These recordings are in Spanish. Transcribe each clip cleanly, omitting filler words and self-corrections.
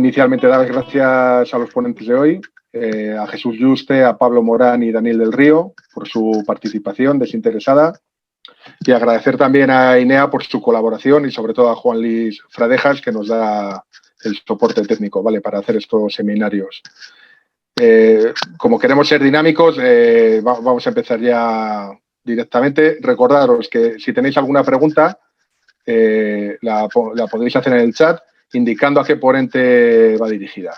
inicialmente dar las gracias a los ponentes de hoy, a Jesús Yuste, a Pablo Morán y Daniel del Río por su participación desinteresada, y agradecer también a INEA por su colaboración y sobre todo a Juan Luis Fradejas, que nos da el soporte técnico, ¿vale?, para hacer estos seminarios. Como queremos ser dinámicos, vamos a empezar ya directamente. Recordaros que si tenéis alguna pregunta, la podéis hacer en el chat indicando a qué ponente va dirigida.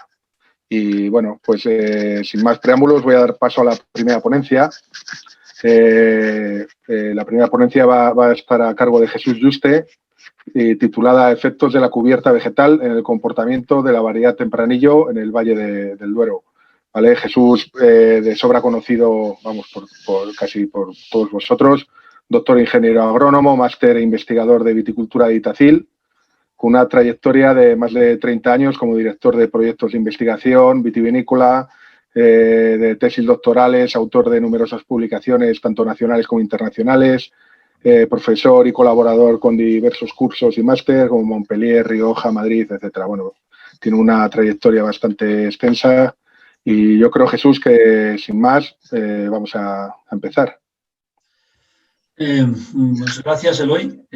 Y bueno, pues sin más preámbulos voy a dar paso a la primera ponencia. La primera ponencia va a estar a cargo de Jesús Yuste, titulada Efectos de la cubierta vegetal en el comportamiento de la variedad tempranillo en el Valle del Duero. ¿Vale? Jesús, de sobra conocido, vamos, casi por todos vosotros, doctor ingeniero agrónomo, máster e investigador de viticultura de Itacil, con una trayectoria de más de 30 años como director de proyectos de investigación vitivinícola, de tesis doctorales, autor de numerosas publicaciones, tanto nacionales como internacionales, profesor y colaborador con diversos cursos y máster, como Montpellier, Rioja, Madrid, etcétera. Bueno, tiene una trayectoria bastante extensa y yo creo, Jesús, que sin más vamos a empezar. Muchas gracias, Eloy.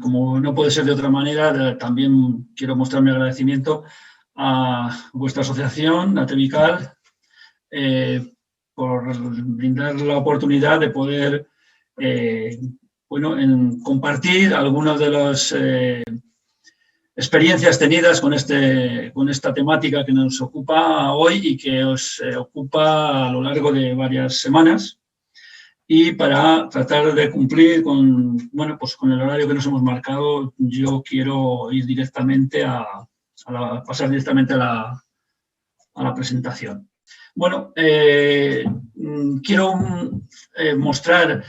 Como no puede ser de otra manera, también quiero mostrar mi agradecimiento a vuestra asociación, a Tevical, por brindar la oportunidad de poder compartir algunas de las experiencias tenidas con esta temática que nos ocupa hoy y que os ocupa a lo largo de varias semanas, y para tratar de cumplir con el horario que nos hemos marcado, yo quiero ir directamente pasar directamente a la presentación. Bueno, quiero mostrar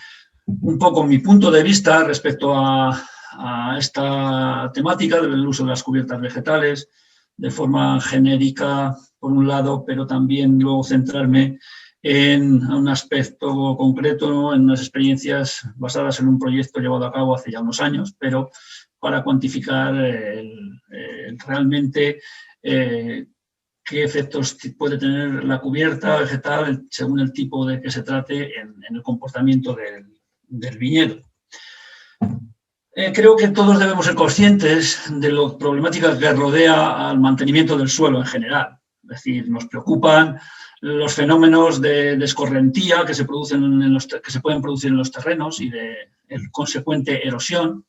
un poco mi punto de vista respecto a esta temática del uso de las cubiertas vegetales, de forma genérica, por un lado, pero también luego centrarme en un aspecto concreto, ¿no?, en unas experiencias basadas en un proyecto llevado a cabo hace ya unos años, pero para cuantificar realmente qué efectos puede tener la cubierta vegetal según el tipo de que se trate en el comportamiento del viñedo. Creo que todos debemos ser conscientes de la problemática que rodea al mantenimiento del suelo en general. Es decir, nos preocupan los fenómenos de escorrentía que se pueden producir en los terrenos y de consecuente erosión.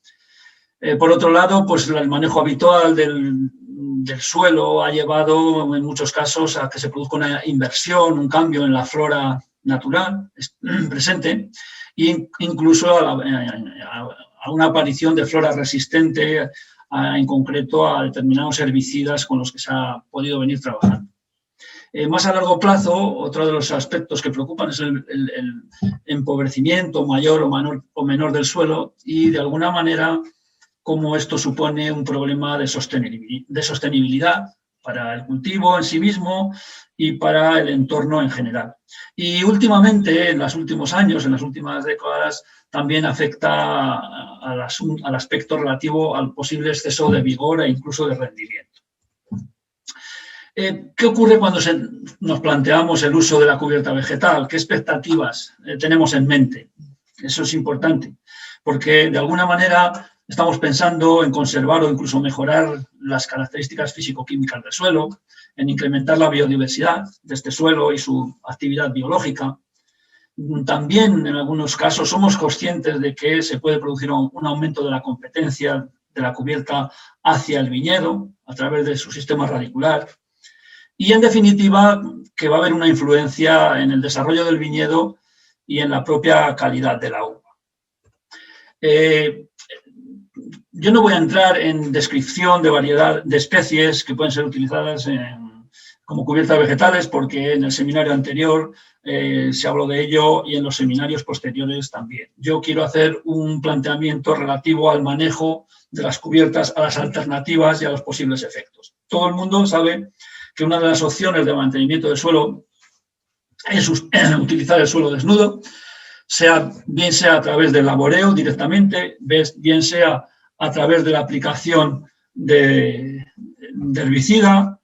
Por otro lado, pues el manejo habitual del suelo ha llevado en muchos casos a que se produzca una inversión, un cambio en la flora natural presente, e incluso a una aparición de flora resistente, en concreto a determinados herbicidas con los que se ha podido venir trabajando. Más a largo plazo, otro de los aspectos que preocupan es el empobrecimiento mayor o menor del suelo y, de alguna manera, cómo esto supone un problema de sostenibilidad para el cultivo en sí mismo y para el entorno en general. Y últimamente, en los últimos años, en las últimas décadas, también afecta al aspecto relativo al posible exceso de vigor e incluso de rendimiento. ¿Qué ocurre cuando nos planteamos el uso de la cubierta vegetal? ¿Qué expectativas tenemos en mente? Eso es importante, porque de alguna manera estamos pensando en conservar o incluso mejorar las características físico-químicas del suelo, en incrementar la biodiversidad de este suelo y su actividad biológica. También, en algunos casos, somos conscientes de que se puede producir un aumento de la competencia de la cubierta hacia el viñedo a través de su sistema radicular. Y, en definitiva, que va a haber una influencia en el desarrollo del viñedo y en la propia calidad de la uva. Yo no voy a entrar en descripción de variedad de especies que pueden ser utilizadas como cubiertas vegetales, porque en el seminario anterior se habló de ello y en los seminarios posteriores también. Yo quiero hacer un planteamiento relativo al manejo de las cubiertas, a las alternativas y a los posibles efectos. Todo el mundo sabe que una de las opciones de mantenimiento del suelo es utilizar el suelo desnudo, bien sea a través del laboreo directamente, bien sea a través de la aplicación de herbicida.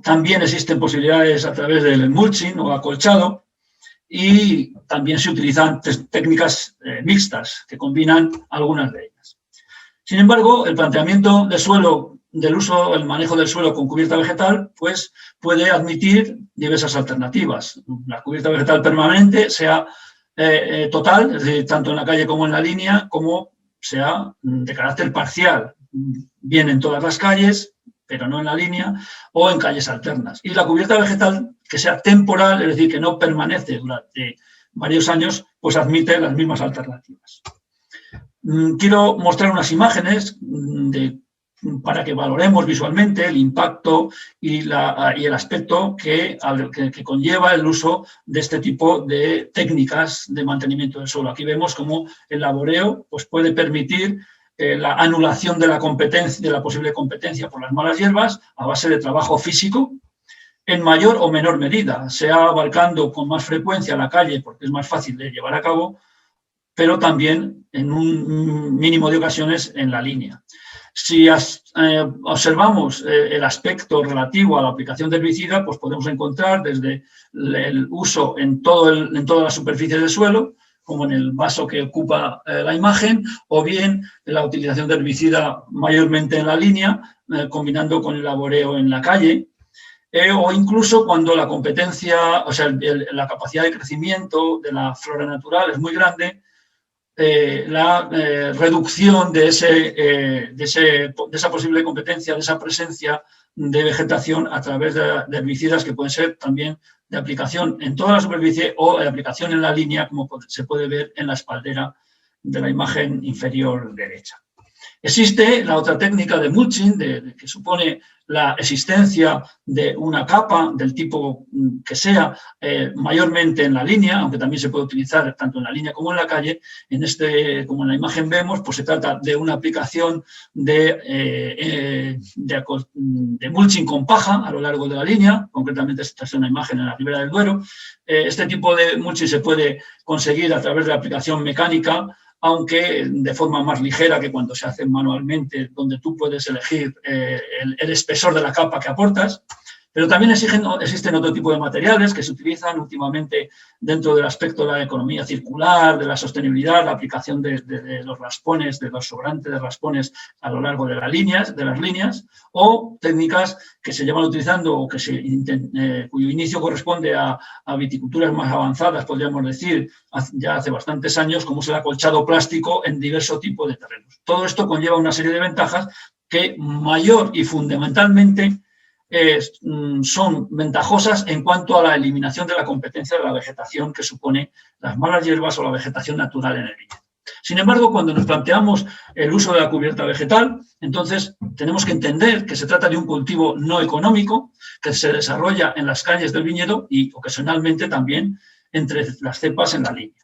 También existen posibilidades a través del mulching o acolchado, y también se utilizan técnicas mixtas que combinan algunas de ellas. Sin embargo, el planteamiento del suelo, el manejo del suelo con cubierta vegetal, pues puede admitir diversas alternativas. La cubierta vegetal permanente sea total, es decir, tanto en la calle como en la línea, como sea de carácter parcial, bien en todas las calles, pero no en la línea, o en calles alternas. Y la cubierta vegetal que sea temporal, es decir, que no permanece durante varios años, pues admite las mismas alternativas. Quiero mostrar unas imágenes para que valoremos visualmente el impacto y el aspecto que conlleva el uso de este tipo de técnicas de mantenimiento del suelo. Aquí vemos cómo el laboreo pues, puede permitir la anulación de la competencia, de la posible competencia por las malas hierbas a base de trabajo físico en mayor o menor medida, sea abarcando con más frecuencia la calle porque es más fácil de llevar a cabo, pero también en un mínimo de ocasiones en la línea. Si observamos el aspecto relativo a la aplicación de herbicida, pues podemos encontrar desde el uso en todas las superficies del suelo, como en el vaso que ocupa la imagen, o bien la utilización de herbicida mayormente en la línea, combinando con el laboreo en la calle, o incluso cuando la competencia, o sea, la capacidad de crecimiento de la flora natural es muy grande, la reducción de esa posible competencia, de esa presencia de vegetación a través de herbicidas que pueden ser también de aplicación en toda la superficie o de aplicación en la línea, como se puede ver en la espaldera de la imagen inferior derecha. Existe la otra técnica de mulching, que supone la existencia de una capa del tipo que sea, mayormente en la línea, aunque también se puede utilizar tanto en la línea como en la calle. Como en la imagen vemos, pues se trata de una aplicación de mulching con paja a lo largo de la línea. Concretamente esta es una imagen en la Ribera del Duero. Este tipo de mulching se puede conseguir a través de la aplicación mecánica, aunque de forma más ligera que cuando se hace manualmente, donde tú puedes elegir el espesor de la capa que aportas. Pero también existen otro tipo de materiales que se utilizan últimamente dentro del aspecto de la economía circular, de la sostenibilidad, la aplicación de los raspones, de los sobrantes de raspones a lo largo de las líneas, o técnicas que se llevan utilizando o cuyo inicio corresponde a viticulturas más avanzadas, podríamos decir, ya hace bastantes años, como es el acolchado plástico en diversos tipos de terrenos. Todo esto conlleva una serie de ventajas que mayor y fundamentalmente son ventajosas en cuanto a la eliminación de la competencia de la vegetación que supone las malas hierbas o la vegetación natural en el viñedo. Sin embargo, cuando nos planteamos el uso de la cubierta vegetal, entonces tenemos que entender que se trata de un cultivo no económico que se desarrolla en las calles del viñedo y ocasionalmente también entre las cepas en la línea.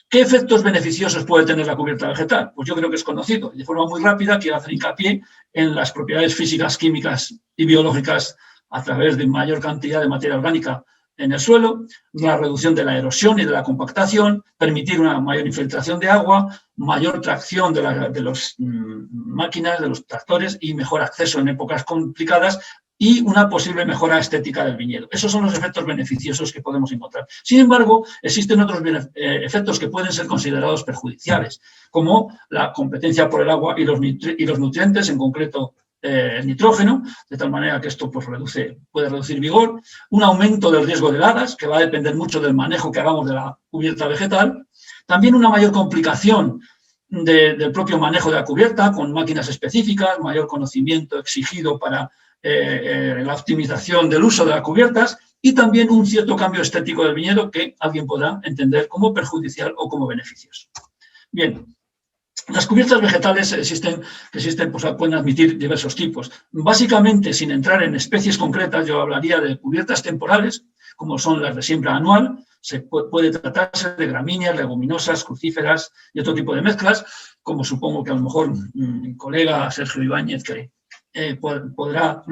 ¿Qué efectos beneficiosos puede tener la cubierta vegetal? Pues yo creo que es conocido. De forma muy rápida quiero hacer hincapié en las propiedades físicas, químicas y biológicas a través de mayor cantidad de materia orgánica en el suelo, la reducción de la erosión y de la compactación, permitir una mayor infiltración de agua, mayor tracción de las máquinas, de los tractores y mejor acceso en épocas complicadas, y una posible mejora estética del viñedo. Esos son los efectos beneficiosos que podemos encontrar. Sin embargo, existen otros efectos que pueden ser considerados perjudiciales, como la competencia por el agua y los nutrientes, en concreto el nitrógeno, de tal manera que esto pues, puede reducir vigor, un aumento del riesgo de heladas, que va a depender mucho del manejo que hagamos de la cubierta vegetal, también una mayor complicación del propio manejo de la cubierta, con máquinas específicas, mayor conocimiento exigido para la optimización del uso de las cubiertas y también un cierto cambio estético del viñedo que alguien podrá entender como perjudicial o como beneficioso. Bien, las cubiertas vegetales pues, pueden admitir diversos tipos. Básicamente, sin entrar en especies concretas, yo hablaría de cubiertas temporales, como son las de siembra anual. Puede tratarse de gramíneas, leguminosas, crucíferas y otro tipo de mezclas, como supongo que a lo mejor mi colega Sergio Ibáñez, que podrá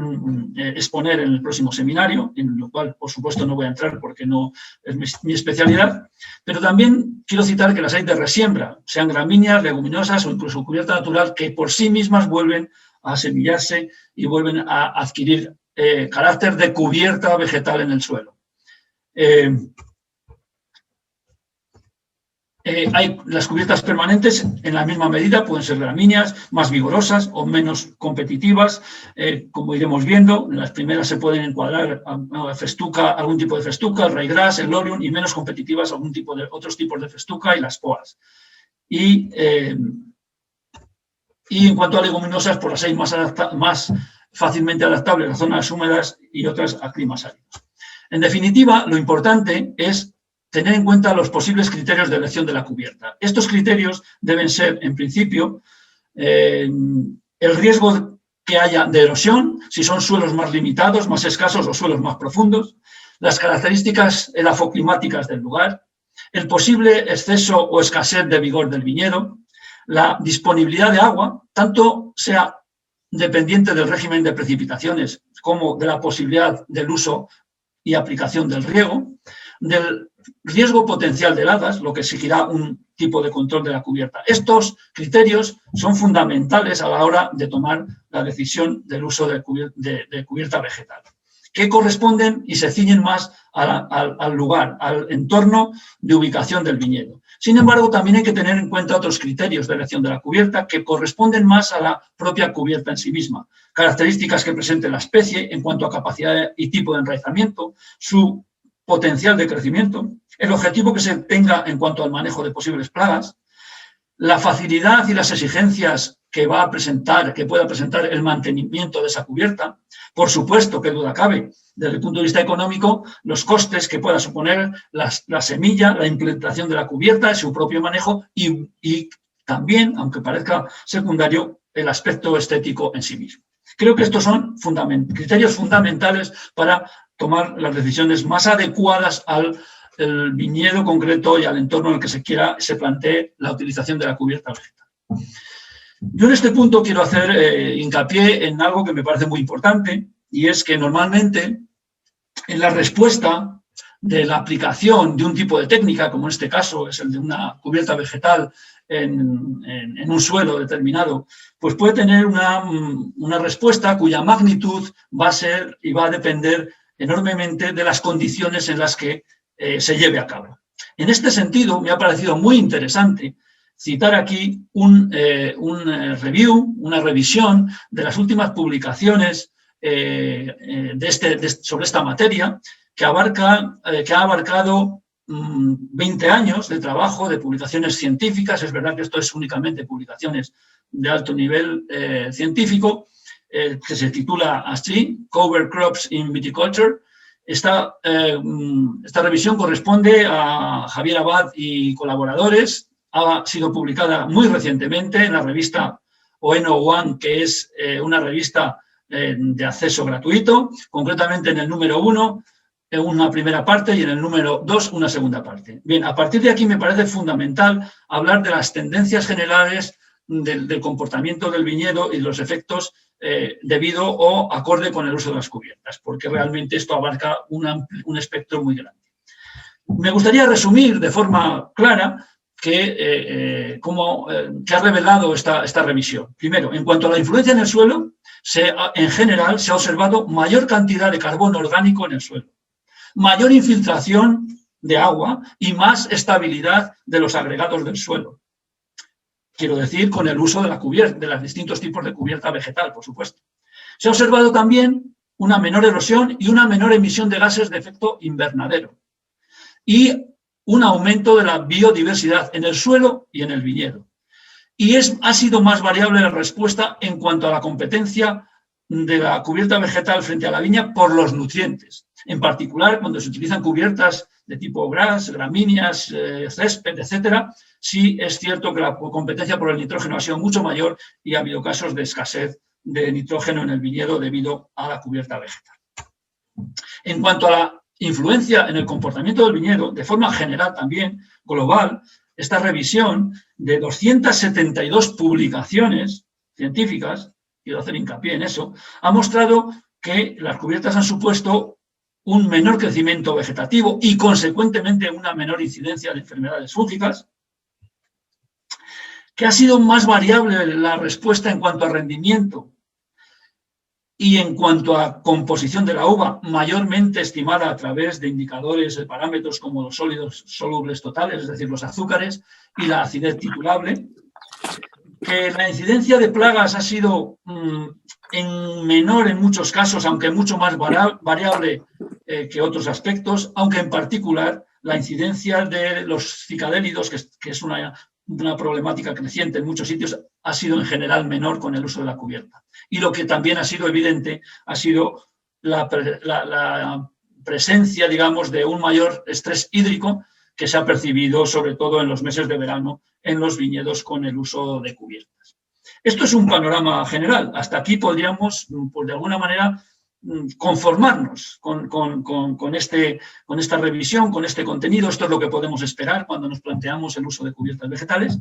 exponer en el próximo seminario, en lo cual, por supuesto, no voy a entrar porque no es mi especialidad, pero también quiero citar que las hay de resiembra, sean gramíneas, leguminosas o incluso cubierta natural, que por sí mismas vuelven a semillarse y vuelven a adquirir carácter de cubierta vegetal en el suelo. Hay las cubiertas permanentes, en la misma medida, pueden ser gramíneas, más vigorosas o menos competitivas, como iremos viendo. En las primeras se pueden encuadrar a festuca, algún tipo de festuca, el ryegrass, el lorium, y menos competitivas otros tipos de festuca y las poas. Y en cuanto a leguminosas, pues las hay más fácilmente adaptables a las zonas húmedas y otras a climas áridos. En definitiva, lo importante es tener en cuenta los posibles criterios de elección de la cubierta. Estos criterios deben ser, en principio, el riesgo que haya de erosión, si son suelos más limitados, más escasos o suelos más profundos, las características edafoclimáticas del lugar, el posible exceso o escasez de vigor del viñedo, la disponibilidad de agua, tanto sea dependiente del régimen de precipitaciones como de la posibilidad del uso y aplicación del riego, del riesgo potencial de heladas, lo que exigirá un tipo de control de la cubierta. Estos criterios son fundamentales a la hora de tomar la decisión del uso de cubierta vegetal, que corresponden y se ciñen más al lugar, al entorno de ubicación del viñedo. Sin embargo, también hay que tener en cuenta otros criterios de elección de la cubierta que corresponden más a la propia cubierta en sí misma. Características que presente la especie en cuanto a capacidad y tipo de enraizamiento, su potencial de crecimiento, el objetivo que se tenga en cuanto al manejo de posibles plagas, la facilidad y las exigencias que pueda presentar el mantenimiento de esa cubierta, por supuesto, qué duda cabe, desde el punto de vista económico, los costes que pueda suponer la semilla, la implantación de la cubierta, su propio manejo y también, aunque parezca secundario, el aspecto estético en sí mismo. Creo que estos son criterios fundamentales para tomar las decisiones más adecuadas al viñedo concreto y al entorno en el que se plantee la utilización de la cubierta vegetal. Yo en este punto quiero hacer hincapié en algo que me parece muy importante, y es que normalmente en la respuesta de la aplicación de un tipo de técnica, como en este caso es el de una cubierta vegetal en un suelo determinado, pues puede tener una respuesta cuya magnitud va a ser y va a depender enormemente de las condiciones en las que se lleve a cabo. En este sentido, me ha parecido muy interesante citar aquí un review, una revisión de las últimas publicaciones sobre esta materia, que ha abarcado 20 años de trabajo, de publicaciones científicas. Es verdad que esto es únicamente publicaciones de alto nivel científico, que se titula así, Cover Crops in Viticulture. Esta revisión corresponde a Javier Abad y colaboradores. Ha sido publicada muy recientemente en la revista ONO1, que es una revista de acceso gratuito, concretamente en el número 1, una primera parte, y en el número 2, una segunda parte. Bien, a partir de aquí me parece fundamental hablar de las tendencias generales del comportamiento del viñedo y los efectos debido o acorde con el uso de las cubiertas, porque realmente esto abarca un espectro muy grande. Me gustaría resumir de forma clara que ha revelado esta revisión. Primero, en cuanto a la influencia en el suelo, en general se ha observado mayor cantidad de carbono orgánico en el suelo, mayor infiltración de agua y más estabilidad de los agregados del suelo. Quiero decir, con el uso de la cubierta, de los distintos tipos de cubierta vegetal, por supuesto. Se ha observado también una menor erosión y una menor emisión de gases de efecto invernadero. Y un aumento de la biodiversidad en el suelo y en el viñedo. Y ha sido más variable la respuesta en cuanto a la competencia de la cubierta vegetal frente a la viña por los nutrientes. En particular, cuando se utilizan cubiertas de tipo gras, gramíneas, césped, etcétera, sí es cierto que la competencia por el nitrógeno ha sido mucho mayor y ha habido casos de escasez de nitrógeno en el viñedo debido a la cubierta vegetal. En cuanto a la influencia en el comportamiento del viñedo, de forma general también, global, esta revisión de 272 publicaciones científicas, quiero hacer hincapié en eso, ha mostrado que las cubiertas han supuesto un menor crecimiento vegetativo y, consecuentemente, una menor incidencia de enfermedades fúngicas, que ha sido más variable la respuesta en cuanto a rendimiento y en cuanto a composición de la uva, mayormente estimada a través de indicadores de parámetros como los sólidos solubles totales, es decir, los azúcares, y la acidez titulable, que la incidencia de plagas ha sido menor en muchos casos, aunque mucho más variable que otros aspectos, aunque en particular la incidencia de los cicadélidos, que es una problemática creciente en muchos sitios, ha sido en general menor con el uso de la cubierta. Y lo que también ha sido evidente ha sido la presencia, digamos, de un mayor estrés hídrico que se ha percibido sobre todo en los meses de verano en los viñedos con el uso de cubiertas. Esto es un panorama general. Hasta aquí podríamos, pues, de alguna manera, conformarnos con esta revisión, con este contenido. Esto es lo que podemos esperar cuando nos planteamos el uso de cubiertas vegetales.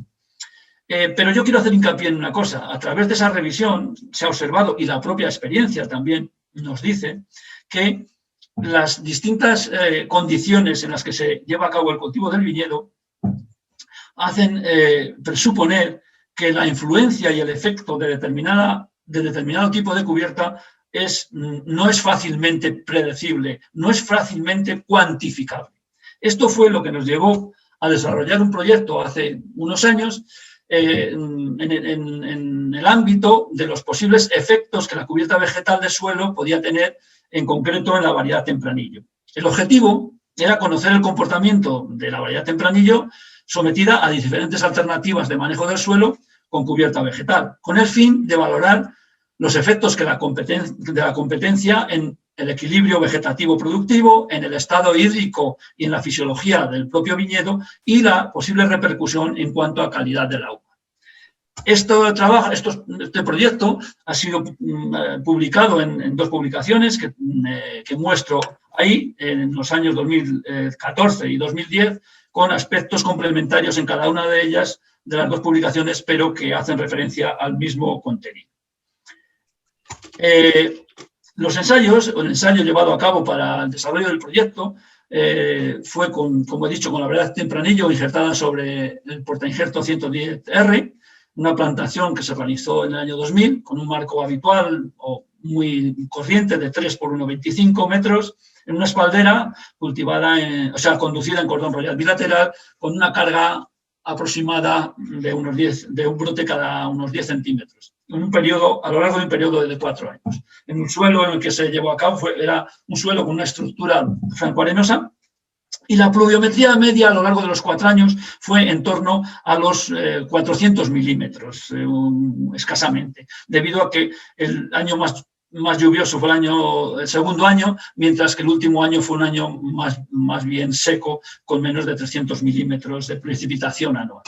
Pero yo quiero hacer hincapié en una cosa. A través de esa revisión se ha observado, y la propia experiencia también nos dice, que las distintas condiciones en las que se lleva a cabo el cultivo del viñedo hacen presuponer que la influencia y el efecto de determinado tipo de cubierta no es fácilmente predecible, no es fácilmente cuantificable. Esto fue lo que nos llevó a desarrollar un proyecto hace unos años en el ámbito de los posibles efectos que la cubierta vegetal de suelo podía tener, en concreto en la variedad Tempranillo. El objetivo era conocer el comportamiento de la variedad Tempranillo sometida a diferentes alternativas de manejo del suelo con cubierta vegetal, con el fin de valorar los efectos de la competencia en el equilibrio vegetativo-productivo, en el estado hídrico y en la fisiología del propio viñedo y la posible repercusión en cuanto a calidad del agua. Este proyecto ha sido publicado en dos publicaciones que muestro ahí en los años 2014 y 2010, con aspectos complementarios en cada una de ellas, de las dos publicaciones, pero que hacen referencia al mismo contenido. Los ensayos, o el ensayo llevado a cabo para el desarrollo del proyecto, fue, como he dicho, con la variedad Tempranillo injertada sobre el portainjerto 110R, una plantación que se realizó en el año 2000, con un marco habitual o muy corriente de 3 por 1,25 metros, en una espaldera cultivada, conducida en cordón royal bilateral, con una carga aproximada de un brote cada unos 10 centímetros, a lo largo de un periodo de 4 años. En un suelo en el que se llevó a cabo era un suelo con una estructura francoarenosa, y la pluviometría media a lo largo de los 4 años fue en torno a los 400 milímetros, escasamente, debido a que el año más lluvioso fue el segundo año, mientras que el último año fue un año más bien seco, con menos de 300 milímetros de precipitación anual.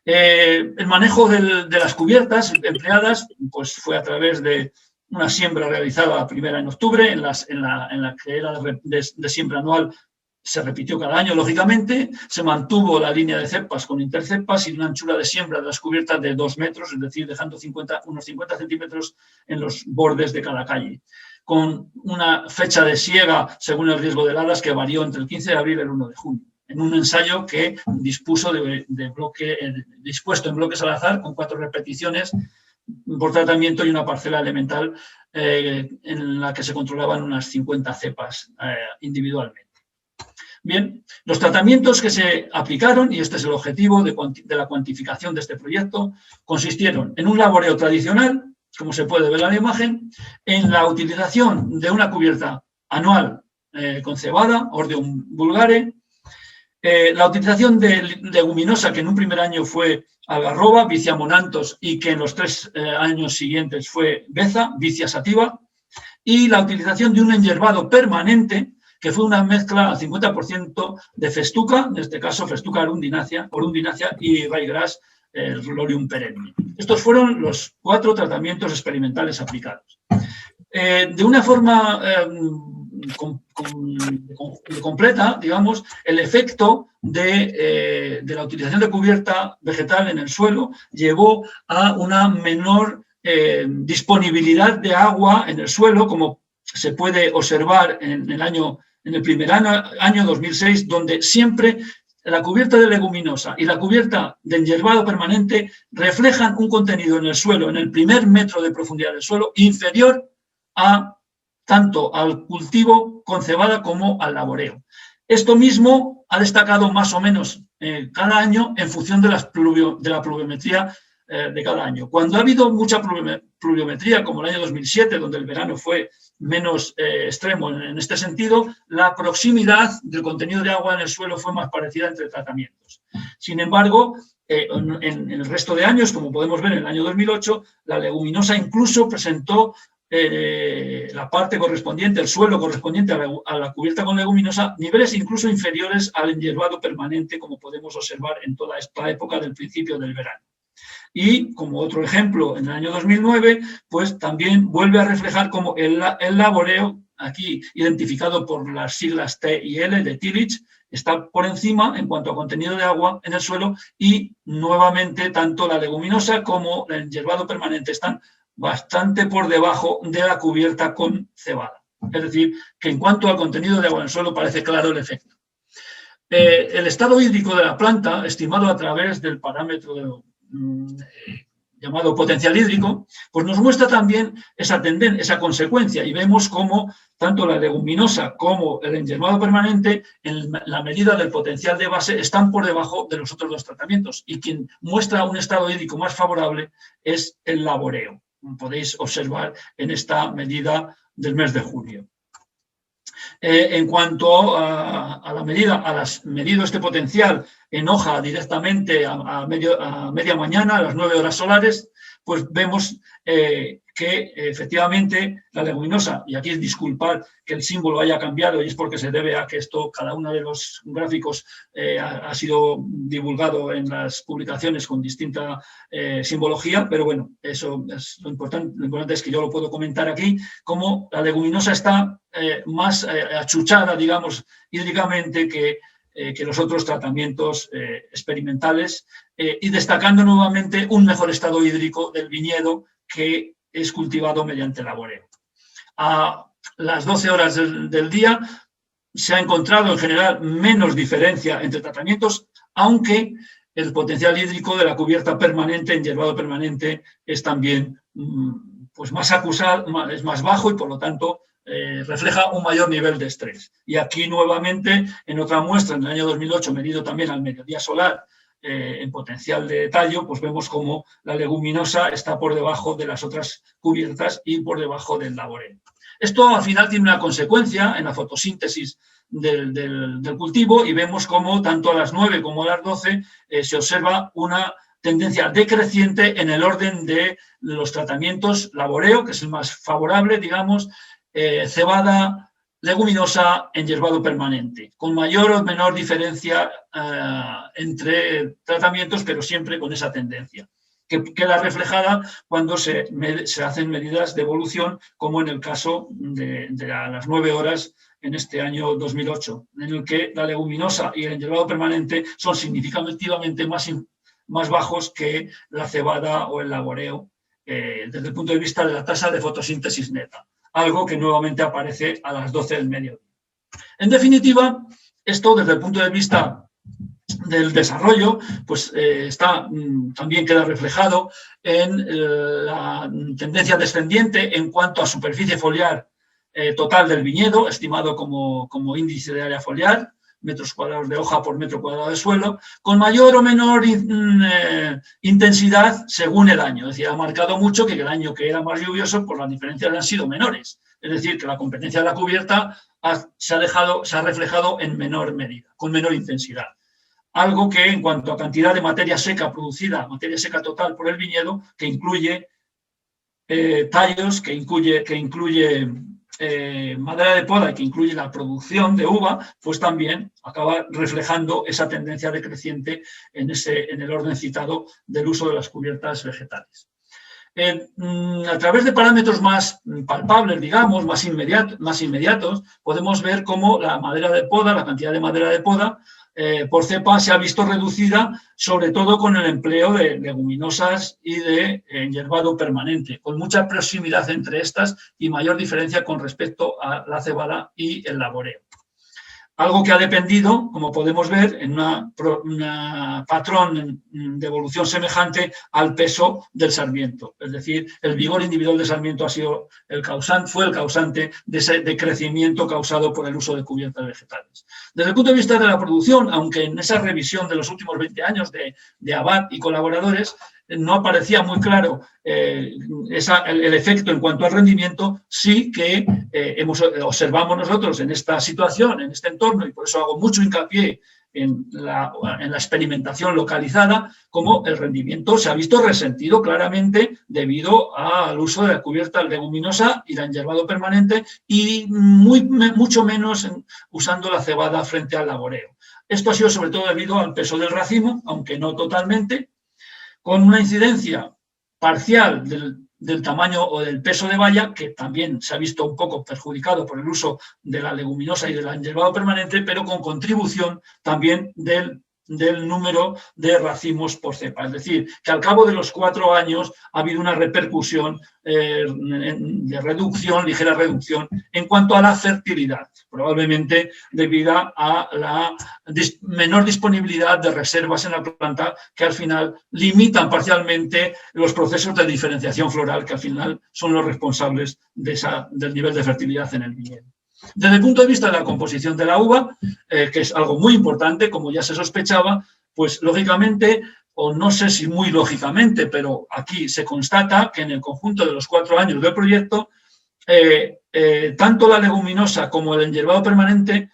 El manejo de las cubiertas empleadas pues, fue a través de una siembra realizada primera en octubre, en la que era de siembra anual. Se repitió cada año, lógicamente, se mantuvo la línea de cepas con intercepas y una anchura de siembra de las cubiertas de 2 metros, es decir, dejando unos 50 centímetros en los bordes de cada calle, con una fecha de siega según el riesgo de heladas que varió entre el 15 de abril y el 1 de junio, en un ensayo que dispuesto en bloques al azar, con 4 repeticiones por tratamiento y una parcela elemental en la que se controlaban unas 50 cepas individualmente. Bien, los tratamientos que se aplicaron, y este es el objetivo de la cuantificación de este proyecto, consistieron en un laboreo tradicional, como se puede ver en la imagen, en la utilización de una cubierta anual con cebada, Hordeum vulgare, la utilización de leguminosa, que en un primer año fue algarroba, Vicia monanthus, y que en los 3 años siguientes fue beza, Vicia sativa, y la utilización de un enyerbado permanente, que fue una mezcla al 50% de festuca, en este caso festuca orundinácea y ryegrass, Rhodiola perenne. Estos fueron los 4 tratamientos experimentales aplicados. De una forma completa, digamos, el efecto de la utilización de cubierta vegetal en el suelo llevó a una menor disponibilidad de agua en el suelo, como se puede observar en el primer año 2006, donde siempre la cubierta de leguminosa y la cubierta de enyerbado permanente reflejan un contenido en el suelo, en el primer metro de profundidad del suelo, inferior tanto al cultivo con cebada como al laboreo. Esto mismo ha destacado más o menos cada año en función de la pluviometría de cada año. Cuando ha habido mucha pluviometría, como el año 2007, donde el verano fue menos extremo en este sentido, la proximidad del contenido de agua en el suelo fue más parecida entre tratamientos. Sin embargo, en el resto de años, como podemos ver en el año 2008, la leguminosa incluso presentó la parte correspondiente, el suelo correspondiente a la cubierta con leguminosa, niveles incluso inferiores al enhierbado permanente, como podemos observar en toda esta época del principio del verano. Y como otro ejemplo, en el año 2009, pues también vuelve a reflejar como el laboreo, aquí identificado por las siglas T y L de tillage, está por encima en cuanto a contenido de agua en el suelo, y nuevamente tanto la leguminosa como el enhierbado permanente están bastante por debajo de la cubierta con cebada. Es decir, que en cuanto al contenido de agua en el suelo parece claro el efecto. El estado hídrico de la planta, estimado a través del parámetro llamado potencial hídrico, pues nos muestra también esa consecuencia, y vemos cómo tanto la leguminosa como el enhierbado permanente en la medida del potencial de base están por debajo de los otros dos tratamientos, y quien muestra un estado hídrico más favorable es el laboreo, como podéis observar en esta medida del mes de julio. En cuanto a la medida, medido este potencial en hoja directamente a media mañana, a las 9 horas solares, pues vemos que efectivamente la leguminosa, y aquí disculpad que el símbolo haya cambiado, y es porque se debe a que cada uno de los gráficos ha sido divulgado en las publicaciones con distinta simbología, pero bueno, eso es lo importante es que yo lo puedo comentar aquí, como la leguminosa está más achuchada, digamos, hídricamente que los otros tratamientos experimentales, y destacando nuevamente un mejor estado hídrico del viñedo que es cultivado mediante laboreo. A las 12 horas del día se ha encontrado en general menos diferencia entre tratamientos, aunque el potencial hídrico de la cubierta permanente, enhierbado permanente, es también pues más acusado, es más bajo, y por lo tanto refleja un mayor nivel de estrés. Y aquí nuevamente, en otra muestra, en el año 2008, medido también al mediodía solar, en potencial de tallo, pues vemos como la leguminosa está por debajo de las otras cubiertas y por debajo del laboreo. Esto al final tiene una consecuencia en la fotosíntesis del cultivo, y vemos como tanto a las 9 como a las 12 se observa una tendencia decreciente en el orden de los tratamientos laboreo, que es el más favorable, digamos, cebada, leguminosa, enhierbado permanente, con mayor o menor diferencia entre tratamientos, pero siempre con esa tendencia, que queda reflejada cuando se hacen medidas de evolución, como en el caso de las 9 horas en este año 2008, en el que la leguminosa y el enhierbado permanente son significativamente más bajos que la cebada o el laboreo, desde el punto de vista de la tasa de fotosíntesis neta, algo que nuevamente aparece a las 12 del mediodía. En definitiva, esto desde el punto de vista del desarrollo, pues también queda reflejado en la tendencia descendiente en cuanto a superficie foliar total del viñedo, estimado como índice de área foliar, metros cuadrados de hoja por metro cuadrado de suelo, con mayor o menor intensidad según el año. Es decir, ha marcado mucho que el año que era más lluvioso, pues las diferencias han sido menores. Es decir, que la competencia de la cubierta se ha reflejado en menor medida, con menor intensidad. Algo que en cuanto a cantidad de materia seca producida, materia seca total por el viñedo, que incluye tallos, que incluye madera de poda, y que incluye la producción de uva, pues también acaba reflejando esa tendencia decreciente en el orden citado del uso de las cubiertas vegetales. A través de parámetros más palpables, digamos, más inmediatos, podemos ver cómo la madera de poda, la cantidad de madera de poda por cepa se ha visto reducida, sobre todo con el empleo de leguminosas y de enhierbado permanente, con mucha proximidad entre estas y mayor diferencia con respecto a la cebada y el laboreo. algo que ha dependido, como podemos ver, en una patrón de evolución semejante al peso del sarmiento. Es decir, el vigor individual del sarmiento fue el causante de ese decrecimiento causado por el uso de cubiertas vegetales. Desde el punto de vista de la producción, aunque en esa revisión de los últimos 20 años de Abad y colaboradores no aparecía muy claro el efecto en cuanto al rendimiento, sí que observamos nosotros en esta situación, en este entorno, y por eso hago mucho hincapié en la experimentación localizada, como el rendimiento se ha visto resentido claramente debido al uso de la cubierta leguminosa y el enyerbado permanente, y mucho menos usando la cebada frente al laboreo. Esto ha sido sobre todo debido al peso del racimo, aunque no totalmente, con una incidencia parcial del tamaño o del peso de valla, que también se ha visto un poco perjudicado por el uso de la leguminosa y del enyerbado permanente, pero con contribución también del número de racimos por cepa. Es decir, que al cabo de los 4 años ha habido una repercusión de reducción, ligera reducción, en cuanto a la fertilidad, probablemente debido a la menor disponibilidad de reservas en la planta, que al final limitan parcialmente los procesos de diferenciación floral, que al final son los responsables del nivel de fertilidad en el viñedo. Desde el punto de vista de la composición de la uva, que es algo muy importante, como ya se sospechaba, pues lógicamente, o no sé si muy lógicamente, pero aquí se constata que en el conjunto de los 4 años del proyecto, tanto la leguminosa como el enyerbado permanente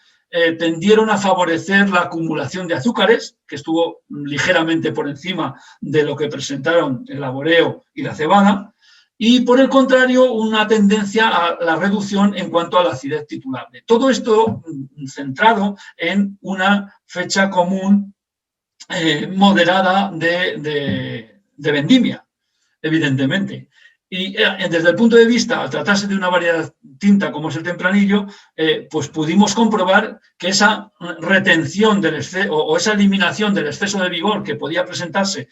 tendieron a favorecer la acumulación de azúcares, que estuvo ligeramente por encima de lo que presentaron el laboreo y la cebada, y por el contrario, una tendencia a la reducción en cuanto a la acidez titulable. Todo esto centrado en una fecha común moderada de vendimia, evidentemente. Y desde el punto de vista, al tratarse de una variedad tinta como es el tempranillo, pues pudimos comprobar que esa retención del exceso, o esa eliminación del exceso de vigor que podía presentarse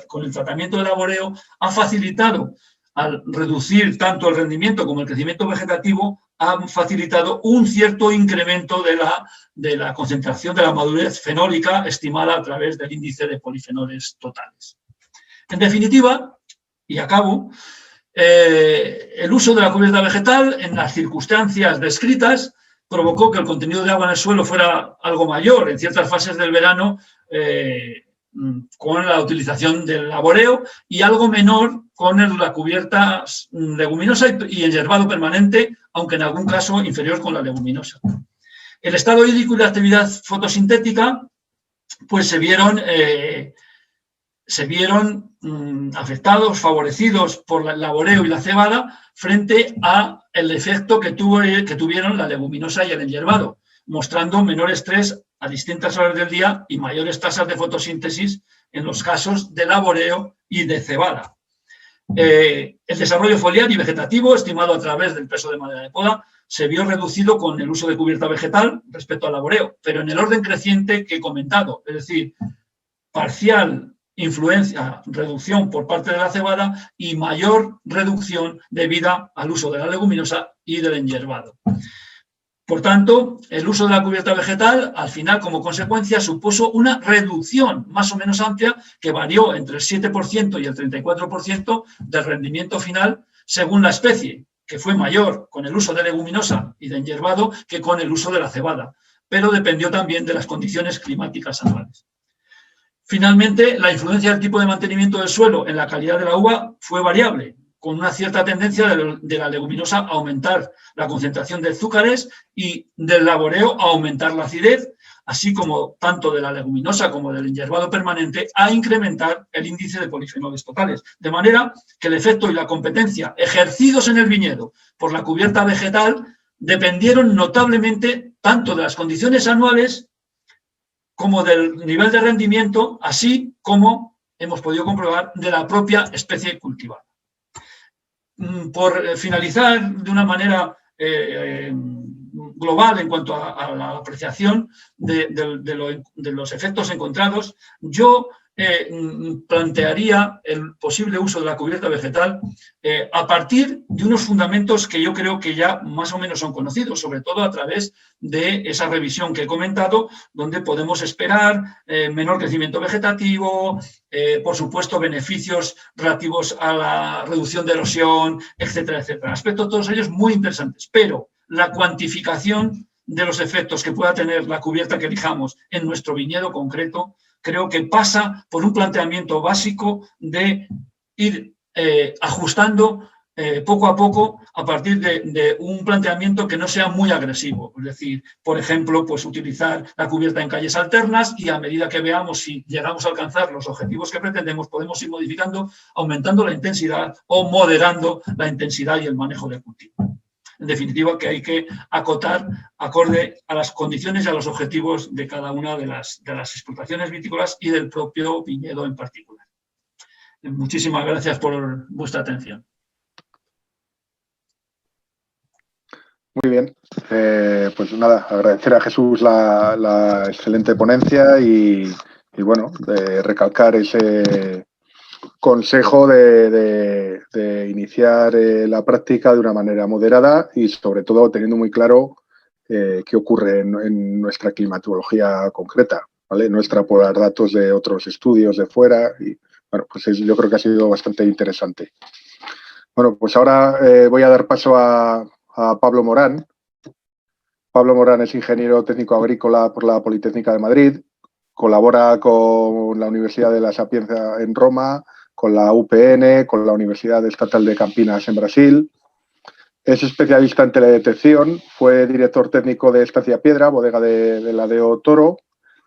con el tratamiento de laboreo ha facilitado, al reducir tanto el rendimiento como el crecimiento vegetativo, han facilitado un cierto incremento de la concentración de la madurez fenólica estimada a través del índice de polifenoles totales. En definitiva, y acabo, el uso de la cubierta vegetal en las circunstancias descritas provocó que el contenido de agua en el suelo fuera algo mayor en ciertas fases del verano, con la utilización del laboreo, y algo menor con la cubierta leguminosa y enyerbado permanente, aunque en algún caso inferior con la leguminosa. El estado hídrico y la actividad fotosintética pues se vieron afectados, favorecidos por el laboreo y la cebada frente al efecto que tuvieron la leguminosa y el enyerbado, mostrando menor estrés a distintas horas del día y mayores tasas de fotosíntesis en los casos de laboreo y de cebada. El desarrollo foliar y vegetativo, estimado a través del peso de madera de poda, se vio reducido con el uso de cubierta vegetal respecto al laboreo, pero en el orden creciente que he comentado, es decir, parcial reducción por parte de la cebada y mayor reducción debida al uso de la leguminosa y del enyerbado. Por tanto, el uso de la cubierta vegetal, al final, como consecuencia, supuso una reducción más o menos amplia que varió entre el 7% y el 34% del rendimiento final según la especie, que fue mayor con el uso de leguminosa y de enyerbado que con el uso de la cebada, pero dependió también de las condiciones climáticas anuales. Finalmente, la influencia del tipo de mantenimiento del suelo en la calidad de la uva fue variable, con una cierta tendencia de la leguminosa a aumentar la concentración de azúcares y del laboreo a aumentar la acidez, así como tanto de la leguminosa como del enyerbado permanente a incrementar el índice de polifenoles totales. De manera que el efecto y la competencia ejercidos en el viñedo por la cubierta vegetal dependieron notablemente tanto de las condiciones anuales como del nivel de rendimiento, así como hemos podido comprobar de la propia especie cultivada. Por finalizar de una manera global en cuanto a la apreciación de los efectos encontrados, yo plantearía el posible uso de la cubierta vegetal a partir de unos fundamentos que yo creo que ya más o menos son conocidos, sobre todo a través de esa revisión que he comentado, donde podemos esperar menor crecimiento vegetativo, por supuesto beneficios relativos a la reducción de erosión, etcétera, etcétera. Aspectos todos ellos muy interesantes, pero la cuantificación de los efectos que pueda tener la cubierta que elijamos en nuestro viñedo concreto, creo que pasa por un planteamiento básico de ir ajustando poco a poco a partir de un planteamiento que no sea muy agresivo. Es decir, por ejemplo, pues utilizar la cubierta en calles alternas y a medida que veamos si llegamos a alcanzar los objetivos que pretendemos, podemos ir modificando, aumentando la intensidad o moderando la intensidad y el manejo del cultivo. En definitiva, que hay que acotar acorde a las condiciones y a los objetivos de cada una de las explotaciones vitícolas y del propio viñedo en particular. Muchísimas gracias por vuestra atención. Muy bien. Pues nada, agradecer a Jesús la excelente ponencia y bueno, recalcar ese consejo de iniciar la práctica de una manera moderada y sobre todo teniendo muy claro qué ocurre en nuestra climatología concreta, ¿vale? No extrapolar datos de otros estudios de fuera y bueno, pues yo creo que ha sido bastante interesante. Bueno, pues ahora voy a dar paso a Pablo Morán. Pablo Morán es ingeniero técnico agrícola por la Politécnica de Madrid, colabora con la Universidad de la Sapienza en Roma, con la UPN, con la Universidad Estatal de Campinas en Brasil. Es especialista en teledetección, fue director técnico de Estancia Piedra, bodega de la DO Toro,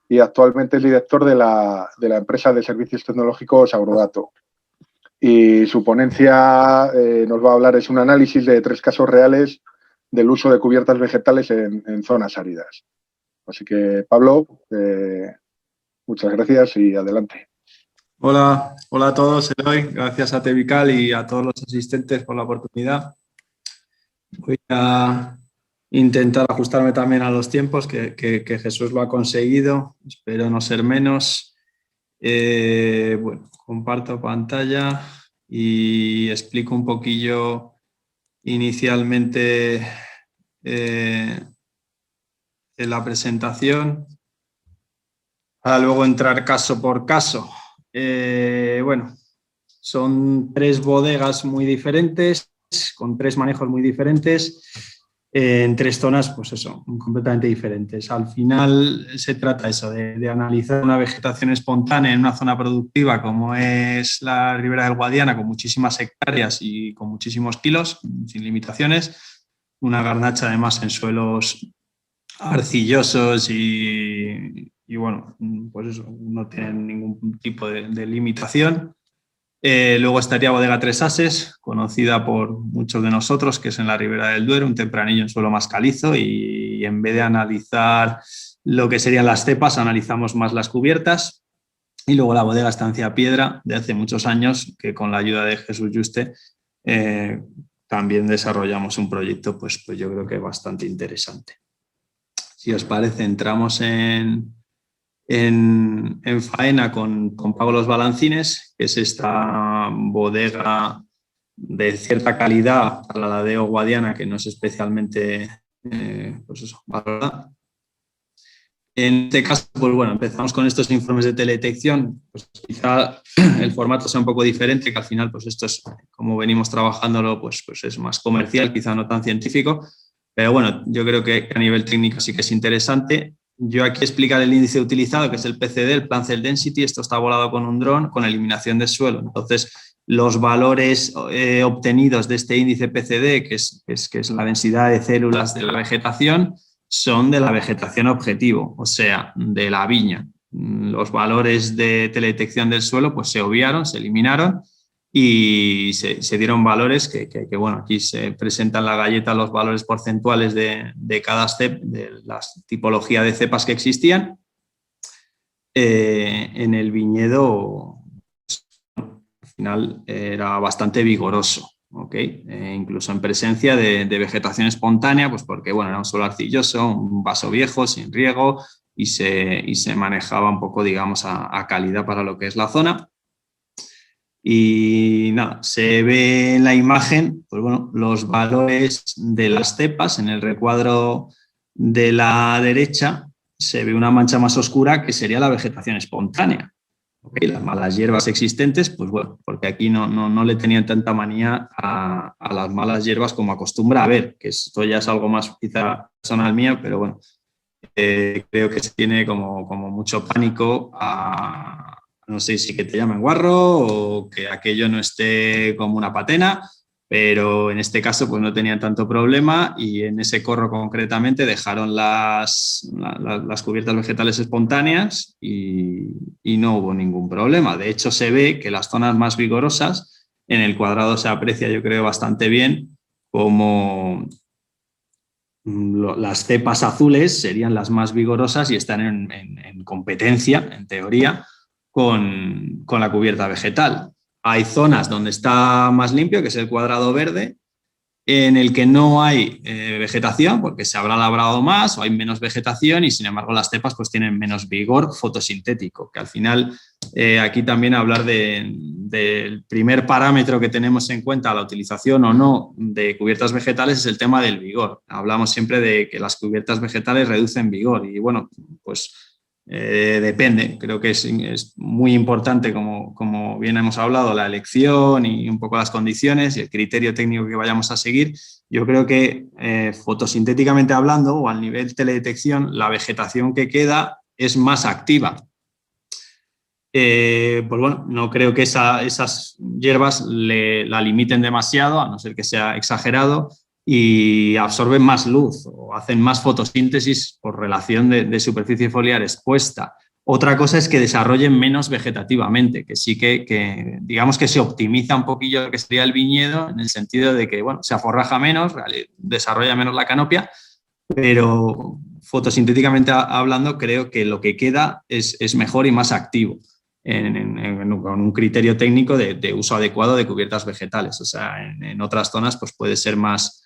y actualmente es director de la empresa de servicios tecnológicos Agrodato. Y su ponencia nos va a hablar, es un análisis de 3 casos reales del uso de cubiertas vegetales en zonas áridas. Así que, Pablo, muchas gracias y adelante. Hola a todos, Eloy. Gracias a Tevical y a todos los asistentes por la oportunidad. Voy a intentar ajustarme también a los tiempos, que Jesús lo ha conseguido. Espero no ser menos. Bueno, comparto pantalla y explico un poquillo inicialmente en la presentación, para luego entrar caso por caso. Bueno, son 3 bodegas muy diferentes, con 3 manejos muy diferentes, en 3 zonas, pues eso, completamente diferentes. Al final se trata eso, de analizar una vegetación espontánea en una zona productiva como es la Ribera del Guadiana, con muchísimas hectáreas y con muchísimos kilos, sin limitaciones. Una garnacha además en suelos arcillosos y bueno, pues eso, no tienen ningún tipo de limitación. Luego estaría Bodega Tres Ases, conocida por muchos de nosotros, que es en la Ribera del Duero, un tempranillo en suelo más calizo, y en vez de analizar lo que serían las cepas, analizamos más las cubiertas. Y luego la Bodega Estancia Piedra, de hace muchos años, que con la ayuda de Jesús Yuste también desarrollamos un proyecto, pues yo creo que bastante interesante. Si os parece, entramos en faena con Pago Los Balancines, que es esta bodega de cierta calidad para la DO Guadiana, que no es especialmente pues eso, valorada. En este caso, pues bueno, empezamos con estos informes de teledetección. Pues quizá el formato sea un poco diferente, que al final, pues esto es, como venimos trabajándolo, pues es más comercial, quizá no tan científico. Pero bueno, yo creo que a nivel técnico sí que es interesante. Yo aquí explicar el índice utilizado, que es el PCD, el Plant Cell Density. Esto está volado con un dron con eliminación de suelo. Entonces, los valores obtenidos de este índice PCD, que es la densidad de células de la vegetación, son de la vegetación objetivo, o sea, de la viña. Los valores de teledetección del suelo pues se obviaron, se eliminaron, y se dieron valores que bueno, aquí se presentan en la galleta los valores porcentuales de cada CEP, de la tipología de cepas que existían. En el viñedo, al final, era bastante vigoroso, ¿okay? Incluso en presencia de vegetación espontánea, pues porque bueno, era un suelo arcilloso, un vaso viejo, sin riego, y se manejaba un poco, digamos, a calidad para lo que es la zona. Y nada, se ve en la imagen, pues bueno, los valores de las cepas. En el recuadro de la derecha se ve una mancha más oscura que sería la vegetación espontánea. ¿Okay? Las malas hierbas existentes, pues bueno, porque aquí no le tenían tanta manía a las malas hierbas como acostumbra a ver, que esto ya es algo más quizá personal mío, pero bueno, creo que se tiene como mucho pánico a, no sé si que te llamen guarro o que aquello no esté como una patena, pero en este caso pues no tenían tanto problema y en ese corro concretamente dejaron las cubiertas vegetales espontáneas y no hubo ningún problema. De hecho se ve que las zonas más vigorosas, en el cuadrado se aprecia yo creo bastante bien como las cepas azules serían las más vigorosas y están en competencia, en teoría, con la cubierta vegetal. Hay zonas donde está más limpio, que es el cuadrado verde, en el que no hay vegetación porque se habrá labrado más o hay menos vegetación y sin embargo las cepas pues tienen menos vigor fotosintético, que al final aquí también hablar del primer parámetro que tenemos en cuenta a la utilización o no de cubiertas vegetales es el tema del vigor. Hablamos siempre de que las cubiertas vegetales reducen vigor y bueno, pues depende. Creo que es muy importante, como bien hemos hablado, la elección y un poco las condiciones y el criterio técnico que vayamos a seguir. Yo creo que fotosintéticamente hablando o al nivel teledetección, la vegetación que queda es más activa. Pues bueno, no creo que esas hierbas la limiten demasiado, a no ser que sea exagerado, y absorben más luz o hacen más fotosíntesis por relación de superficie foliar expuesta. Otra cosa es que desarrollen menos vegetativamente, que sí que digamos que se optimiza un poquillo lo que sería el viñedo en el sentido de que bueno, se aforraja menos, desarrolla menos la canopia, pero fotosintéticamente hablando creo que lo que queda es mejor y más activo con un criterio técnico de uso adecuado de cubiertas vegetales. O sea, en otras zonas pues puede ser más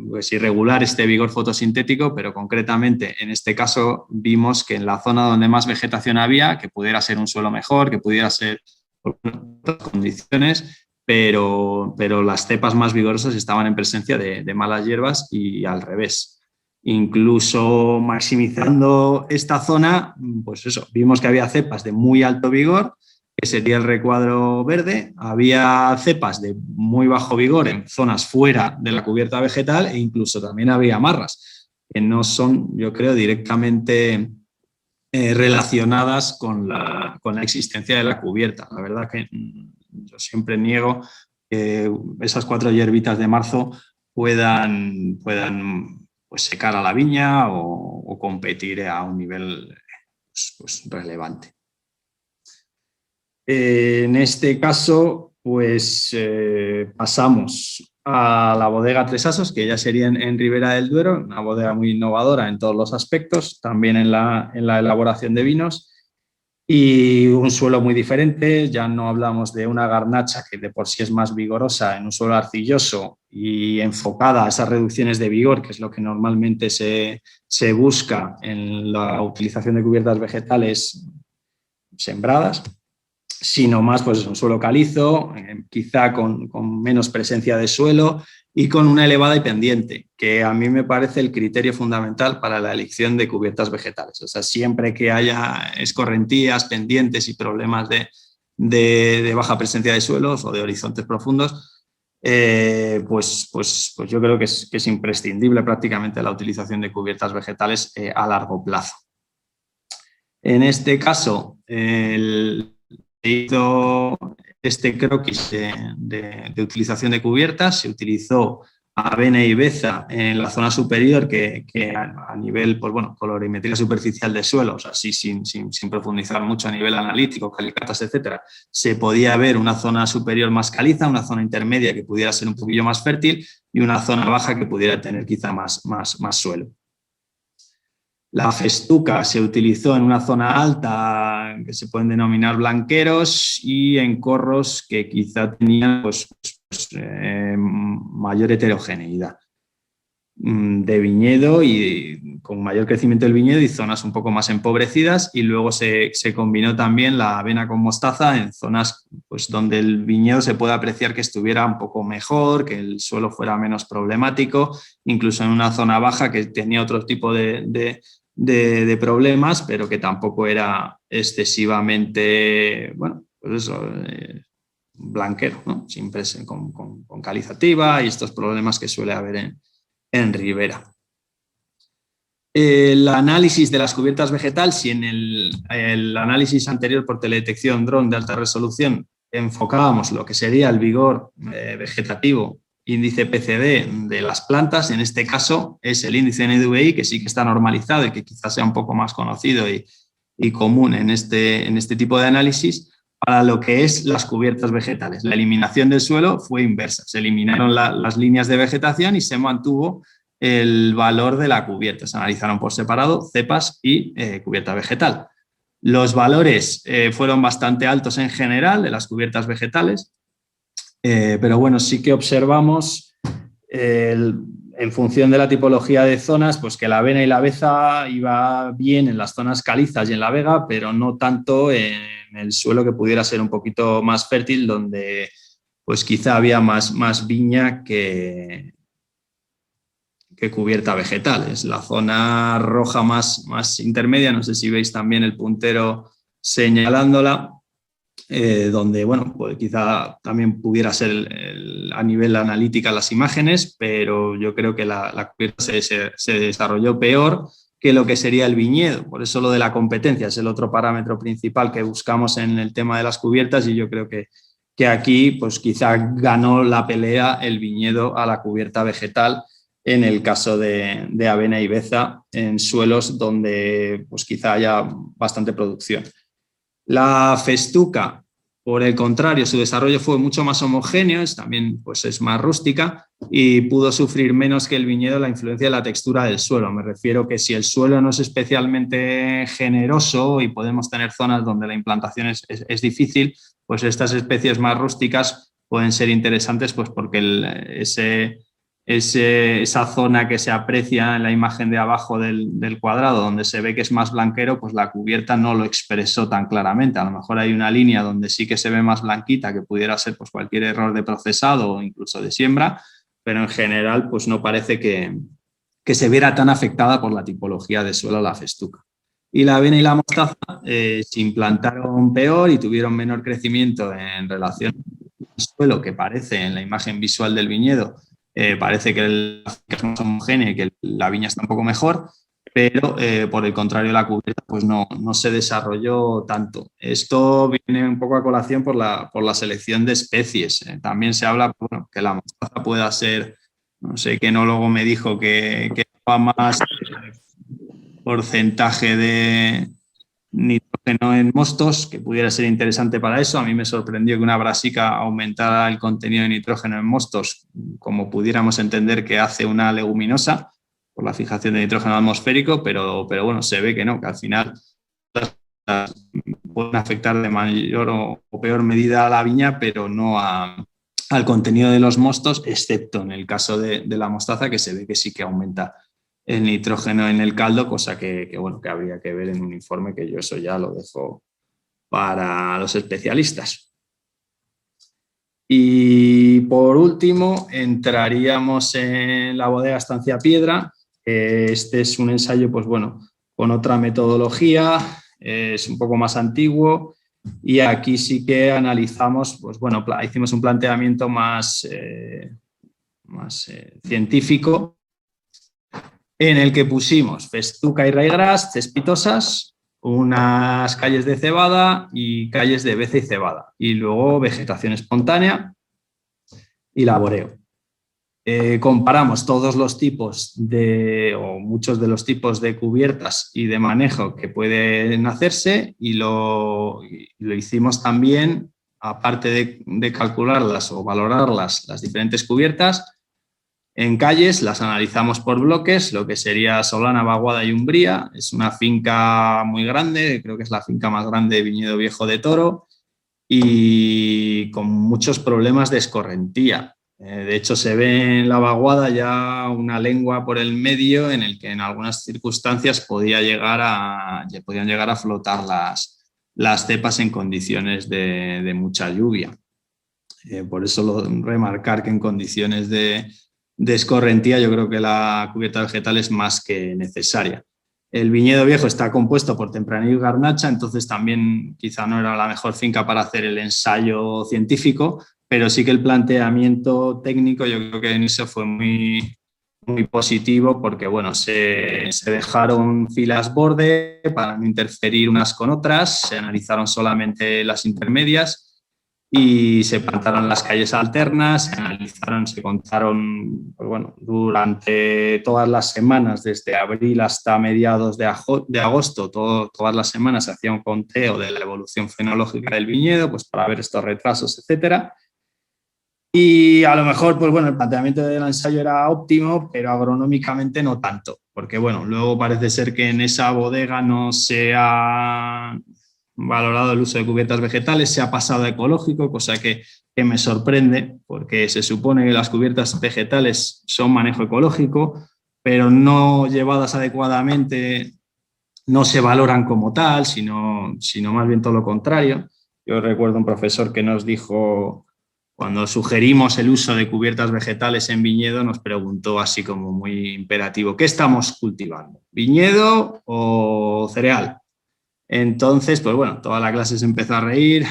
pues irregular este vigor fotosintético, pero concretamente en este caso vimos que en la zona donde más vegetación había, que pudiera ser un suelo mejor, que pudiera ser por otras condiciones, pero las cepas más vigorosas estaban en presencia de malas hierbas y al revés. Incluso maximizando esta zona, pues eso, vimos que había cepas de muy alto vigor, que sería el recuadro verde, había cepas de muy bajo vigor en zonas fuera de la cubierta vegetal e incluso también había marras, que no son, yo creo, directamente relacionadas con la existencia de la cubierta. La verdad que yo siempre niego que esas 4 hierbitas de marzo puedan pues secar a la viña o competir a un nivel pues relevante. En este caso, pues pasamos a la bodega Tres Asos, que ya sería en Ribera del Duero, una bodega muy innovadora en todos los aspectos, también en la elaboración de vinos, y un suelo muy diferente. Ya no hablamos de una garnacha que de por sí es más vigorosa en un suelo arcilloso y enfocada a esas reducciones de vigor, que es lo que normalmente se busca en la utilización de cubiertas vegetales sembradas, sino más pues un suelo calizo, quizá con menos presencia de suelo y con una elevada y pendiente, que a mí me parece el criterio fundamental para la elección de cubiertas vegetales. O sea, siempre que haya escorrentías, pendientes y problemas de baja presencia de suelos o de horizontes profundos, pues yo creo que es imprescindible prácticamente la utilización de cubiertas vegetales a largo plazo. En este caso, se hizo este croquis de utilización de cubiertas, se utilizó avena y beza en la zona superior que a nivel, pues bueno, colorimetría superficial de suelos, así sin profundizar mucho a nivel analítico, calicatas, etcétera, se podía ver una zona superior más caliza, una zona intermedia que pudiera ser un poquillo más fértil y una zona baja que pudiera tener quizá más suelo. La festuca se utilizó en una zona alta que se pueden denominar blanqueros y en corros que quizá tenían mayor heterogeneidad. de viñedo y con mayor crecimiento del viñedo y zonas un poco más empobrecidas, y luego se combinó también la avena con mostaza en zonas pues, donde el viñedo se puede apreciar que estuviera un poco mejor, que el suelo fuera menos problemático, incluso en una zona baja que tenía otro tipo de problemas, pero que tampoco era excesivamente, bueno, pues eso, blanquero, ¿no? Siempre con calizativa y estos problemas que suele haber en ribera. El análisis de las cubiertas vegetales, si en el análisis anterior por teledetección dron de alta resolución enfocábamos lo que sería el vigor vegetativo, índice PCD de las plantas, en este caso es el índice NDVI, que sí que está normalizado y que quizás sea un poco más conocido y común en este tipo de análisis. Para lo que es las cubiertas vegetales, la eliminación del suelo fue inversa. Se eliminaron las líneas de vegetación y se mantuvo el valor de la cubierta. Se analizaron por separado cepas y cubierta vegetal. Los valores fueron bastante altos en general de las cubiertas vegetales, pero bueno, sí que observamos en función de la tipología de zonas, pues que la avena y la beza iba bien en las zonas calizas y en la vega, pero no tanto en el suelo que pudiera ser un poquito más fértil, donde pues quizá había más viña que cubierta vegetal. Es la zona roja más intermedia, no sé si veis también el puntero señalándola, donde, bueno, pues quizá también pudiera ser a nivel analítica las imágenes, pero yo creo que la cubierta se desarrolló peor que lo que sería el viñedo. Por eso lo de la competencia es el otro parámetro principal que buscamos en el tema de las cubiertas, y yo creo que aquí pues quizá ganó la pelea el viñedo a la cubierta vegetal en el caso de avena y beza en suelos donde pues quizá haya bastante producción. La festuca, por el contrario, su desarrollo fue mucho más homogéneo, también pues es más rústica y pudo sufrir menos que el viñedo la influencia de la textura del suelo. Me refiero que si el suelo no es especialmente generoso y podemos tener zonas donde la implantación es difícil, pues estas especies más rústicas pueden ser interesantes, pues porque esa zona que se aprecia en la imagen de abajo del cuadrado, donde se ve que es más blanquero, pues la cubierta no lo expresó tan claramente. A lo mejor hay una línea donde sí que se ve más blanquita, que pudiera ser pues cualquier error de procesado o incluso de siembra, pero en general pues no parece que se viera tan afectada por la tipología de suelo la festuca. Y la avena y la mostaza se implantaron peor y tuvieron menor crecimiento en relación al suelo, que parece en la imagen visual del viñedo. Parece que la finca es más homogénea y que la viña está un poco mejor, pero por el contrario la cubierta pues no se desarrolló tanto. Esto viene un poco a colación por la selección de especies. También se habla, bueno, que la mostaza pueda ser, no sé qué enólogo me dijo que daba más porcentaje de nitrógeno en mostos, que pudiera ser interesante para eso. A mí me sorprendió que una brasica aumentara el contenido de nitrógeno en mostos, como pudiéramos entender que hace una leguminosa, por la fijación de nitrógeno atmosférico, pero bueno, se ve que no, que al final pueden afectar de mayor o peor medida a la viña, pero no al contenido de los mostos, excepto en el caso de la mostaza, que se ve que sí que aumenta el nitrógeno en el caldo, cosa que bueno, que habría que ver en un informe, que yo eso ya lo dejo para los especialistas. Y por último entraríamos en la bodega Estancia Piedra. Este es un ensayo, pues bueno, con otra metodología, es un poco más antiguo, y aquí sí que analizamos, pues bueno, hicimos un planteamiento más científico, en el que pusimos festuca y ryegrass cespitosas, unas calles de cebada y calles de beza y cebada, y luego vegetación espontánea y laboreo. Comparamos todos los tipos o muchos de los tipos de cubiertas y de manejo que pueden hacerse, y lo hicimos también, aparte de calcularlas o valorarlas, las diferentes cubiertas. En calles las analizamos por bloques, lo que sería Solana, Vaguada y Umbría. Es una finca muy grande, creo que es la finca más grande de viñedo viejo de Toro, y con muchos problemas de escorrentía. De hecho, se ve en la vaguada ya una lengua por el medio en el que en algunas circunstancias podían llegar a flotar las cepas en condiciones de mucha lluvia. Por eso remarcar que en condiciones de escorrentía yo creo que la cubierta vegetal es más que necesaria. El viñedo viejo está compuesto por tempranillo y garnacha, entonces también quizá no era la mejor finca para hacer el ensayo científico, pero sí que el planteamiento técnico yo creo que en eso fue muy, muy positivo porque bueno, se dejaron filas borde para no interferir unas con otras, se analizaron solamente las intermedias y se plantaron las calles alternas, se analizaron, se contaron, pues bueno, durante todas las semanas, desde abril hasta mediados de agosto, todas las semanas se hacía un conteo de la evolución fenológica del viñedo, pues para ver estos retrasos, etcétera. Y a lo mejor, pues bueno, el planteamiento del ensayo era óptimo, pero agronómicamente no tanto, porque bueno, luego parece ser que en esa bodega no se ha valorado el uso de cubiertas vegetales, se ha pasado a ecológico, cosa que me sorprende, porque se supone que las cubiertas vegetales son manejo ecológico, pero no llevadas adecuadamente no se valoran como tal, sino más bien todo lo contrario. Yo recuerdo un profesor que nos dijo, cuando sugerimos el uso de cubiertas vegetales en viñedo, nos preguntó así como muy imperativo, ¿qué estamos cultivando? ¿Viñedo o cereal? Entonces, pues bueno, toda la clase se empezó a reír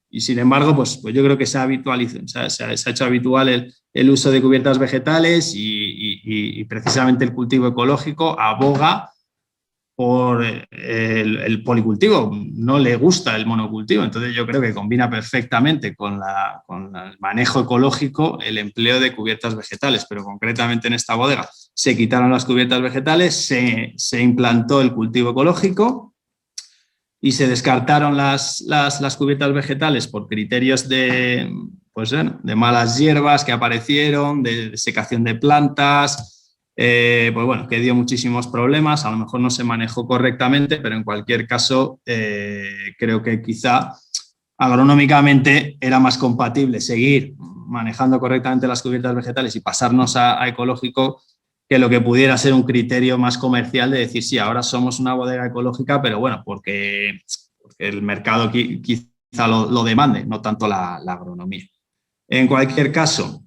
y sin embargo, pues yo creo que se ha hecho habitual el uso de cubiertas vegetales y precisamente el cultivo ecológico aboga por el policultivo, no le gusta el monocultivo, entonces yo creo que combina perfectamente con el manejo ecológico el empleo de cubiertas vegetales, pero concretamente en esta bodega se quitaron las cubiertas vegetales, se implantó el cultivo ecológico y se descartaron las cubiertas vegetales por criterios de malas hierbas que aparecieron, de secación de plantas. Pues bueno, que dio muchísimos problemas, a lo mejor no se manejó correctamente, pero en cualquier caso creo que quizá agronómicamente era más compatible seguir manejando correctamente las cubiertas vegetales y pasarnos a ecológico que lo que pudiera ser un criterio más comercial de decir, sí, ahora somos una bodega ecológica, pero bueno, porque el mercado quizá lo demande, no tanto la agronomía. En cualquier caso,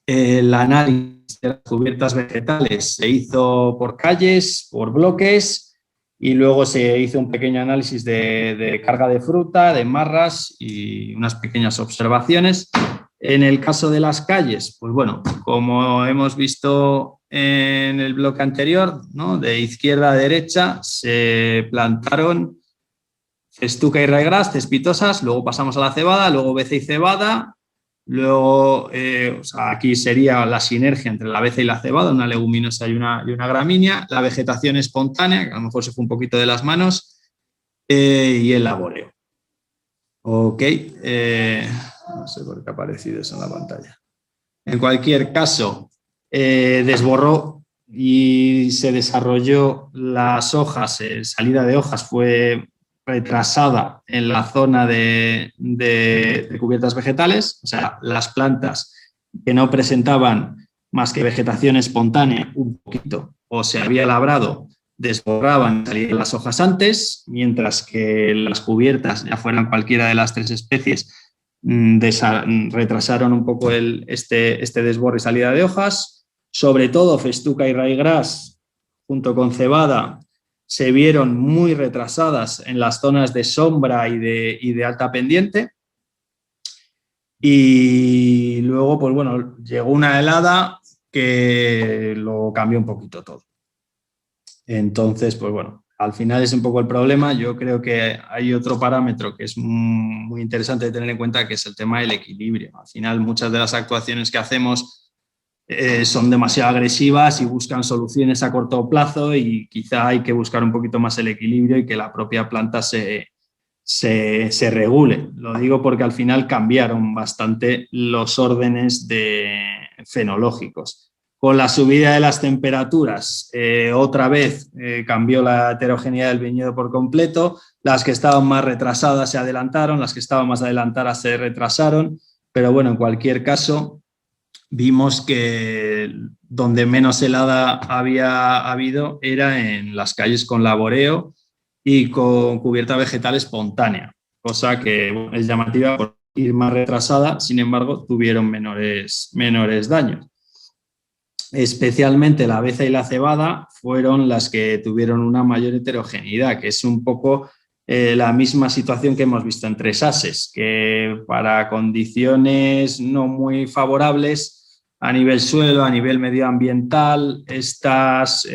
el análisis de las cubiertas vegetales se hizo por calles, por bloques y luego se hizo un pequeño análisis de carga de fruta, de marras y unas pequeñas observaciones. En el caso de las calles, pues bueno, como hemos visto en el bloque anterior, ¿no? De izquierda a derecha se plantaron festuca y ryegrass, cespitosas, luego pasamos a la cebada, luego beza y cebada. Luego, aquí sería la sinergia entre la beza y la cebada, una leguminosa y una gramínea, la vegetación espontánea, que a lo mejor se fue un poquito de las manos, y el laboreo. Ok, no sé por qué ha aparecido eso en la pantalla. En cualquier caso, desborró y se desarrolló las hojas, salida de hojas fue retrasada en la zona de cubiertas vegetales, o sea, las plantas que no presentaban más que vegetación espontánea un poquito o se había labrado, desborraban y salían las hojas antes, mientras que las cubiertas, ya fueran cualquiera de las tres especies, retrasaron un poco este desborre y salida de hojas. Sobre todo festuca y ryegrass, junto con cebada, se vieron muy retrasadas en las zonas de sombra y de alta pendiente. Y luego, pues bueno, llegó una helada que lo cambió un poquito todo. Entonces, pues bueno, al final es un poco el problema. Yo creo que hay otro parámetro que es muy interesante de tener en cuenta, que es el tema del equilibrio. Al final, muchas de las actuaciones que hacemos son demasiado agresivas y buscan soluciones a corto plazo y quizá hay que buscar un poquito más el equilibrio y que la propia planta se regule. Lo digo porque al final cambiaron bastante los órdenes fenológicos. Con la subida de las temperaturas, otra vez cambió la heterogeneidad del viñedo por completo. Las que estaban más retrasadas se adelantaron, las que estaban más adelantadas se retrasaron. pero bueno, en cualquier caso, vimos que donde menos helada había habido era en las calles con laboreo y con cubierta vegetal espontánea, cosa que bueno, es llamativa por ir más retrasada, sin embargo, tuvieron menores daños. Especialmente la aveza y la cebada fueron las que tuvieron una mayor heterogeneidad, que es un poco la misma situación que hemos visto en Tres Ases, que para condiciones no muy favorables a nivel suelo, a nivel medioambiental, estas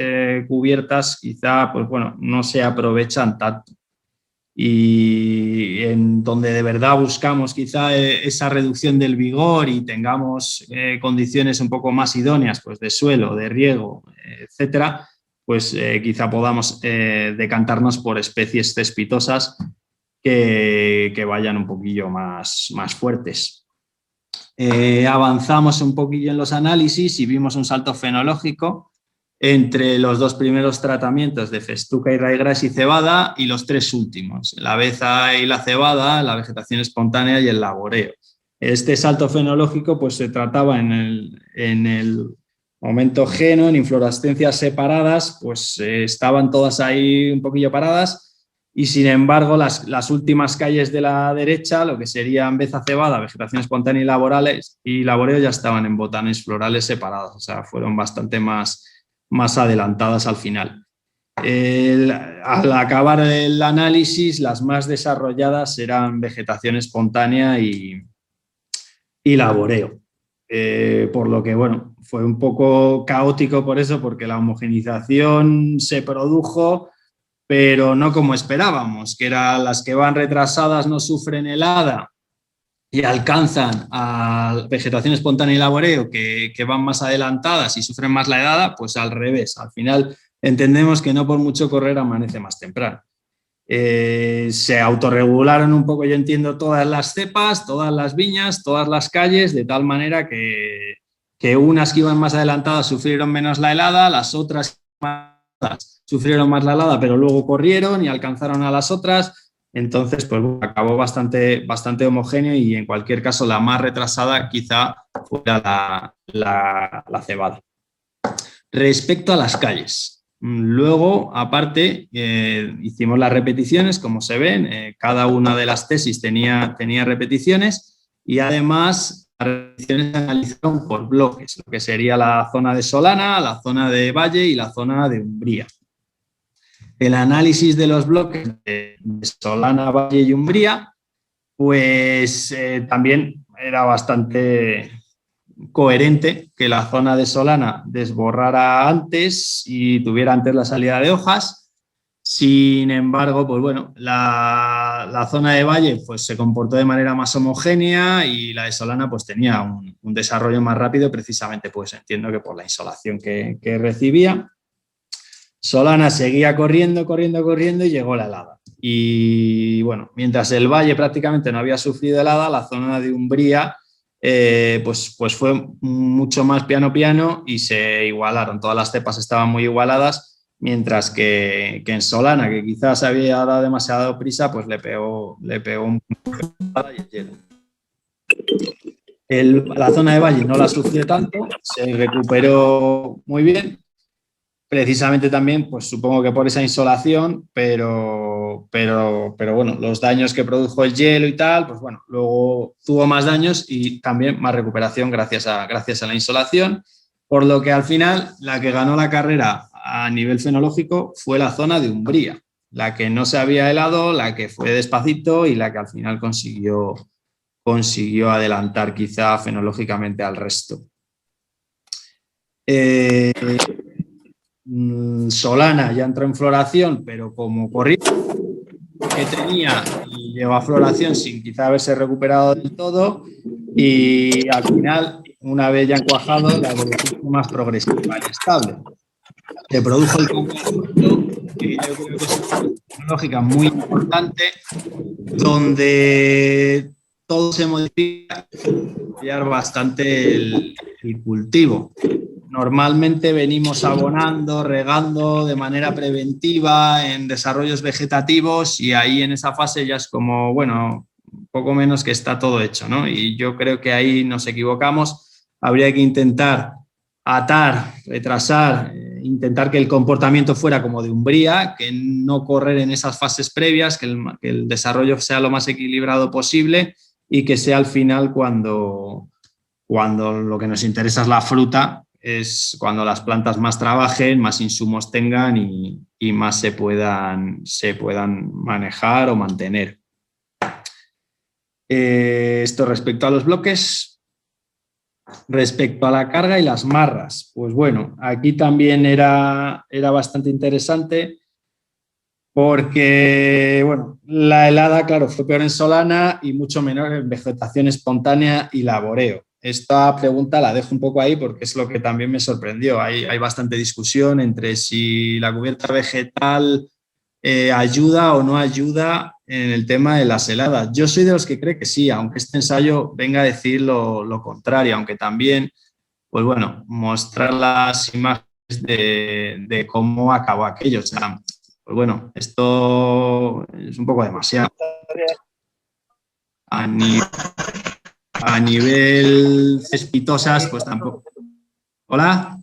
cubiertas quizá pues, bueno, no se aprovechan tanto. Y en donde de verdad buscamos quizá esa reducción del vigor y tengamos condiciones un poco más idóneas pues de suelo, de riego, etcétera, pues quizá podamos decantarnos por especies cespitosas que vayan un poquillo más fuertes. Avanzamos un poquillo en los análisis y vimos un salto fenológico entre los dos primeros tratamientos de festuca y raigrás y cebada y los tres últimos, la aveza y la cebada, la vegetación espontánea y el laboreo. Este salto fenológico pues, se trataba en el momento geno, en inflorescencias separadas, pues estaban todas ahí un poquillo paradas y sin embargo las últimas calles de la derecha, lo que serían aveza, cebada, vegetación espontánea y laboreo ya estaban en botanes florales separados, o sea, fueron bastante más adelantadas al final. Al acabar el análisis, las más desarrolladas eran vegetación espontánea y laboreo. Por lo que, bueno, fue un poco caótico por eso, porque la homogenización se produjo, pero no como esperábamos, que eran las que van retrasadas, no sufren helada y alcanzan a vegetación espontánea y laboreo que van más adelantadas y sufren más la helada, pues al revés. Al final entendemos que no por mucho correr amanece más temprano. Se autorregularon un poco, yo entiendo, todas las cepas, todas las viñas, todas las calles, de tal manera que unas que iban más adelantadas sufrieron menos la helada, las otras sufrieron más la helada, pero luego corrieron y alcanzaron a las otras. Entonces, pues acabó bastante homogéneo y en cualquier caso la más retrasada quizá fuera la cebada. Respecto a las calles, luego aparte hicimos las repeticiones, como se ven, cada una de las tesis tenía repeticiones y además las repeticiones se analizaron por bloques, lo que sería la zona de Solana, la zona de Valle y la zona de Umbría. El análisis de los bloques de Solana, Valle y Umbría, pues también era bastante coherente que la zona de Solana desborrara antes y tuviera antes la salida de hojas. Sin embargo, pues bueno, la zona de Valle pues, se comportó de manera más homogénea y la de Solana pues, tenía un desarrollo más rápido, precisamente pues entiendo que por la insolación que recibía. Solana seguía corriendo y llegó la helada. Y bueno, mientras el Valle prácticamente no había sufrido helada, la zona de Umbría pues fue mucho más piano y se igualaron. Todas las cepas estaban muy igualadas, mientras que en Solana, que quizás había dado demasiado prisa, pues le pegó un poco y el hielo. La zona de Valle no la sufrió tanto, se recuperó muy bien. Precisamente también, pues supongo que por esa insolación, pero bueno, los daños que produjo el hielo y tal, pues bueno, luego tuvo más daños y también más recuperación gracias a la insolación, por lo que al final la que ganó la carrera a nivel fenológico fue la zona de Umbría, la que no se había helado, la que fue despacito y la que al final consiguió adelantar quizá fenológicamente al resto. Solana ya entró en floración, pero como corría que tenía y llegó a floración sin quizá haberse recuperado del todo y al final, una vez ya cuajado, la evolución fue más progresiva y estable. Se produjo el comportamiento que yo creo que es una lógica muy importante donde todo se modifica para bastante el cultivo. Normalmente venimos abonando, regando de manera preventiva en desarrollos vegetativos y ahí en esa fase ya es como, bueno, poco menos que está todo hecho, ¿no? Y yo creo que ahí nos equivocamos. Habría que intentar atar, retrasar, intentar que el comportamiento fuera como de Umbría, que no correr en esas fases previas, que el desarrollo sea lo más equilibrado posible y que sea al final cuando lo que nos interesa es la fruta, es cuando las plantas más trabajen, más insumos tengan y más se puedan manejar o mantener. Esto respecto a los bloques. Respecto a la carga y las marras, pues bueno, aquí también era bastante interesante porque, bueno, la helada, claro, fue peor en Solana y mucho menor en vegetación espontánea y laboreo. Esta pregunta la dejo un poco ahí porque es lo que también me sorprendió. Hay bastante discusión entre si la cubierta vegetal ayuda o no ayuda en el tema de las heladas. Yo soy de los que cree que sí, aunque este ensayo venga a decir lo contrario, aunque también, pues bueno, mostrar las imágenes de cómo acabó aquello. O sea, pues bueno, esto es un poco demasiado. A nivel cespitosas, pues tampoco. ¿Hola?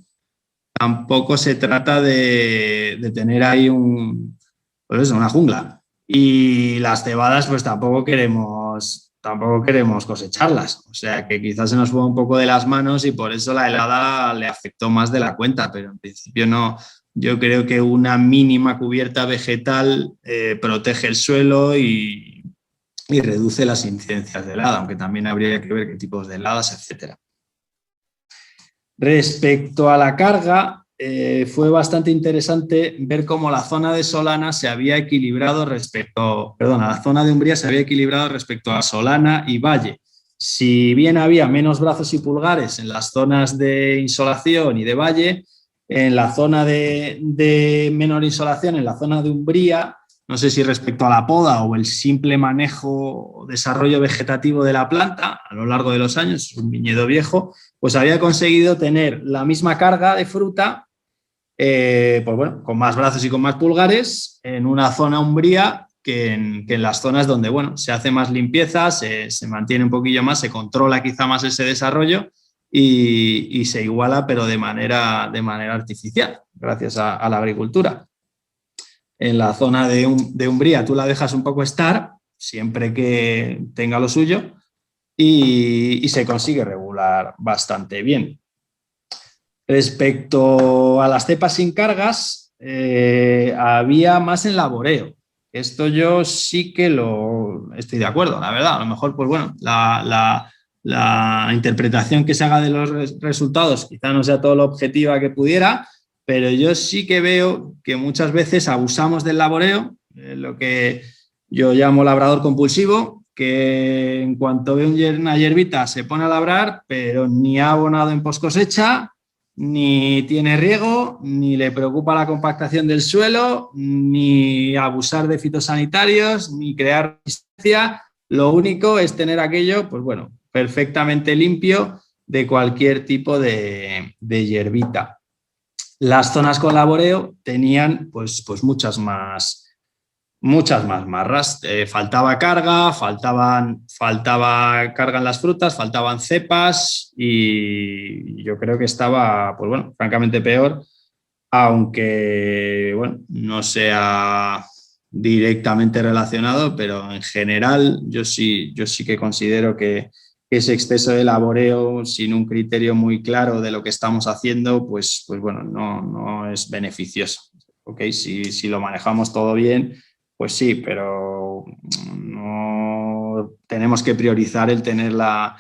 Tampoco se trata de tener ahí pues eso, una jungla. Y las cebadas, pues tampoco queremos cosecharlas. O sea que quizás se nos fue un poco de las manos y por eso la helada le afectó más de la cuenta, pero en principio no. Yo creo que una mínima cubierta vegetal protege el suelo y reduce las incidencias de helada, aunque también habría que ver qué tipos de heladas, etcétera. Respecto a la carga, fue bastante interesante ver cómo la zona de Solana se había equilibrado la zona de Umbría se había equilibrado respecto a Solana y Valle. Si bien había menos brazos y pulgares en las zonas de insolación y de Valle, en la zona de menor insolación, en la zona de Umbría, no sé si respecto a la poda o el simple manejo o desarrollo vegetativo de la planta a lo largo de los años, es un viñedo viejo, pues había conseguido tener la misma carga de fruta, pues bueno, con más brazos y con más pulgares, en una zona umbría que en las zonas donde, bueno, se hace más limpieza, se mantiene un poquillo más, se controla quizá más ese desarrollo y se iguala, pero de manera artificial, gracias a la agricultura. En la zona de Umbría tú la dejas un poco estar, siempre que tenga lo suyo, y se consigue regular bastante bien. Respecto a las cepas sin cargas, había más en laboreo. Esto yo sí que lo estoy de acuerdo, la verdad. A lo mejor, pues bueno, la interpretación que se haga de los resultados quizá no sea todo lo objetiva que pudiera, pero yo sí que veo que muchas veces abusamos del laboreo, lo que yo llamo labrador compulsivo, que en cuanto ve una hierbita se pone a labrar, pero ni ha abonado en post cosecha, ni tiene riego, ni le preocupa la compactación del suelo, ni abusar de fitosanitarios, ni crear resistencia. Lo único es tener aquello, pues bueno, perfectamente limpio de cualquier tipo de hierbita. Las zonas con laboreo tenían pues muchas más marras. Faltaba carga, faltaba carga en las frutas, faltaban cepas y yo creo que estaba, pues bueno, francamente peor, aunque bueno, no sea directamente relacionado, pero en general yo sí que considero que ese exceso de laboreo sin un criterio muy claro de lo que estamos haciendo, pues bueno, no es beneficioso. ¿Okay? Si lo manejamos todo bien, pues sí, pero no tenemos que priorizar el tener la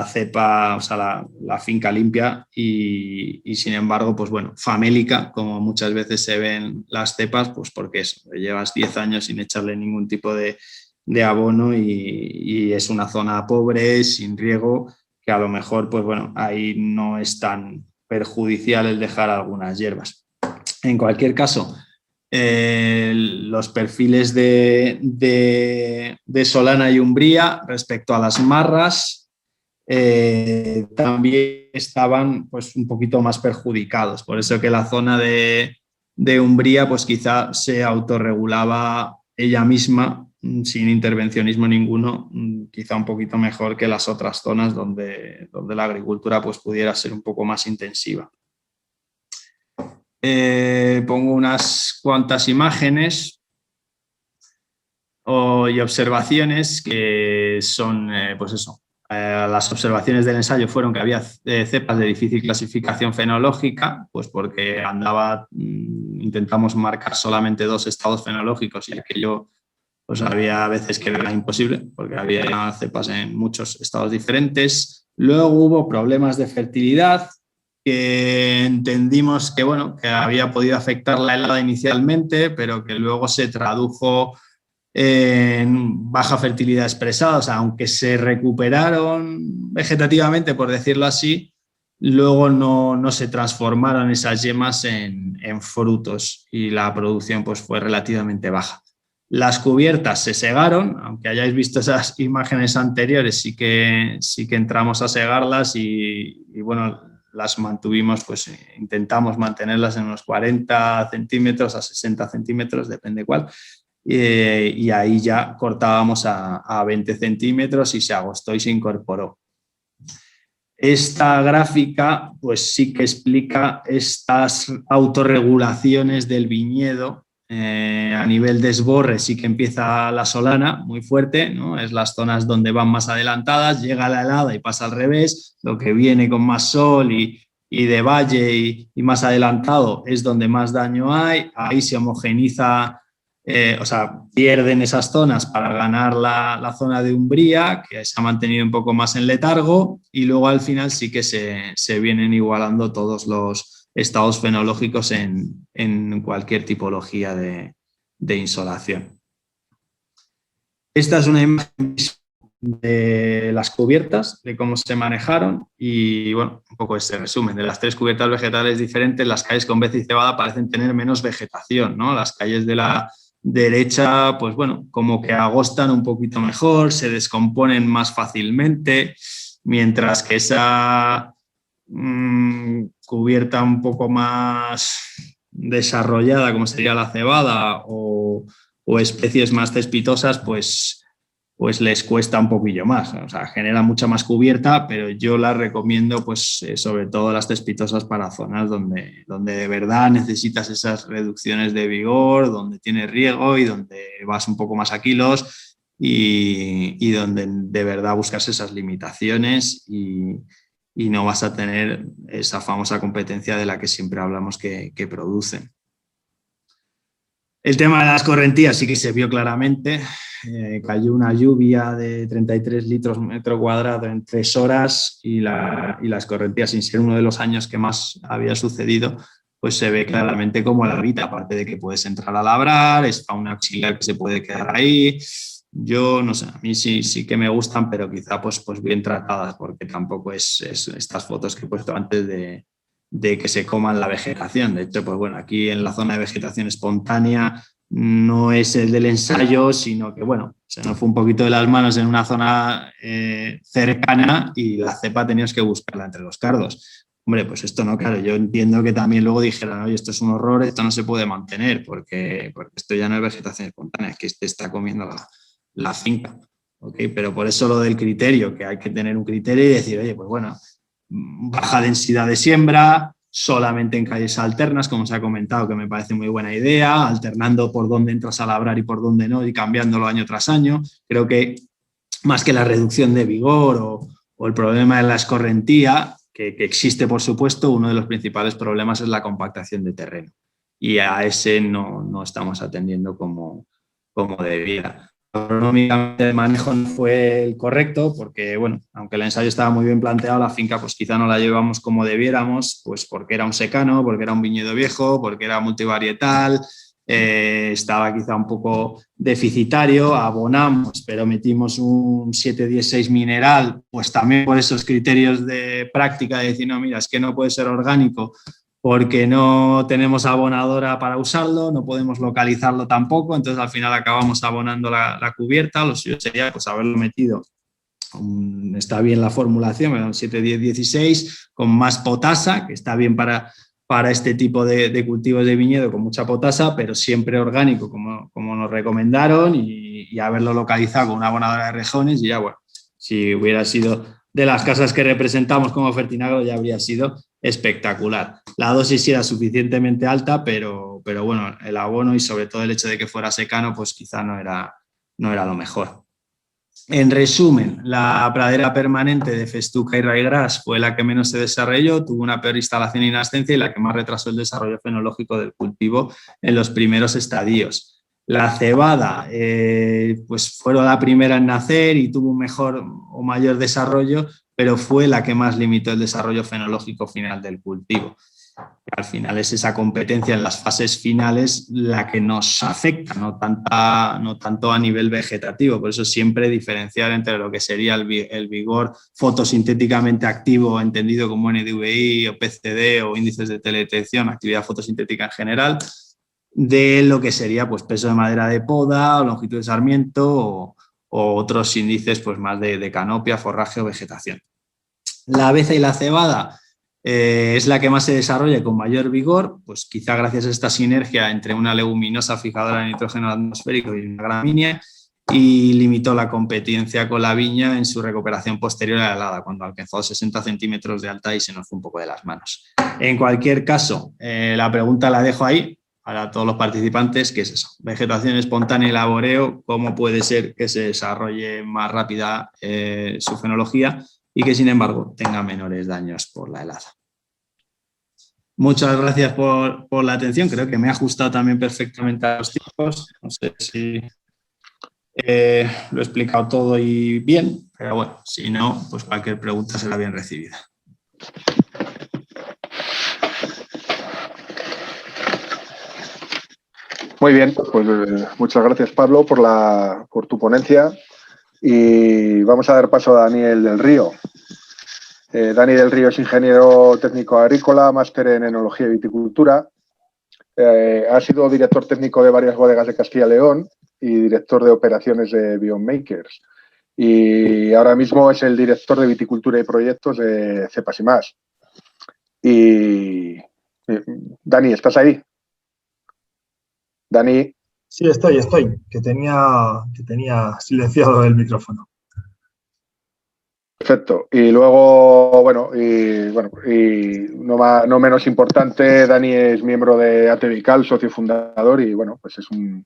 cepa, o sea, la finca limpia y sin embargo, pues bueno, famélica, como muchas veces se ven las cepas, pues porque eso, llevas 10 años sin echarle ningún tipo de abono y es una zona pobre, sin riego, que a lo mejor, pues bueno, ahí no es tan perjudicial el dejar algunas hierbas. En cualquier caso, los perfiles de Solana y Umbría respecto a las marras también estaban pues un poquito más perjudicados, por eso que la zona de Umbría pues quizá se autorregulaba ella misma sin intervencionismo ninguno, quizá un poquito mejor que las otras zonas donde la agricultura pues, pudiera ser un poco más intensiva. Pongo unas cuantas imágenes y observaciones que son, pues eso, las observaciones del ensayo fueron que había cepas de difícil clasificación fenológica, pues porque intentamos marcar solamente 2 estados fenológicos y aquello pues había veces que era imposible porque había cepas en muchos estados diferentes. Luego hubo problemas de fertilidad que entendimos que, bueno, que había podido afectar la helada inicialmente, pero que luego se tradujo en baja fertilidad expresada, o sea, aunque se recuperaron vegetativamente, por decirlo así, luego no se transformaron esas yemas en frutos y la producción pues, fue relativamente baja. Las cubiertas se segaron, aunque hayáis visto esas imágenes anteriores, sí que entramos a segarlas y bueno, las mantuvimos, pues intentamos mantenerlas en unos 40 centímetros a 60 centímetros, depende cuál. Y ahí ya cortábamos a 20 centímetros y se agostó y se incorporó. Esta gráfica pues sí que explica estas autorregulaciones del viñedo. A nivel desborre sí que empieza la solana muy fuerte, ¿no? Es las zonas donde van más adelantadas, llega la helada y pasa al revés, lo que viene con más sol y de valle y más adelantado es donde más daño hay, ahí se homogeniza. O sea, pierden esas zonas para ganar la zona de umbría, que se ha mantenido un poco más en letargo, y luego al final sí que se vienen igualando todos los estados fenológicos en cualquier tipología de insolación. Esta es una imagen de las cubiertas, de cómo se manejaron y bueno, un poco este resumen. De las 3 cubiertas vegetales diferentes, las calles con Beza y Cebada parecen tener menos vegetación, ¿no? Las calles de la derecha, pues bueno, como que agostan un poquito mejor, se descomponen más fácilmente, mientras que esa cubierta un poco más desarrollada, como sería la cebada o especies más cespitosas, pues les cuesta un poquillo más. O sea, genera mucha más cubierta, pero yo la recomiendo, pues sobre todo las cespitosas para zonas donde de verdad necesitas esas reducciones de vigor, donde tienes riego y donde vas un poco más a kilos y donde de verdad buscas esas limitaciones y no vas a tener esa famosa competencia de la que siempre hablamos que producen. El tema de las correntías sí que se vio claramente. Cayó una lluvia de 33 litros metro cuadrado en 3 horas y las correntías, sin ser uno de los años que más había sucedido, pues se ve claramente como la vida, aparte de que puedes entrar a labrar, es fauna auxiliar que se puede quedar ahí. Yo no sé, a mí sí que me gustan, pero quizá pues bien tratadas, porque tampoco es estas fotos que he puesto antes de que se coman la vegetación. De hecho, pues bueno, aquí en la zona de vegetación espontánea no es el del ensayo, sino que bueno, se nos fue un poquito de las manos en una zona cercana y la cepa teníamos que buscarla entre los cardos. Hombre, pues esto no, claro, yo entiendo que también luego dijeran, oye, esto es un horror, esto no se puede mantener, porque esto ya no es vegetación espontánea, es que este está comiendo la finca. ¿Okay? Pero por eso lo del criterio, que hay que tener un criterio y decir, oye, pues bueno, baja densidad de siembra, solamente en calles alternas, como se ha comentado, que me parece muy buena idea, alternando por dónde entras a labrar y por dónde no, y cambiándolo año tras año. Creo que más que la reducción de vigor o el problema de la escorrentía, que existe por supuesto, uno de los principales problemas es la compactación de terreno. Y a ese no estamos atendiendo como debiera. Agronómicamente el manejo no fue el correcto porque, bueno, aunque el ensayo estaba muy bien planteado, la finca pues quizá no la llevamos como debiéramos, pues porque era un secano, porque era un viñedo viejo, porque era multivarietal, estaba quizá un poco deficitario, abonamos, pero metimos un 7-10-6 mineral, pues también por esos criterios de práctica de decir, no, mira, es que no puede ser orgánico, porque no tenemos abonadora para usarlo, no podemos localizarlo tampoco, entonces al final acabamos abonando la cubierta. Lo suyo sería pues haberlo metido, está bien la formulación, un 7-10-16 con más potasa, que está bien para este tipo de cultivos de viñedo con mucha potasa, pero siempre orgánico como nos recomendaron y y haberlo localizado con una abonadora de rejones, y ya, bueno, si hubiera sido de las casas que representamos como Fertinagro, ya habría sido espectacular. La dosis sí era suficientemente alta, pero bueno, el abono y sobre todo el hecho de que fuera secano, pues quizá no era lo mejor. En resumen, la pradera permanente de Festuca y Ryegrass fue la que menos se desarrolló, tuvo una peor instalación y nascencia y la que más retrasó el desarrollo fenológico del cultivo en los primeros estadios. La cebada pues fue la primera en nacer y tuvo un mejor o mayor desarrollo, pero fue la que más limitó el desarrollo fenológico final del cultivo. Al final es esa competencia en las fases finales la que nos afecta, no tanto a nivel vegetativo. Por eso siempre diferenciar entre lo que sería el vigor fotosintéticamente activo, entendido como NDVI o PCD o índices de teledetección, actividad fotosintética en general, de lo que sería pues, peso de madera de poda o longitud de sarmiento o otros índices pues, más de canopia, forraje o vegetación. La aveza y la cebada es la que más se desarrolla con mayor vigor, pues quizá gracias a esta sinergia entre una leguminosa fijadora de nitrógeno atmosférico y una gramínea, y limitó la competencia con la viña en su recuperación posterior a la helada, cuando alcanzó 60 centímetros de alta y se nos fue un poco de las manos. En cualquier caso, la pregunta la dejo ahí para todos los participantes, ¿qué es eso? Vegetación espontánea y laboreo, ¿cómo puede ser que se desarrolle más rápida su fenología y que, sin embargo, tenga menores daños por la helada? Muchas gracias por la atención. Creo que me ha ajustado también perfectamente a los tiempos. No sé si lo he explicado todo y bien, pero bueno, si no, pues cualquier pregunta será bien recibida. Muy bien, pues muchas gracias, Pablo, por tu ponencia. Y vamos a dar paso a Daniel del Río. Dani del Río es ingeniero técnico agrícola, máster en enología y viticultura. Ha sido director técnico de varias bodegas de Castilla y León y director de operaciones de Biomakers. Y ahora mismo es el director de viticultura y proyectos de Cepas y Más. Y Dani, ¿estás ahí? Dani. Sí, estoy, que tenía silenciado el micrófono. Perfecto. Y luego, y no menos importante, Dani es miembro de Atevical, socio fundador, y bueno, pues es un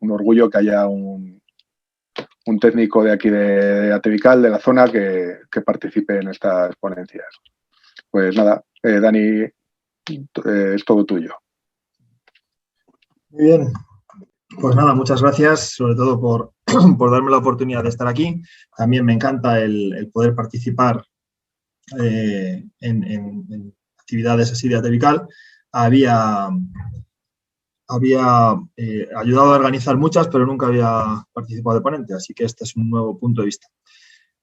orgullo que haya un técnico de aquí de Atevical, de la zona, que participe en estas ponencias. Pues nada, Dani, es todo tuyo. Muy bien. Pues nada, muchas gracias, sobre todo por darme la oportunidad de estar aquí. También me encanta el poder participar en actividades así de Atevical. Había ayudado a organizar muchas, pero nunca había participado de ponente, así que este es un nuevo punto de vista.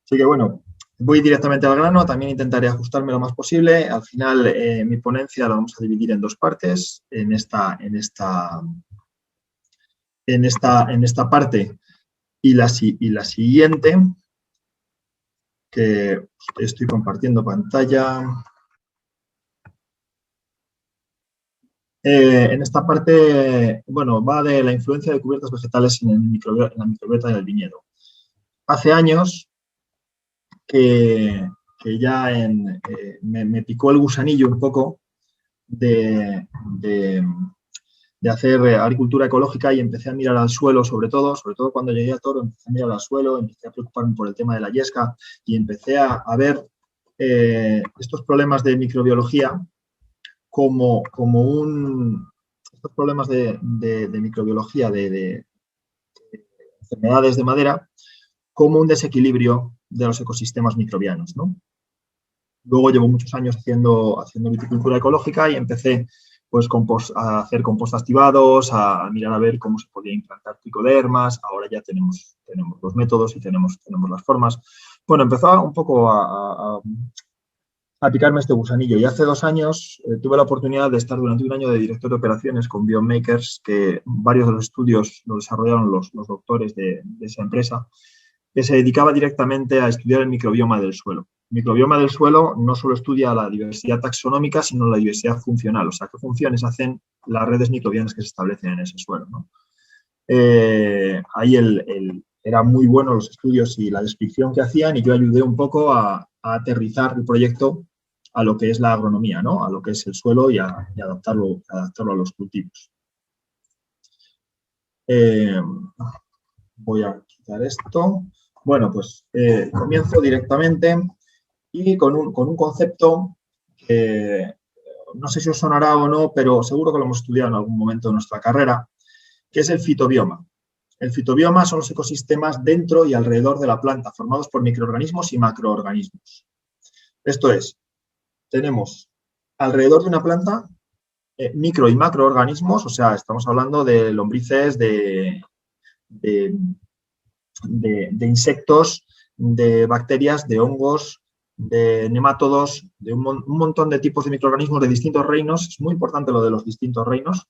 Así que bueno, voy directamente al grano, también intentaré ajustarme lo más posible. Al final, mi ponencia la vamos a dividir en dos partes. En esta parte y la siguiente, que estoy compartiendo pantalla. En esta parte, bueno, va de la influencia de cubiertas vegetales en la microbiota del viñedo. Hace años que ya me picó el gusanillo un poco de hacer agricultura ecológica y empecé a mirar al suelo, sobre todo cuando llegué a Toro, empecé a mirar al suelo, empecé a preocuparme por el tema de la yesca y empecé a ver estos problemas de microbiología como estos problemas de microbiología de enfermedades de madera como un desequilibrio de los ecosistemas microbianos, ¿no? Luego llevo muchos años haciendo viticultura ecológica y empecé pues a hacer compost activados, a mirar a ver cómo se podía implantar tricodermas. Ahora ya tenemos los métodos y tenemos las formas. Bueno, empezó un poco a picarme este gusanillo y hace 2 años tuve la oportunidad de estar durante un año de director de operaciones con Biomakers, que varios de los estudios los desarrollaron los doctores de esa empresa, que se dedicaba directamente a estudiar el microbioma del suelo. El microbioma del suelo no solo estudia la diversidad taxonómica, sino la diversidad funcional, o sea, qué funciones hacen las redes microbianas que se establecen en ese suelo, ¿no? Ahí eran muy buenos los estudios y la descripción que hacían, y yo ayudé un poco a aterrizar el proyecto a lo que es la agronomía, ¿no? A lo que es el suelo y adaptarlo a los cultivos. Voy a quitar esto. Bueno, pues comienzo directamente y con un concepto que no sé si os sonará o no, pero seguro que lo hemos estudiado en algún momento de nuestra carrera, que es el fitobioma. El fitobioma son los ecosistemas dentro y alrededor de la planta, formados por microorganismos y macroorganismos. Esto es, tenemos alrededor de una planta micro y macroorganismos, o sea, estamos hablando de lombrices, de insectos, de bacterias, de hongos, de nemátodos, de un montón de tipos de microorganismos de distintos reinos. Es muy importante lo de los distintos reinos,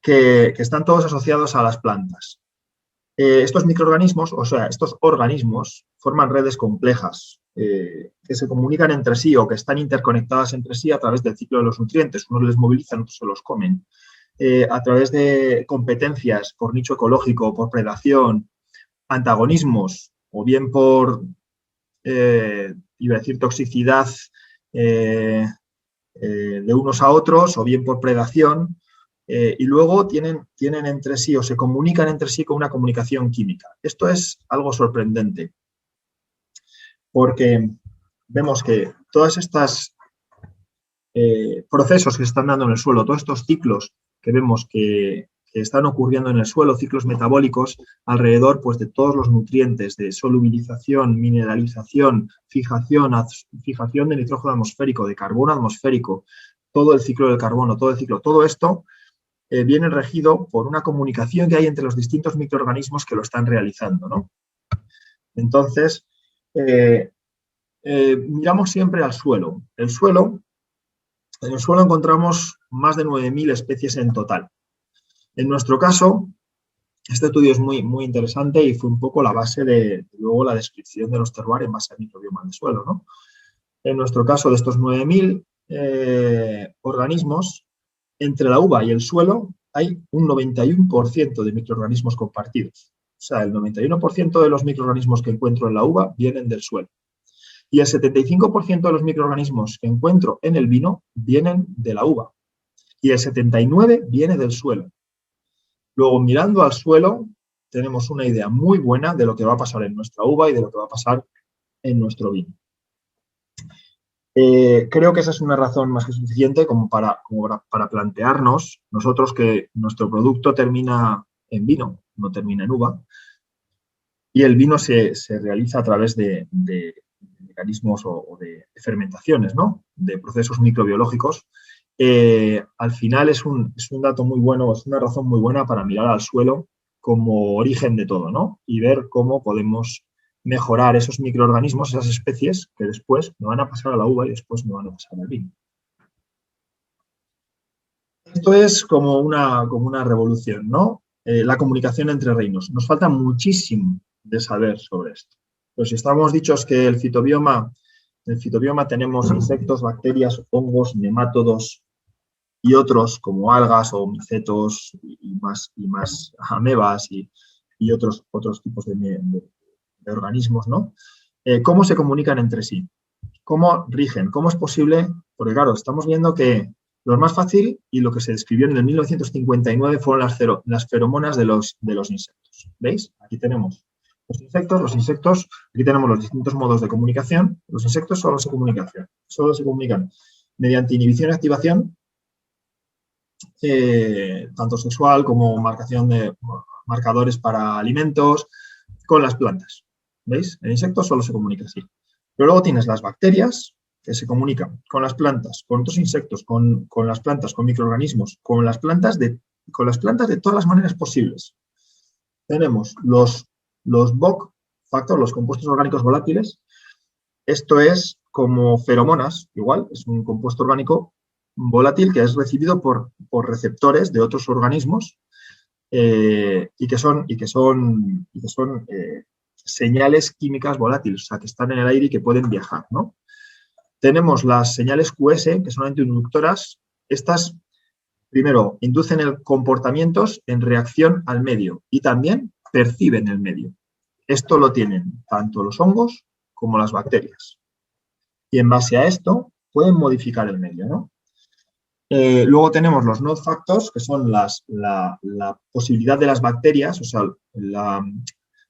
que están todos asociados a las plantas. Estos microorganismos, o sea, estos organismos, forman redes complejas que se comunican entre sí o que están interconectadas entre sí a través del ciclo de los nutrientes. Unos les movilizan, otros se los comen. A través de competencias por nicho ecológico, por predación, antagonismos, o bien por, iba a decir, toxicidad de unos a otros, o bien por predación, y luego tienen entre sí o se comunican entre sí con una comunicación química. Esto es algo sorprendente, porque vemos que todos estos procesos que se están dando en el suelo, todos estos ciclos que vemos que están ocurriendo en el suelo, ciclos metabólicos, alrededor pues, de todos los nutrientes, de solubilización, mineralización, fijación de nitrógeno atmosférico, de carbono atmosférico, todo el ciclo del carbono, todo esto viene regido por una comunicación que hay entre los distintos microorganismos que lo están realizando, ¿no? Entonces, miramos siempre al suelo. En el suelo encontramos más de 9.000 especies en total. En nuestro caso, este estudio es muy, muy interesante y fue un poco la base de luego la descripción de los terroirs en base al microbioma del suelo, ¿no? En nuestro caso, de estos 9.000 organismos, entre la uva y el suelo hay un 91% de microorganismos compartidos. O sea, el 91% de los microorganismos que encuentro en la uva vienen del suelo. Y el 75% de los microorganismos que encuentro en el vino vienen de la uva. Y el 79% viene del suelo. Luego, mirando al suelo, tenemos una idea muy buena de lo que va a pasar en nuestra uva y de lo que va a pasar en nuestro vino. Creo que esa es una razón más que suficiente como para plantearnos nosotros que nuestro producto termina en vino, no termina en uva, y el vino se realiza a través de mecanismos o de fermentaciones, ¿no? De procesos microbiológicos. Al final es un dato muy bueno, es una razón muy buena para mirar al suelo como origen de todo, ¿no? Y ver cómo podemos mejorar esos microorganismos, esas especies que después me van a pasar a la uva y después me van a pasar al vino. Esto es como una revolución, ¿no? La comunicación entre reinos. Nos falta muchísimo de saber sobre esto. Pues si estamos dichos que en el fitobioma tenemos insectos, bacterias, hongos, nemátodos y otros como algas o micetos y más amebas y otros tipos de organismos, ¿no? ¿Cómo se comunican entre sí? ¿Cómo rigen? ¿Cómo es posible? Porque claro, estamos viendo que lo más fácil y lo que se describió en el 1959 fueron las feromonas de los insectos. ¿Veis? Aquí tenemos los insectos, aquí tenemos los distintos modos de comunicación. Los insectos solo se comunican mediante inhibición y activación, tanto sexual como marcación de marcadores para alimentos, con las plantas. ¿Veis? El insecto solo se comunica así. Pero luego tienes las bacterias que se comunican con las plantas, con otros insectos, con las plantas, con microorganismos, con las plantas de todas las maneras posibles. Tenemos los VOC, los compuestos orgánicos volátiles. Esto es como feromonas, igual, es un compuesto orgánico volátil que es recibido por receptores de otros organismos y que son señales químicas volátiles, o sea, que están en el aire y que pueden viajar, ¿no? Tenemos las señales QS, que son antiinductoras. Estas Primero, inducen comportamientos en reacción al medio y también perciben el medio. Esto lo tienen tanto los hongos como las bacterias. Y en base a esto pueden modificar el medio, ¿no? Luego tenemos los node factors, que son la posibilidad de las bacterias, o sea,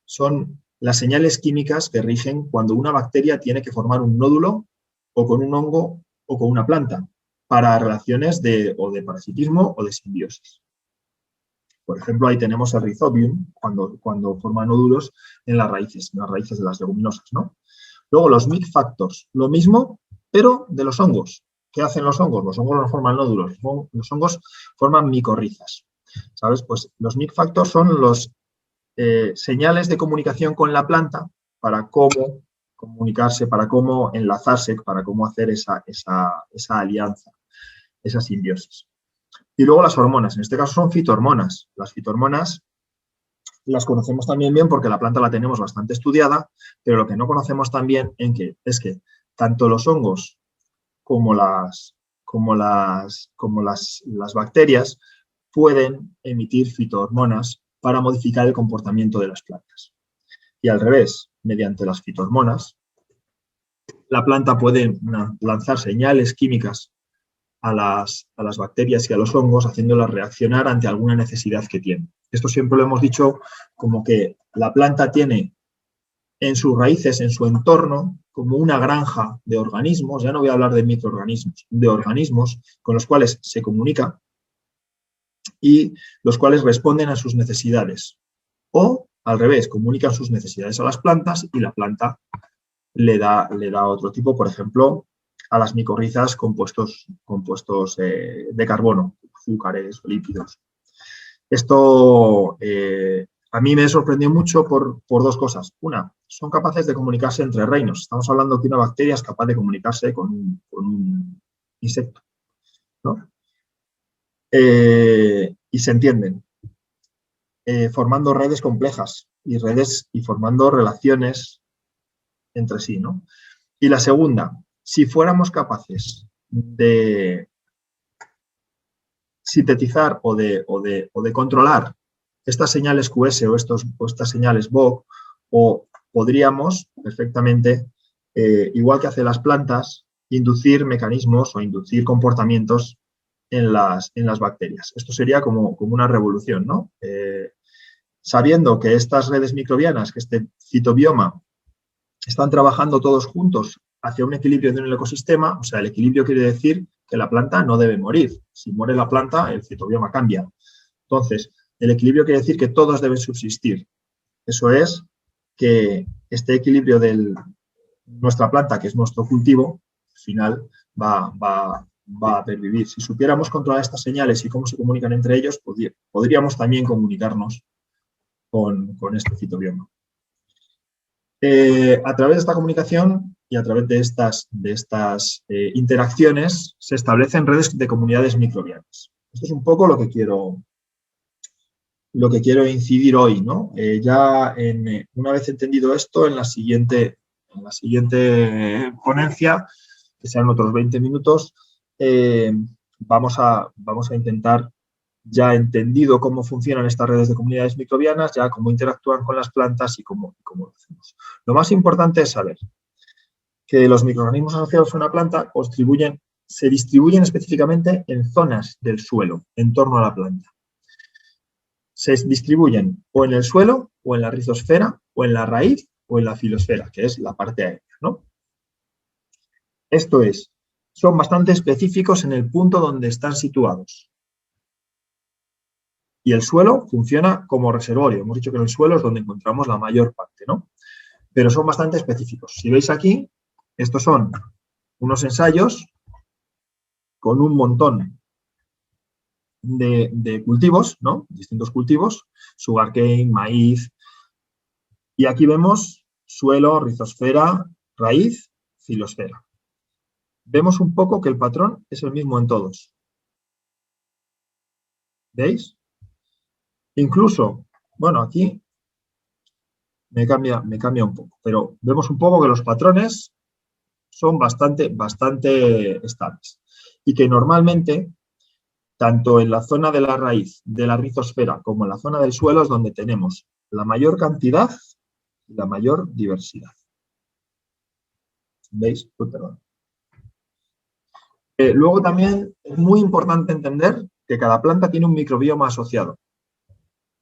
son las señales químicas que rigen cuando una bacteria tiene que formar un nódulo o con un hongo o con una planta para relaciones o de parasitismo o de simbiosis. Por ejemplo, ahí tenemos el Rhizobium cuando forma nódulos en las raíces de las leguminosas, ¿no? Luego los mix factors, lo mismo, pero de los hongos. ¿Qué hacen los hongos? Los hongos no forman nódulos, los hongos forman micorrizas, ¿sabes? Pues los mix factors son los señales de comunicación con la planta para cómo comunicarse, para cómo enlazarse, para cómo hacer esa alianza, esa simbiosis. Y luego las hormonas, en este caso son fitohormonas. Las fitohormonas las conocemos también bien porque la planta la tenemos bastante estudiada, pero lo que no conocemos tan bien es que tanto los hongos como las bacterias pueden emitir fitohormonas para modificar el comportamiento de las plantas. Y al revés, mediante las fitohormonas, la planta puede lanzar señales químicas a las bacterias y a los hongos, haciéndolas reaccionar ante alguna necesidad que tiene. Esto siempre lo hemos dicho como que la planta tiene en sus raíces, en su entorno, como una granja de organismos, ya no voy a hablar de microorganismos, de organismos con los cuales se comunica y los cuales responden a sus necesidades. O, al revés, comunican sus necesidades a las plantas y la planta le da otro tipo, por ejemplo, a las micorrizas compuestos de carbono, azúcares, lípidos. Esto a mí me sorprendió mucho por dos cosas. Una, son capaces de comunicarse entre reinos. Estamos hablando que una bacteria es capaz de comunicarse con un insecto, ¿no? Y se entienden, formando redes complejas y formando relaciones entre sí, ¿no? Y la segunda, si fuéramos capaces de sintetizar o de controlar estas señales QS o estas señales BOC, o podríamos perfectamente, igual que hacen las plantas, inducir mecanismos o inducir comportamientos en las bacterias. Esto sería como una revolución, ¿no? Sabiendo que estas redes microbianas, que este fitobioma, están trabajando todos juntos hacia un equilibrio de un ecosistema, o sea, el equilibrio quiere decir que la planta no debe morir. Si muere la planta, el fitobioma cambia. Entonces, el equilibrio quiere decir que todos deben subsistir. Eso es que este equilibrio de nuestra planta, que es nuestro cultivo, al final va a pervivir. Si supiéramos controlar estas señales y cómo se comunican entre ellos, podríamos también comunicarnos con este fitobioma. A través de esta comunicación y a través de estas interacciones se establecen redes de comunidades microbianas. Esto es un poco lo que quiero incidir hoy, ¿no? Una vez entendido esto, en la siguiente ponencia, que sean otros 20 minutos, vamos a intentar, ya entendido cómo funcionan estas redes de comunidades microbianas, ya cómo interactúan con las plantas y cómo lo hacemos. Lo más importante es saber que los microorganismos asociados a una planta se distribuyen específicamente en zonas del suelo, en torno a la planta. Se distribuyen o en el suelo, o en la rizosfera, o en la raíz, o en la filosfera, que es la parte aérea, ¿no? Esto es, son bastante específicos en el punto donde están situados. Y el suelo funciona como reservorio. Hemos dicho que en el suelo es donde encontramos la mayor parte, ¿no? Pero son bastante específicos. Si veis aquí, estos son unos ensayos con un montón de cultivos, ¿no? Distintos cultivos, sugarcane, maíz. Y aquí vemos suelo, rizosfera, raíz, filosfera. Vemos un poco que el patrón es el mismo en todos. ¿Veis? Incluso, bueno, aquí me cambia un poco, pero vemos un poco que los patrones son bastante estables y que normalmente tanto en la zona de la raíz de la rizosfera como en la zona del suelo es donde tenemos la mayor cantidad y la mayor diversidad. ¿Veis? Perdón. Luego también es muy importante entender que cada planta tiene un microbioma asociado.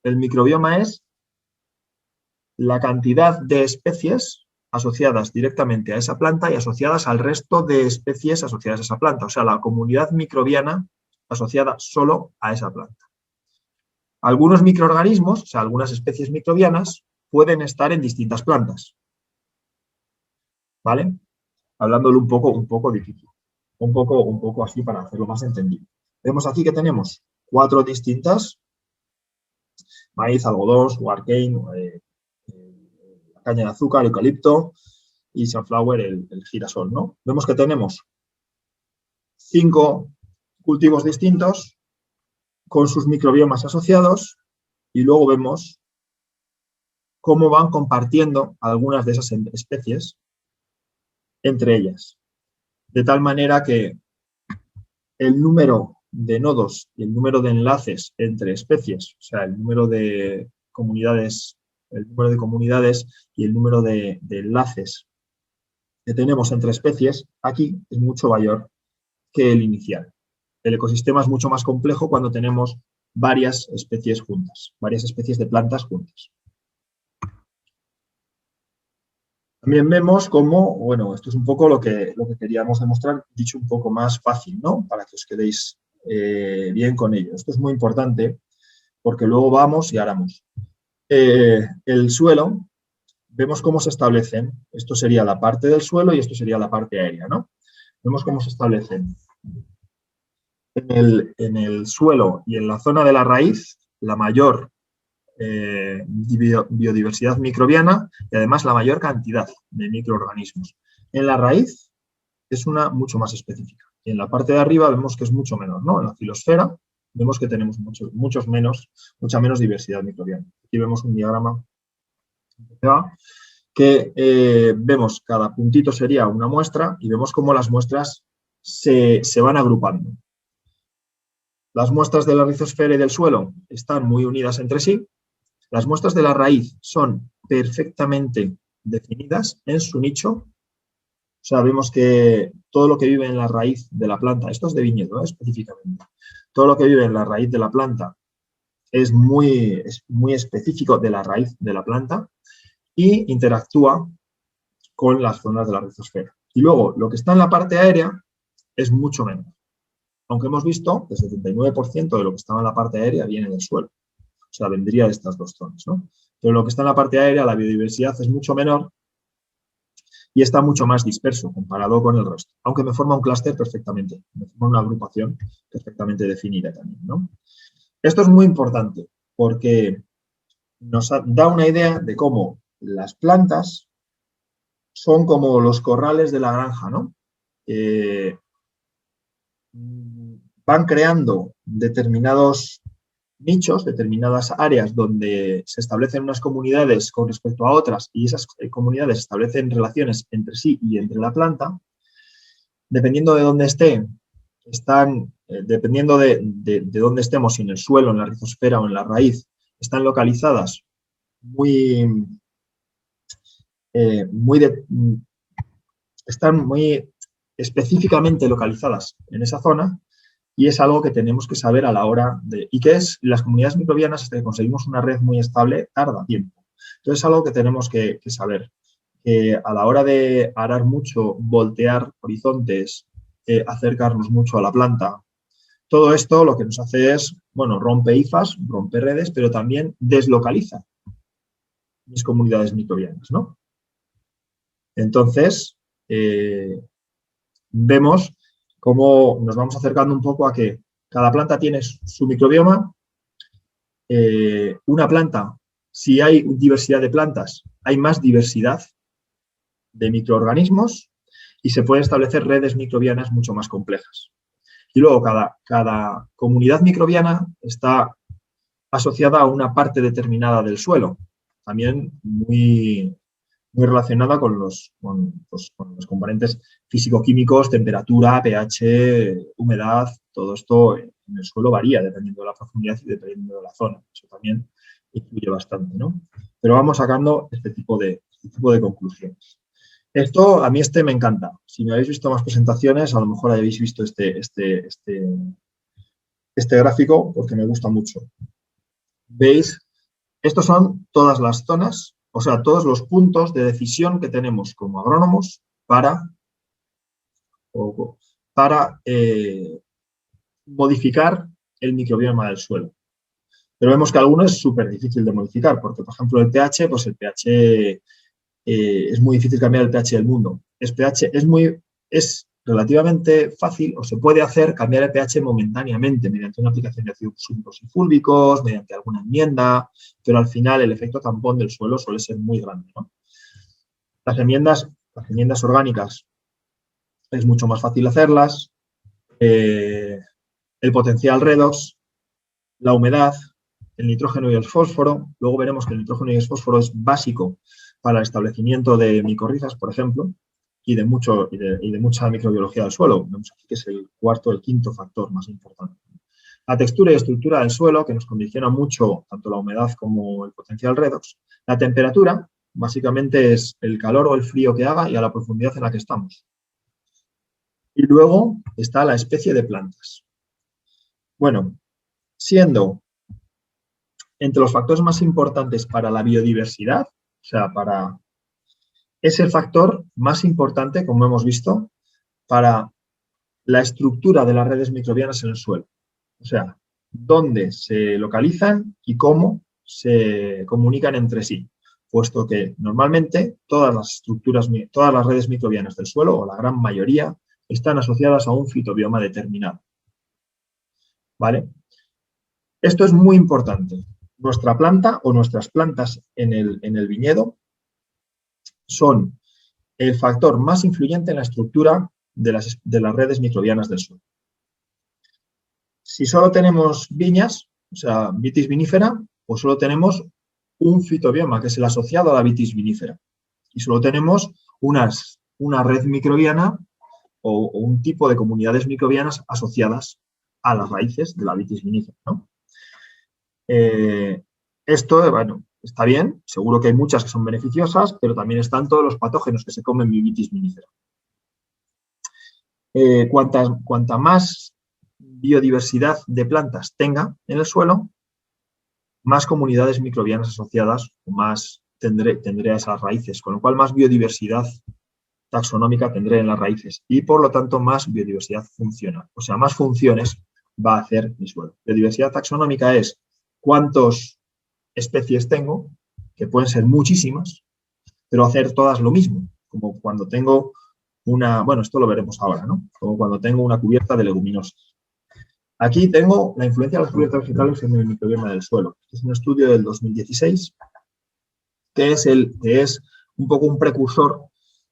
El microbioma es la cantidad de especies asociadas directamente a esa planta y asociadas al resto de especies asociadas a esa planta, o sea, la comunidad microbiana asociada solo a esa planta. Algunos microorganismos, o sea, algunas especies microbianas, pueden estar en distintas plantas. ¿Vale? Hablándolo un poco difícil. Un poco así para hacerlo más entendible. Vemos aquí que tenemos 4 distintas: maíz, algodón, sugarcane, caña de azúcar, eucalipto y sunflower, el girasol, ¿no? Vemos que tenemos 5 cultivos distintos con sus microbiomas asociados y luego vemos cómo van compartiendo algunas de esas especies entre ellas. De tal manera que el número de nodos y el número de enlaces entre especies, o sea, el número de comunidades y el número de enlaces que tenemos entre especies, aquí es mucho mayor que el inicial. El ecosistema es mucho más complejo cuando tenemos varias especies juntas, varias especies de plantas juntas. También vemos cómo, bueno, esto es un poco lo que queríamos demostrar, dicho un poco más fácil, ¿no? Para que os quedéis bien con ello. Esto es muy importante porque luego vamos y haremos. El suelo, vemos cómo se establecen. Esto sería la parte del suelo y esto sería la parte aérea, ¿no? Vemos cómo se establecen. En el suelo y en la zona de la raíz, la mayor biodiversidad microbiana y además la mayor cantidad de microorganismos. En la raíz es una mucho más específica. Y en la parte de arriba vemos que es mucho menor, ¿no? En la filosfera vemos que tenemos mucha menos diversidad microbiana. Aquí vemos un diagrama que vemos cada puntito sería una muestra y vemos cómo las muestras se van agrupando. Las muestras de la rizosfera y del suelo están muy unidas entre sí. Las muestras de la raíz son perfectamente definidas en su nicho. O sea, vemos que todo lo que vive en la raíz de la planta, esto es de viñedo, específicamente, todo lo que vive en la raíz de la planta es muy específico de la raíz de la planta y interactúa con las zonas de la rizosfera. Y luego, lo que está en la parte aérea es mucho menos. Aunque hemos visto que el 79% de lo que estaba en la parte aérea viene del suelo. O sea, vendría de estas dos zonas, ¿no? Pero lo que está en la parte aérea, la biodiversidad es mucho menor y está mucho más disperso comparado con el resto. Aunque me forma un clúster perfectamente, me forma una agrupación perfectamente definida también, ¿no? Esto es muy importante porque nos da una idea de cómo las plantas son como los corrales de la granja, ¿no? Van creando determinados nichos, determinadas áreas donde se establecen unas comunidades con respecto a otras y esas comunidades establecen relaciones entre sí y entre la planta. Dependiendo de dónde estén, dependiendo de dónde estemos, si en el suelo, en la rizosfera o en la raíz, están localizadas están muy específicamente localizadas en esa zona. Y es algo que tenemos que saber a la hora de... ¿Y qué es? Las comunidades microbianas, hasta que conseguimos una red muy estable, tarda tiempo. Entonces es algo que tenemos que saber. Que a la hora de arar mucho, voltear horizontes, acercarnos mucho a la planta, todo esto lo que nos hace es, bueno, rompe hifas, rompe redes, pero también deslocaliza mis comunidades microbianas, ¿no? Entonces, vemos cómo nos vamos acercando un poco a que cada planta tiene su microbioma. Una planta, si hay diversidad de plantas, hay más diversidad de microorganismos y se pueden establecer redes microbianas mucho más complejas. Y luego cada comunidad microbiana está asociada a una parte determinada del suelo, también muy relacionada con los componentes físico-químicos, temperatura, pH, humedad, todo esto en el suelo varía dependiendo de la profundidad y dependiendo de la zona. Eso también influye bastante, ¿no? Pero vamos sacando este tipo de conclusiones. Esto, a mí me encanta. Si me habéis visto más presentaciones, a lo mejor habéis visto este gráfico porque me gusta mucho. ¿Veis? Estos son todas las zonas, o sea, todos los puntos de decisión que tenemos como agrónomos para modificar el microbioma del suelo. Pero vemos que alguno es súper difícil de modificar, porque, por ejemplo, el pH, pues el pH es muy difícil cambiar el pH del mundo. Es relativamente fácil, o se puede hacer, cambiar el pH momentáneamente mediante una aplicación de ácidos sulfúricos y fúlbicos, mediante alguna enmienda, pero al final el efecto tampón del suelo suele ser muy grande, ¿no? Las enmiendas orgánicas es mucho más fácil hacerlas. El potencial redox, la humedad, el nitrógeno y el fósforo. Luego veremos que el nitrógeno y el fósforo es básico para el establecimiento de micorrizas, por ejemplo, y de mucha microbiología del suelo. Vemos aquí que es el cuarto, el quinto factor más importante. La textura y estructura del suelo, que nos condiciona mucho tanto la humedad como el potencial redox. La temperatura, básicamente es el calor o el frío que haga y a la profundidad en la que estamos. Y luego está la especie de plantas. Bueno, siendo entre los factores más importantes para la biodiversidad, o sea, es el factor más importante, como hemos visto, para la estructura de las redes microbianas en el suelo. O sea, dónde se localizan y cómo se comunican entre sí, puesto que normalmente todas las redes microbianas del suelo, o la gran mayoría, están asociadas a un fitobioma determinado. ¿Vale? Esto es muy importante. Nuestra planta o nuestras plantas en el viñedo son el factor más influyente en la estructura de las redes microbianas del suelo. Si solo tenemos viñas, o sea, vitis vinífera, pues solo tenemos un fitobioma, que es el asociado a la vitis vinífera. Y solo tenemos una red microbiana o un tipo de comunidades microbianas asociadas a las raíces de la vitis vinífera, ¿no? Esto, bueno, está bien, seguro que hay muchas que son beneficiosas, pero también están todos los patógenos que se comen mi vitis vinífera. Cuanta más biodiversidad de plantas tenga en el suelo, más comunidades microbianas asociadas, más tendré a esas raíces, con lo cual más biodiversidad taxonómica tendré en las raíces y, por lo tanto, más biodiversidad funcional. O sea, más funciones va a hacer mi suelo. Biodiversidad taxonómica es cuántas especies tengo, que pueden ser muchísimas, pero hacer todas lo mismo, como cuando tengo bueno, esto lo veremos ahora, ¿no? Como cuando tengo una cubierta de leguminosas. Aquí tengo la influencia de las cubiertas vegetales en el microbioma del suelo. Este es un estudio del 2016, que es un poco un precursor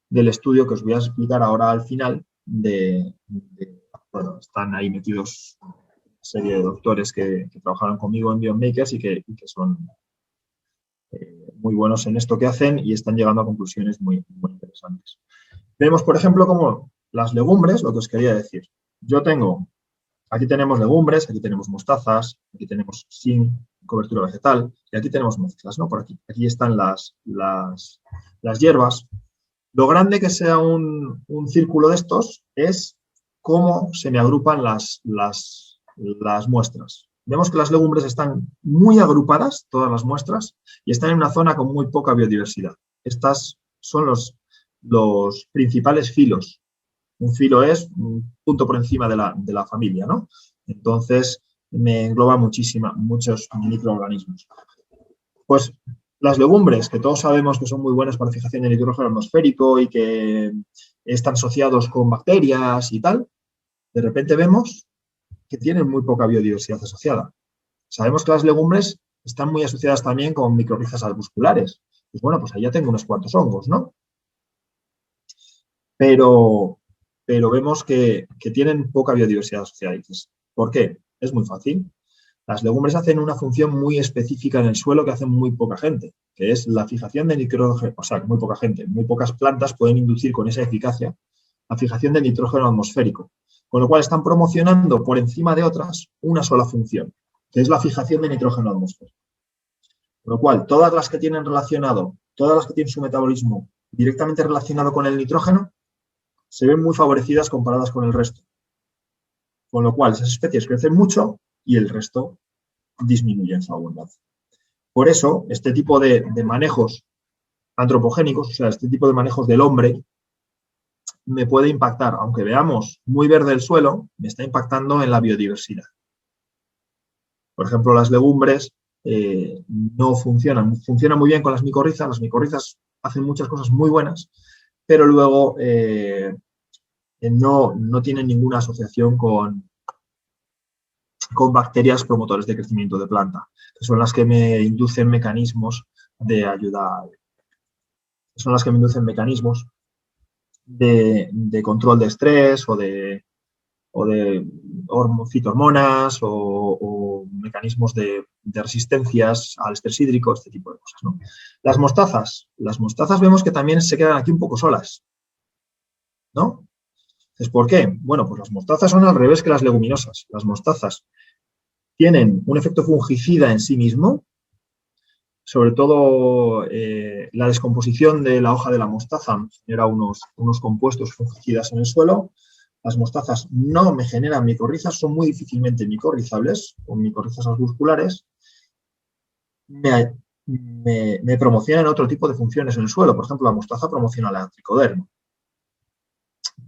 del estudio que os voy a explicar ahora al final. Bueno, están ahí metidos una serie de doctores que trabajaron conmigo en Biomakers y que son muy buenos en esto que hacen y están llegando a conclusiones muy interesantes. Vemos, por ejemplo, como las legumbres, lo que os quería decir. Aquí tenemos legumbres, aquí tenemos mostazas, aquí tenemos sin cobertura vegetal y aquí tenemos mezclas, ¿no? Por aquí. Aquí están las hierbas. Lo grande que sea un círculo de estos es cómo se me agrupan las muestras. Vemos que las legumbres están muy agrupadas, todas las muestras, y están en una zona con muy poca biodiversidad. Estas son los principales filos. Un filo es un punto por encima de la familia, ¿no? Entonces, me engloba muchos microorganismos. Pues las legumbres, que todos sabemos que son muy buenas para fijación de nitrógeno atmosférico y que están asociados con bacterias y tal, de repente vemos que tienen muy poca biodiversidad asociada. Sabemos que las legumbres están muy asociadas también con micorrizas arbusculares. Pues bueno, pues ahí ya tengo unos cuantos hongos, ¿no? Pero vemos que tienen poca biodiversidad asociada. ¿Por qué? Es muy fácil. Las legumbres hacen una función muy específica en el suelo que hace muy poca gente, que es la fijación de nitrógeno, o sea, muy pocas plantas pueden inducir con esa eficacia la fijación de nitrógeno atmosférico. Con lo cual están promocionando por encima de otras una sola función, que es la fijación de nitrógeno atmosférico. Con lo cual, todas las que tienen su metabolismo directamente relacionado con el nitrógeno, se ven muy favorecidas comparadas con el resto. Con lo cual, esas especies crecen mucho y el resto disminuye en su abundancia. Por eso, este tipo de manejos antropogénicos, o sea, este tipo de manejos del hombre, me puede impactar, aunque veamos muy verde el suelo, me está impactando en la biodiversidad. Por ejemplo, las legumbres no funcionan muy bien con las micorrizas hacen muchas cosas muy buenas, pero luego no tienen ninguna asociación con bacterias promotores de crecimiento de planta, que son las que me inducen mecanismos de ayuda, son las que me inducen mecanismos de control de estrés o de fitohormonas o mecanismos de resistencias al estrés hídrico, este tipo de cosas, ¿no? Las mostazas vemos que también se quedan aquí un poco solas, ¿no? Entonces, ¿por qué? Bueno, pues las mostazas son al revés que las leguminosas. Las mostazas tienen un efecto fungicida en sí mismo, sobre todo la descomposición de la hoja de la mostaza genera unos compuestos fungicidas en el suelo. Las mostazas no me generan micorrizas, son muy difícilmente micorrizables, con micorrizas arbusculares. Me promocionan otro tipo de funciones en el suelo. Por ejemplo, la mostaza promociona la tricoderma.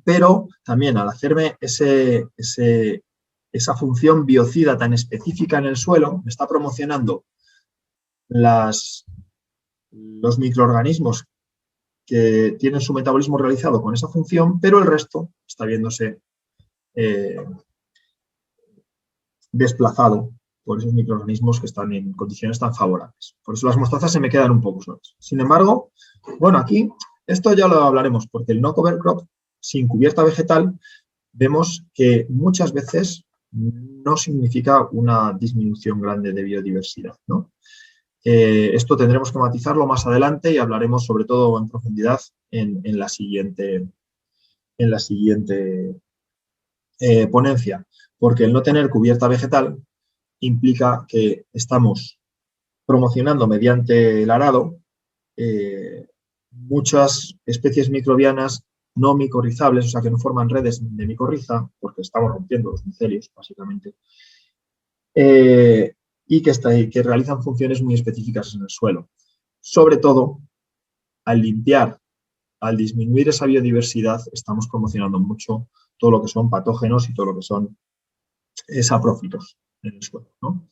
Pero también al hacerme esa función biocida tan específica en el suelo, me está promocionando los microorganismos que tienen su metabolismo realizado con esa función, pero el resto está viéndose desplazado por esos microorganismos que están en condiciones tan favorables. Por eso las mostazas se me quedan un poco solas. Sin embargo, bueno, aquí esto ya lo hablaremos, porque el no cover crop sin cubierta vegetal vemos que muchas veces no significa una disminución grande de biodiversidad, ¿no? Esto tendremos que matizarlo más adelante y hablaremos sobre todo en profundidad en la siguiente ponencia, porque el no tener cubierta vegetal implica que estamos promocionando mediante el arado muchas especies microbianas no micorrizables, o sea, que no forman redes de micorriza, porque estamos rompiendo los micelios, básicamente, y que realizan funciones muy específicas en el suelo. Sobre todo, al limpiar, al disminuir esa biodiversidad, estamos promocionando mucho todo lo que son patógenos y todo lo que son saprófitos en el suelo, ¿no?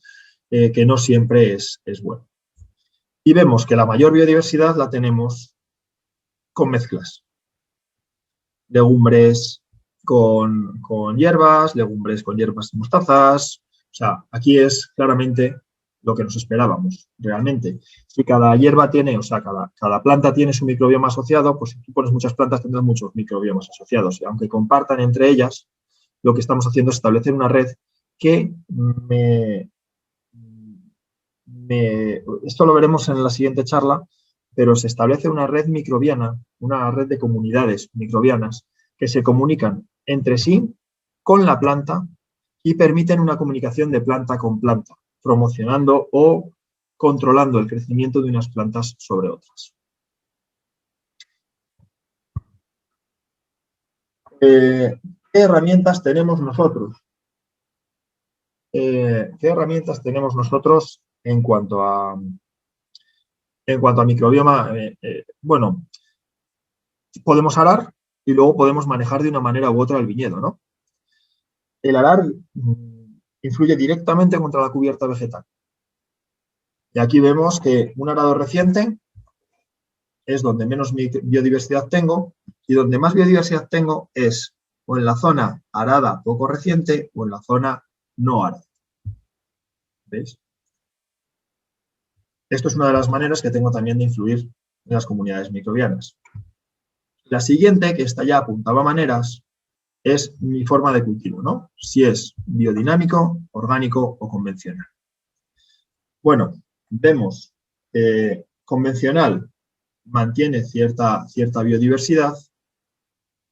Que no siempre es bueno. Y vemos que la mayor biodiversidad la tenemos con mezclas. Legumbres con hierbas, legumbres con hierbas y mostazas. O sea, aquí es claramente lo que nos esperábamos, realmente. Si cada hierba tiene, o sea, cada planta tiene su microbioma asociado, pues si tú pones muchas plantas tendrás muchos microbiomas asociados. Y aunque compartan entre ellas, lo que estamos haciendo es establecer una red que esto lo veremos en la siguiente charla, pero se establece una red microbiana, una red de comunidades microbianas que se comunican entre sí con la planta y permiten una comunicación de planta con planta, promocionando o controlando el crecimiento de unas plantas sobre otras. ¿Qué herramientas tenemos nosotros? ¿Qué herramientas tenemos nosotros en cuanto a microbioma? Bueno, podemos arar y luego podemos manejar de una manera u otra el viñedo, ¿no? El arar influye directamente contra la cubierta vegetal. Y aquí vemos que un arado reciente es donde menos biodiversidad tengo y donde más biodiversidad tengo es o en la zona arada poco reciente o en la zona no arada. ¿Veis? Esto es una de las maneras que tengo también de influir en las comunidades microbianas. La siguiente, que está ya apuntaba a maneras, es mi forma de cultivo, ¿no? Si es biodinámico, orgánico o convencional. Bueno, vemos que convencional mantiene cierta biodiversidad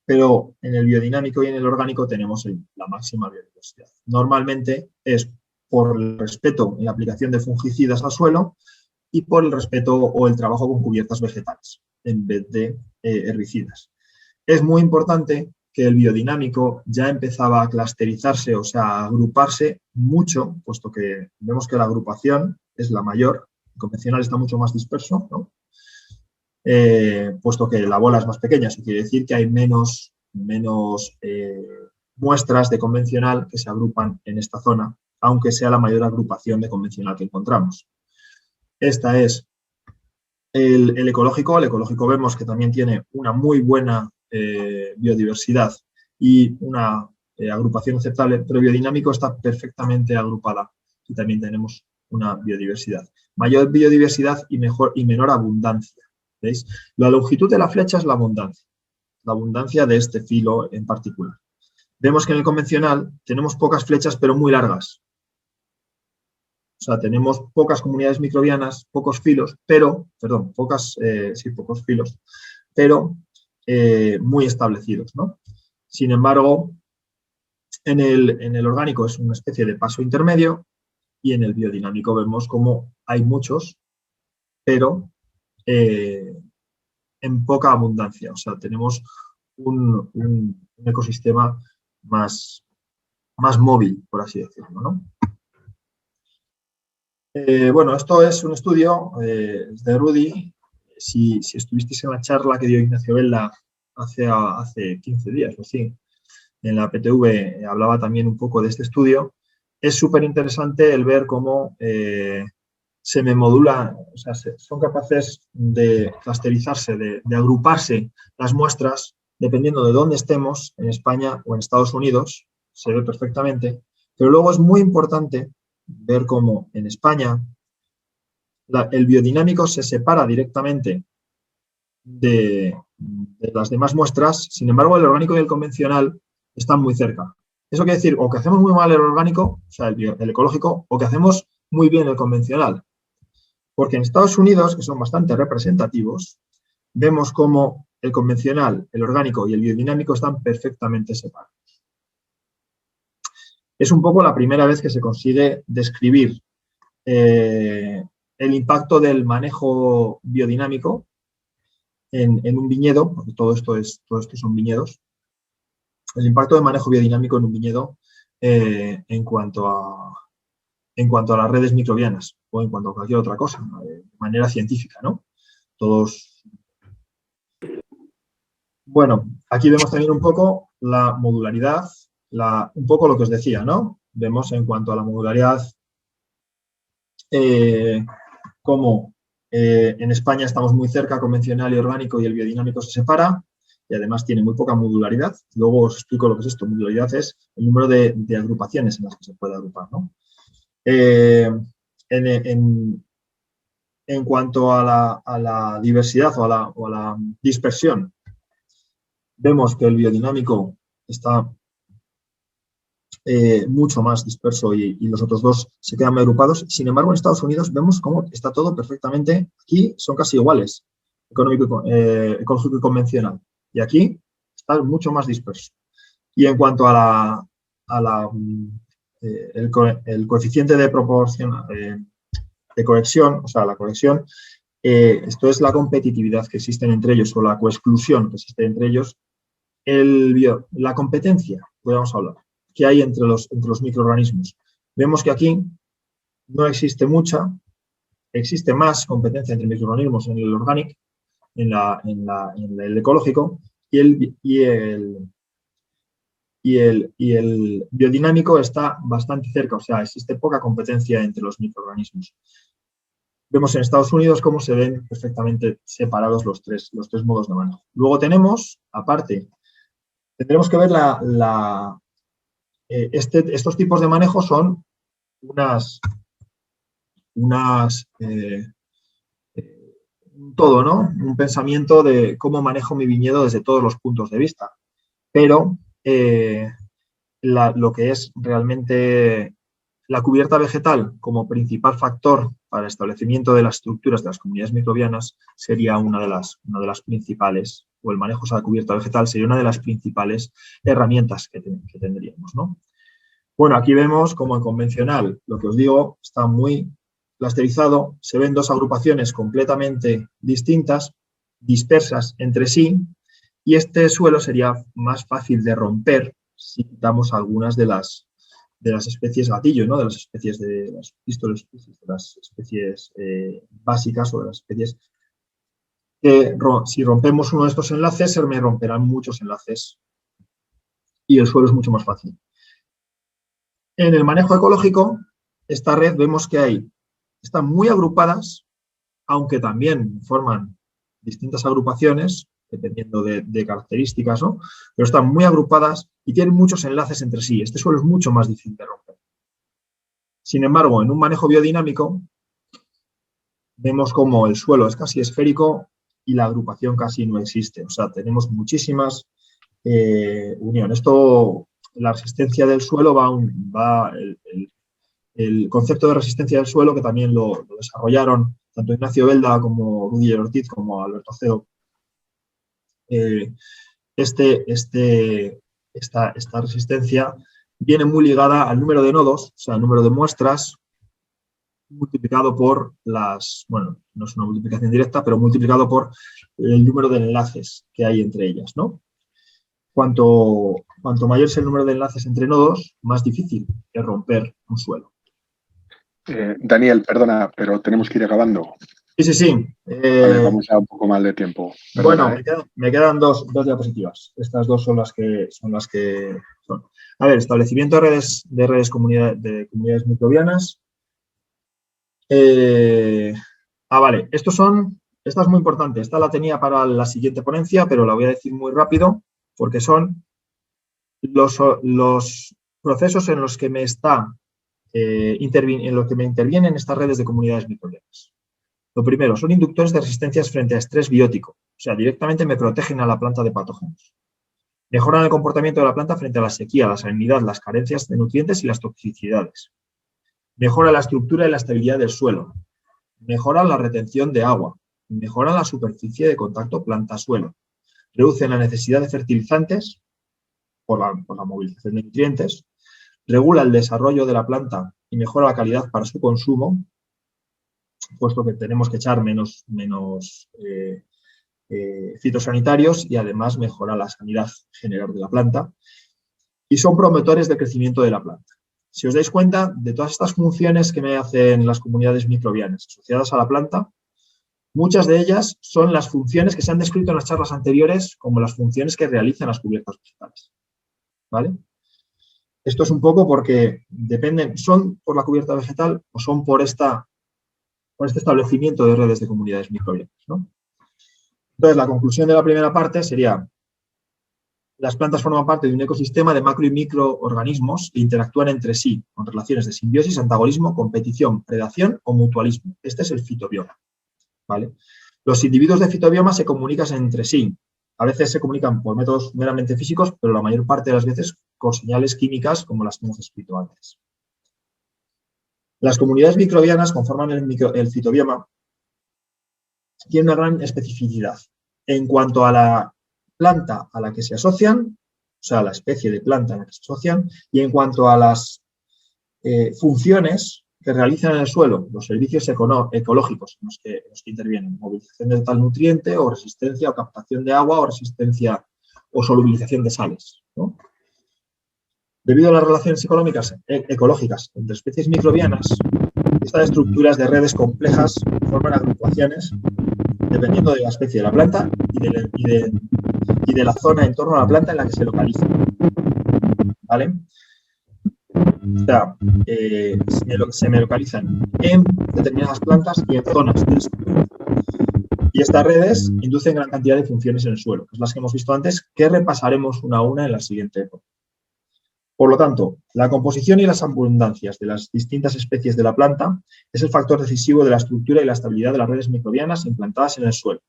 pero en el biodinámico y en el orgánico tenemos la máxima biodiversidad. Normalmente es por el respeto en la aplicación de fungicidas al suelo y por el respeto o el trabajo con cubiertas vegetales en vez de herbicidas. Es muy importante que el biodinámico ya empezaba a clusterizarse, o sea, a agruparse mucho, puesto que vemos que la agrupación es la mayor, el convencional está mucho más disperso, ¿no? Puesto que la bola es más pequeña, eso quiere decir que hay menos muestras de convencional que se agrupan en esta zona, aunque sea la mayor agrupación de convencional que encontramos. Esta es el ecológico. El ecológico vemos que también tiene una muy buena biodiversidad y una agrupación aceptable, pero el biodinámico está perfectamente agrupada y también tenemos una biodiversidad. Mayor biodiversidad y menor abundancia. ¿Veis? La longitud de la flecha es la abundancia de este filo en particular. Vemos que en el convencional tenemos pocas flechas, pero muy largas. O sea, tenemos pocas comunidades microbianas, pocos filos, pero, perdón, pocos filos, pero muy establecidos, ¿no? Sin embargo, en el orgánico es una especie de paso intermedio y en el biodinámico vemos como hay muchos, pero en poca abundancia. O sea, tenemos un ecosistema más móvil, por así decirlo, ¿no? Bueno, esto es un estudio de Rudy. Si estuvisteis en la charla que dio Ignacio Vela hace 15 días o así, en la PTV hablaba también un poco de este estudio. Es súper interesante el ver cómo se me modula, o sea, son capaces de clusterizarse, de agruparse las muestras dependiendo de dónde estemos, en España o en Estados Unidos, se ve perfectamente, pero luego es muy importante ver cómo en España el biodinámico se separa directamente de las demás muestras, sin embargo el orgánico y el convencional están muy cerca. Eso quiere decir o que hacemos muy mal el orgánico, o sea, el ecológico, o que hacemos muy bien el convencional. Porque en Estados Unidos, que son bastante representativos, vemos cómo el convencional, el orgánico y el biodinámico están perfectamente separados. Es un poco la primera vez que se consigue describir el impacto del manejo biodinámico en un viñedo, porque todo esto son viñedos, el impacto del manejo biodinámico en un viñedo en cuanto a las redes microbianas o en cuanto a cualquier otra cosa, de manera científica, ¿no? Bueno, aquí vemos también un poco la modularidad, un poco lo que os decía, ¿no? Vemos en cuanto a la modularidad cómo en España estamos muy cerca, convencional y orgánico, y el biodinámico se separa, y además tiene muy poca modularidad. Luego os explico lo que es esto. Modularidad es el número de agrupaciones en las que se puede agrupar, ¿no? En cuanto a la diversidad o a la dispersión, vemos que el biodinámico está mucho más disperso y los otros dos se quedan muy agrupados. Sin embargo, en Estados Unidos vemos cómo está todo perfectamente. Aquí son casi iguales, ecológico y convencional. Y aquí está mucho más disperso. Y en cuanto a el coeficiente de proporción de conexión, o sea, la conexión, esto es la competitividad que existe entre ellos o la coexclusión que existe entre ellos. La competencia, podemos hablar, que hay entre los microorganismos. Vemos que aquí no existe mucha, existe más competencia entre microorganismos en el orgánico, en el ecológico, y el biodinámico está bastante cerca, o sea, existe poca competencia entre los microorganismos. Vemos en Estados Unidos cómo se ven perfectamente separados los tres modos de manejo. Luego tenemos, aparte, tendremos que ver estos tipos de manejo son todo, ¿no? Un pensamiento de cómo manejo mi viñedo desde todos los puntos de vista. Pero lo que es realmente la cubierta vegetal como principal factor para el establecimiento de las estructuras de las comunidades microbianas sería una de las principales o el manejo de la cubierta vegetal sería una de las principales herramientas que tendríamos, ¿no? Bueno, aquí vemos como en convencional, lo que os digo, está muy clusterizado, se ven dos agrupaciones completamente distintas, dispersas entre sí, y este suelo sería más fácil de romper si quitamos algunas de las especies gatillo, ¿no? De las especies de las especies básicas o de las especies que si rompemos uno de estos enlaces, se me romperán muchos enlaces y el suelo es mucho más fácil. En el manejo ecológico, esta red vemos que están muy agrupadas, aunque también forman distintas agrupaciones, dependiendo de características, ¿no? Pero están muy agrupadas y tienen muchos enlaces entre sí. Este suelo es mucho más difícil de romper. Sin embargo, en un manejo biodinámico, vemos como el suelo es casi esférico y la agrupación casi no existe. O sea, tenemos muchísimas uniones. La resistencia del suelo el concepto de resistencia del suelo, que también lo desarrollaron tanto Ignacio Belda como Rudiger Ortiz como Alberto Acedo. Esta resistencia viene muy ligada al número de nodos, o sea, al número de muestras, multiplicado por bueno, no es una multiplicación directa, pero multiplicado por el número de enlaces que hay entre ellas, ¿no? Cuanto mayor es el número de enlaces entre nodos, más difícil es romper un suelo. Daniel, perdona, pero tenemos que ir acabando. Sí. Vale, vamos a un poco mal de tiempo. Perdona, bueno, me quedan dos diapositivas. Estas dos son las que son. A ver, establecimiento de redes comunidades microbianas. Vale, esta es muy importante. Esta la tenía para la siguiente ponencia, pero la voy a decir muy rápido, porque son los procesos en los que me intervienen estas redes de comunidades microbianas. Lo primero, son inductores de resistencias frente a estrés biótico, o sea, directamente me protegen a la planta de patógenos. Mejoran el comportamiento de la planta frente a la sequía, la salinidad, las carencias de nutrientes y las toxicidades. Mejora la estructura y la estabilidad del suelo. Mejora la retención de agua. Mejora la superficie de contacto planta-suelo. Reducen la necesidad de fertilizantes por la movilización de nutrientes. Regula el desarrollo de la planta y mejora la calidad para su consumo, puesto que tenemos que echar menos fitosanitarios y además mejora la sanidad general de la planta. Y son promotores del crecimiento de la planta. Si os dais cuenta de todas estas funciones que me hacen las comunidades microbianas asociadas a la planta, muchas de ellas son las funciones que se han descrito en las charlas anteriores como las funciones que realizan las cubiertas vegetales. ¿Vale? Esto es un poco porque son por la cubierta vegetal o son por este establecimiento de redes de comunidades microbianas, ¿no? Entonces, la conclusión de la primera parte sería: las plantas forman parte de un ecosistema de macro y microorganismos que interactúan entre sí con relaciones de simbiosis, antagonismo, competición, predación o mutualismo. Este es el fitobioma, ¿vale? Los individuos de fitobioma se comunican entre sí. A veces se comunican por métodos meramente físicos, pero la mayor parte de las veces con señales químicas como las que hemos escrito antes. Las comunidades microbianas conforman el fitobioma. Tienen una gran especificidad en cuanto a la planta a la que se asocian, o sea, la especie de planta a la que se asocian, y en cuanto a las funciones que realizan en el suelo, los servicios ecológicos en los que intervienen, movilización de tal nutriente, o resistencia o captación de agua, o resistencia o solubilización de sales, ¿no? Debido a las relaciones ecológicas entre especies microbianas, estas estructuras de redes complejas forman agrupaciones dependiendo de la especie de la planta y de la zona en torno a la planta en la que se localiza. ¿Vale? O sea, se me localizan en determinadas plantas y en zonas del suelo. Y estas redes inducen gran cantidad de funciones en el suelo, que es las que hemos visto antes, que repasaremos una a una en la siguiente época. Por lo tanto, la composición y las abundancias de las distintas especies de la planta es el factor decisivo de la estructura y la estabilidad de las redes microbianas implantadas en el suelo.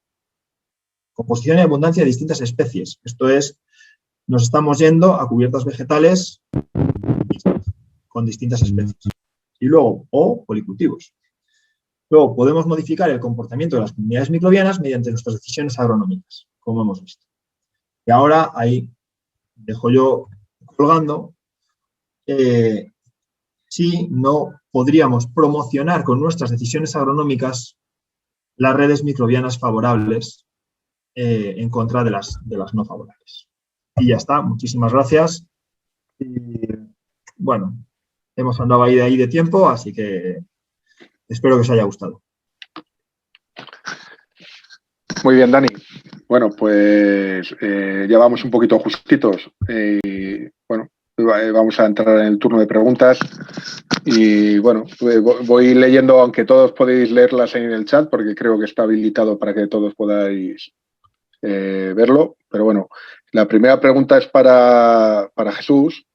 Composición y abundancia de distintas especies. Esto es, nos estamos yendo a cubiertas vegetales con distintas especies. Y luego, o policultivos. Luego, podemos modificar el comportamiento de las comunidades microbianas mediante nuestras decisiones agronómicas. como hemos visto. Y ahora ahí dejo yo colgando si no podríamos promocionar con nuestras decisiones agronómicas las redes microbianas favorables en contra de las no favorables. Y ya está, muchísimas gracias. Y, bueno, hemos andado ahí de tiempo, así que espero que os haya gustado. Muy bien, Dani. Bueno, pues ya vamos un poquito justitos. Bueno, vamos a entrar en el turno de preguntas. Y bueno, voy leyendo, aunque todos podéis leerlas en el chat, porque creo que está habilitado para que todos podáis verlo. Pero bueno, la primera pregunta es para Jesús,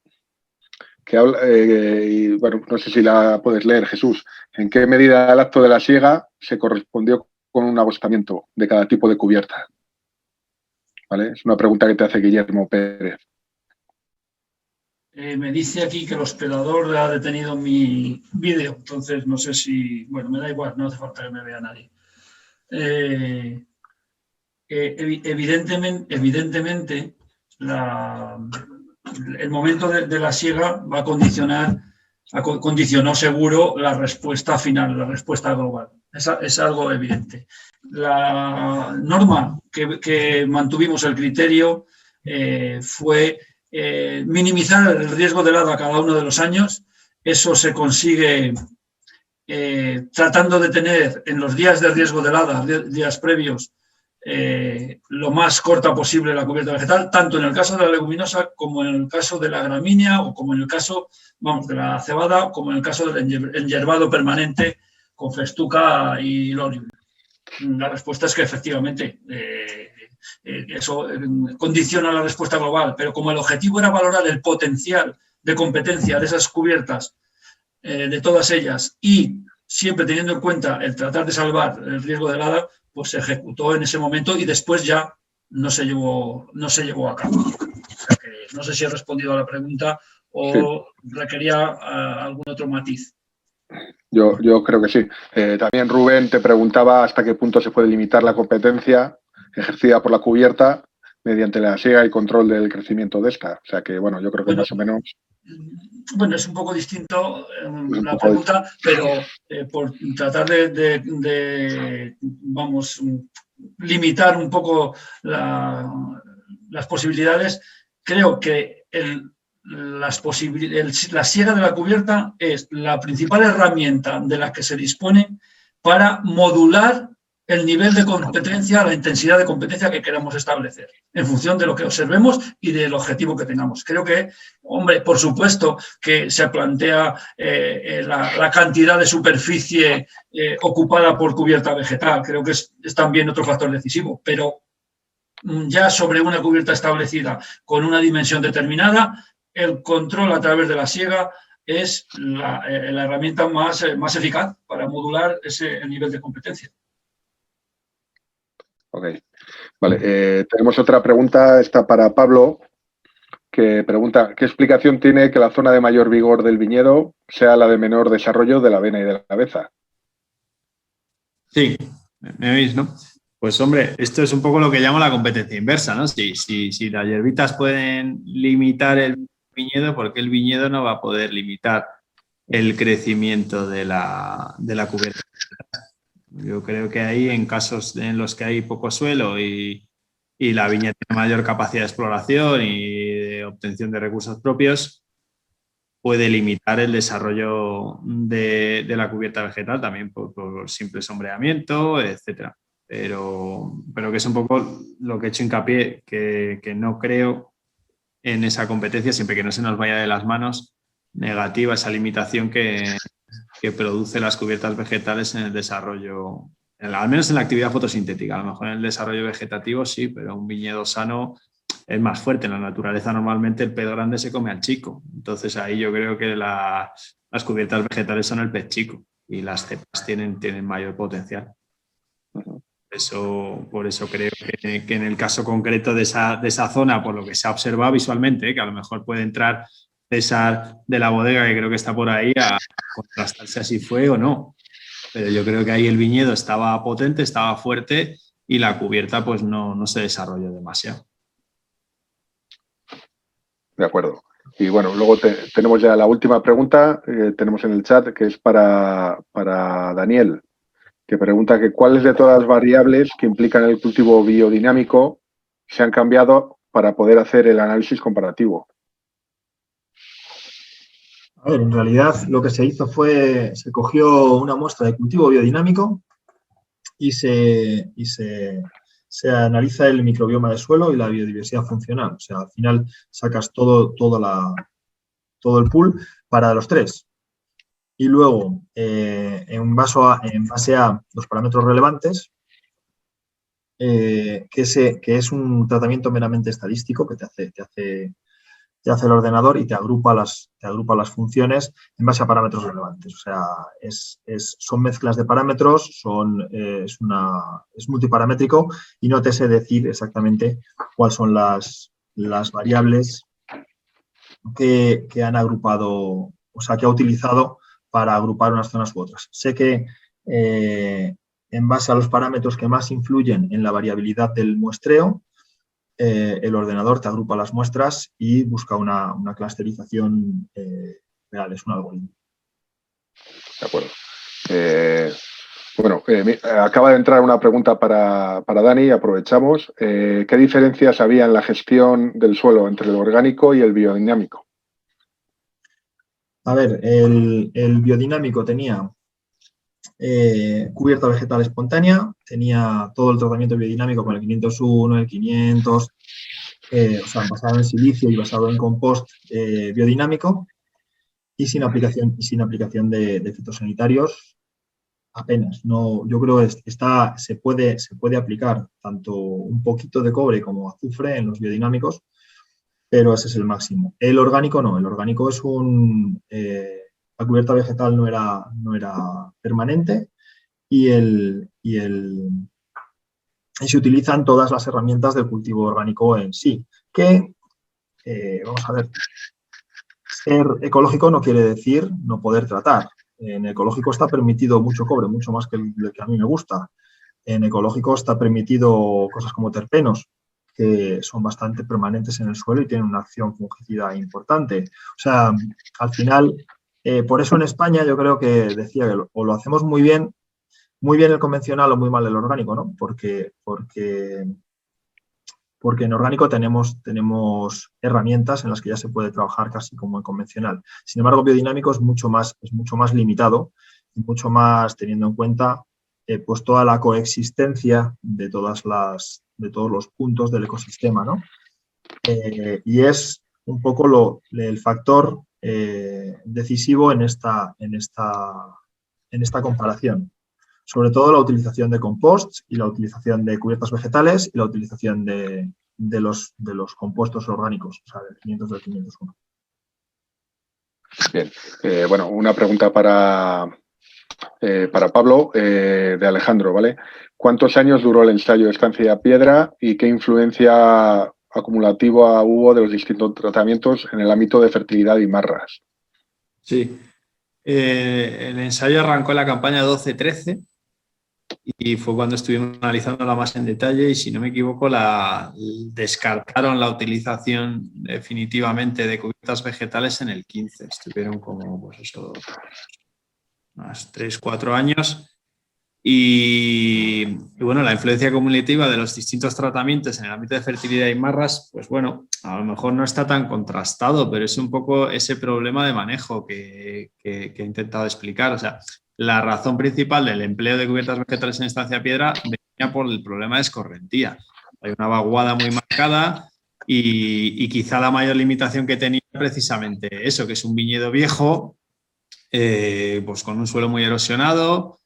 que habla, y bueno, no sé si la puedes leer, Jesús. ¿En qué medida el acto de la siega se correspondió con un agostamiento de cada tipo de cubierta? ¿Vale? Es una pregunta que te hace Guillermo Pérez. Me dice aquí que el hospedador ha detenido mi vídeo, entonces no sé si... Bueno, me da igual, no hace falta que me vea nadie. Evidentemente el momento de la siega va a condicionó seguro la respuesta final, la respuesta global. Es algo evidente. La norma que mantuvimos el criterio fue minimizar el riesgo de helada cada uno de los años. Eso se consigue tratando de tener en los días de riesgo de helada, días previos, lo más corta posible la cubierta vegetal, tanto en el caso de la leguminosa como en el caso de la gramínea o como en el caso, de la cebada, como en el caso del enyerbado permanente con festuca y lorium. La respuesta es que efectivamente eso condiciona la respuesta global, pero como el objetivo era valorar el potencial de competencia de esas cubiertas, de todas ellas, y siempre teniendo en cuenta el tratar de salvar el riesgo de helada, pues se ejecutó en ese momento y después ya no se llevó a cabo. O sea que no sé si he respondido a la pregunta o requería algún otro matiz. Yo creo que sí. También Rubén te preguntaba hasta qué punto se puede limitar la competencia ejercida por la cubierta mediante la siega y control del crecimiento de esta. O sea que, bueno, yo creo que más o menos... Bueno, es un poco distinto la pregunta, pero por tratar de limitar un poco las posibilidades, creo que la siega de la cubierta es la principal herramienta de la que se dispone para modular el nivel de competencia, la intensidad de competencia que queramos establecer, en función de lo que observemos y del objetivo que tengamos. Creo que, hombre, por supuesto que se plantea la cantidad de superficie ocupada por cubierta vegetal. Creo que es también otro factor decisivo, pero ya sobre una cubierta establecida con una dimensión determinada, el control a través de la siega es la herramienta más eficaz para modular el nivel de competencia. Ok, vale. Tenemos otra pregunta, esta para Pablo, que pregunta, ¿qué explicación tiene que la zona de mayor vigor del viñedo sea la de menor desarrollo de la avena y de la beza? Sí, me oís, ¿no? Pues hombre, esto es un poco lo que llamo la competencia inversa, ¿no? Si las hierbitas pueden limitar el viñedo, ¿por qué el viñedo no va a poder limitar el crecimiento de la cubierta? Yo creo que ahí, en casos en los que hay poco suelo y la viña tiene mayor capacidad de exploración y de obtención de recursos propios, puede limitar el desarrollo de la cubierta vegetal también por simple sombreamiento, etcétera. Pero que es un poco lo que he hecho hincapié, que no creo en esa competencia, siempre que no se nos vaya de las manos, negativa esa limitación que produce las cubiertas vegetales en el desarrollo, al menos en la actividad fotosintética. A lo mejor en el desarrollo vegetativo sí, pero un viñedo sano es más fuerte. En la naturaleza normalmente el pez grande se come al chico. Entonces ahí yo creo que las cubiertas vegetales son el pez chico y las cepas tienen mayor potencial. Por eso creo que en el caso concreto de esa zona, por lo que se ha observado visualmente, que a lo mejor puede entrar César de la bodega, que creo que está por ahí, a contrastar si así fue o no. Pero yo creo que ahí el viñedo estaba potente, estaba fuerte y la cubierta pues no se desarrolló demasiado. De acuerdo. Y bueno, luego tenemos ya la última pregunta que tenemos en el chat, que es para Daniel, que pregunta que cuáles de todas las variables que implican el cultivo biodinámico se han cambiado para poder hacer el análisis comparativo. A ver, en realidad lo que se hizo fue, se cogió una muestra de cultivo biodinámico y se analiza el microbioma del suelo y la biodiversidad funcional. O sea, al final sacas todo el pool para los tres. Y luego, en base a los parámetros relevantes, que es un tratamiento meramente estadístico que te hace el ordenador y te agrupa las funciones en base a parámetros relevantes. O sea, son mezclas de parámetros, es multiparamétrico y no te sé decir exactamente cuáles son las variables que han agrupado, o sea, que ha utilizado para agrupar unas zonas u otras. Sé que en base a los parámetros que más influyen en la variabilidad del muestreo, el ordenador te agrupa las muestras y busca una clusterización real, es un algoritmo. De acuerdo. Bueno, acaba de entrar una pregunta para Dani, aprovechamos. ¿Qué diferencias había en la gestión del suelo entre el orgánico y el biodinámico? A ver, el biodinámico tenía cubierta vegetal espontánea, tenía todo el tratamiento biodinámico con el 501, el 500, o sea, basado en silicio y basado en compost biodinámico y sin aplicación de fitosanitarios apenas. No, yo creo que se puede aplicar tanto un poquito de cobre como azufre en los biodinámicos, pero ese es el máximo. El orgánico no, el orgánico es la cubierta vegetal no era permanente y se utilizan todas las herramientas del cultivo orgánico en sí, que, vamos a ver, ser ecológico no quiere decir no poder tratar. En ecológico está permitido mucho cobre, mucho más que el que a mí me gusta. En ecológico está permitido cosas como terpenos, que son bastante permanentes en el suelo y tienen una acción fungicida importante. O sea, al final, por eso en España yo creo que decía que o lo hacemos muy bien el convencional o muy mal el orgánico, ¿no? Porque en orgánico tenemos herramientas en las que ya se puede trabajar casi como en convencional. Sin embargo, biodinámico es mucho más limitado y mucho más teniendo en cuenta pues toda la coexistencia de todos los puntos del ecosistema, ¿no? Y es un poco el factor decisivo en esta comparación. Sobre todo la utilización de composts y la utilización de cubiertas vegetales y la utilización de los compuestos orgánicos, o sea, del 500 del 501. Bien, bueno, una pregunta para Pablo, de Alejandro, ¿vale? ¿Cuántos años duró el ensayo de Estancia Piedra y qué influencia acumulativa hubo de los distintos tratamientos en el ámbito de fertilidad y marras? Sí, el ensayo arrancó en la campaña 12-13 y fue cuando estuvimos analizándola más en detalle y, si no me equivoco, descartaron la utilización definitivamente de cubiertas vegetales en el 15. Estuvieron como, pues eso, unos 3-4 años. Y bueno, la influencia acumulativa de los distintos tratamientos en el ámbito de fertilidad y marras, pues bueno, a lo mejor no está tan contrastado, pero es un poco ese problema de manejo que he intentado explicar. O sea, la razón principal del empleo de cubiertas vegetales en Estancia Piedra venía por el problema de escorrentía. Hay una vaguada muy marcada y quizá la mayor limitación que tenía precisamente eso, que es un viñedo viejo, pues con un suelo muy erosionado,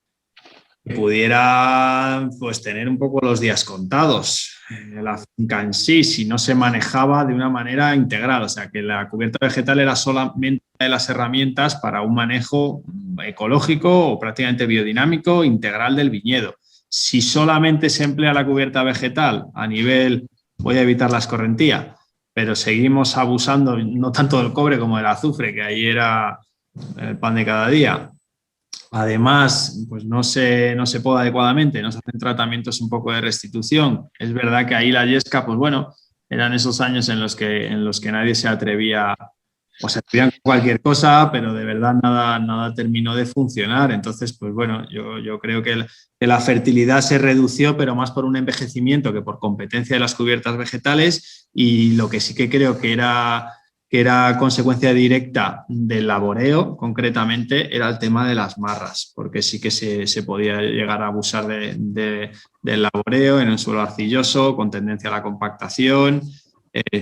que pudiera pues tener un poco los días contados. La finca en sí, si no se manejaba de una manera integral, o sea que la cubierta vegetal era solamente de las herramientas para un manejo ecológico o prácticamente biodinámico integral del viñedo. Si solamente se emplea la cubierta vegetal a nivel, voy a evitar la escorrentía, pero seguimos abusando no tanto del cobre como del azufre, que ahí era el pan de cada día, además pues no se poda adecuadamente, no se hacen tratamientos un poco de restitución. Es verdad que ahí la yesca, pues bueno, eran esos años en los que nadie se atrevía, o se atrevían con cualquier cosa, pero de verdad nada terminó de funcionar. Entonces, pues bueno, yo creo que la fertilidad se redució, pero más por un envejecimiento que por competencia de las cubiertas vegetales, y lo que sí que creo que era consecuencia directa del laboreo, concretamente, era el tema de las marras, porque sí que se podía llegar a abusar del laboreo en un suelo arcilloso, con tendencia a la compactación,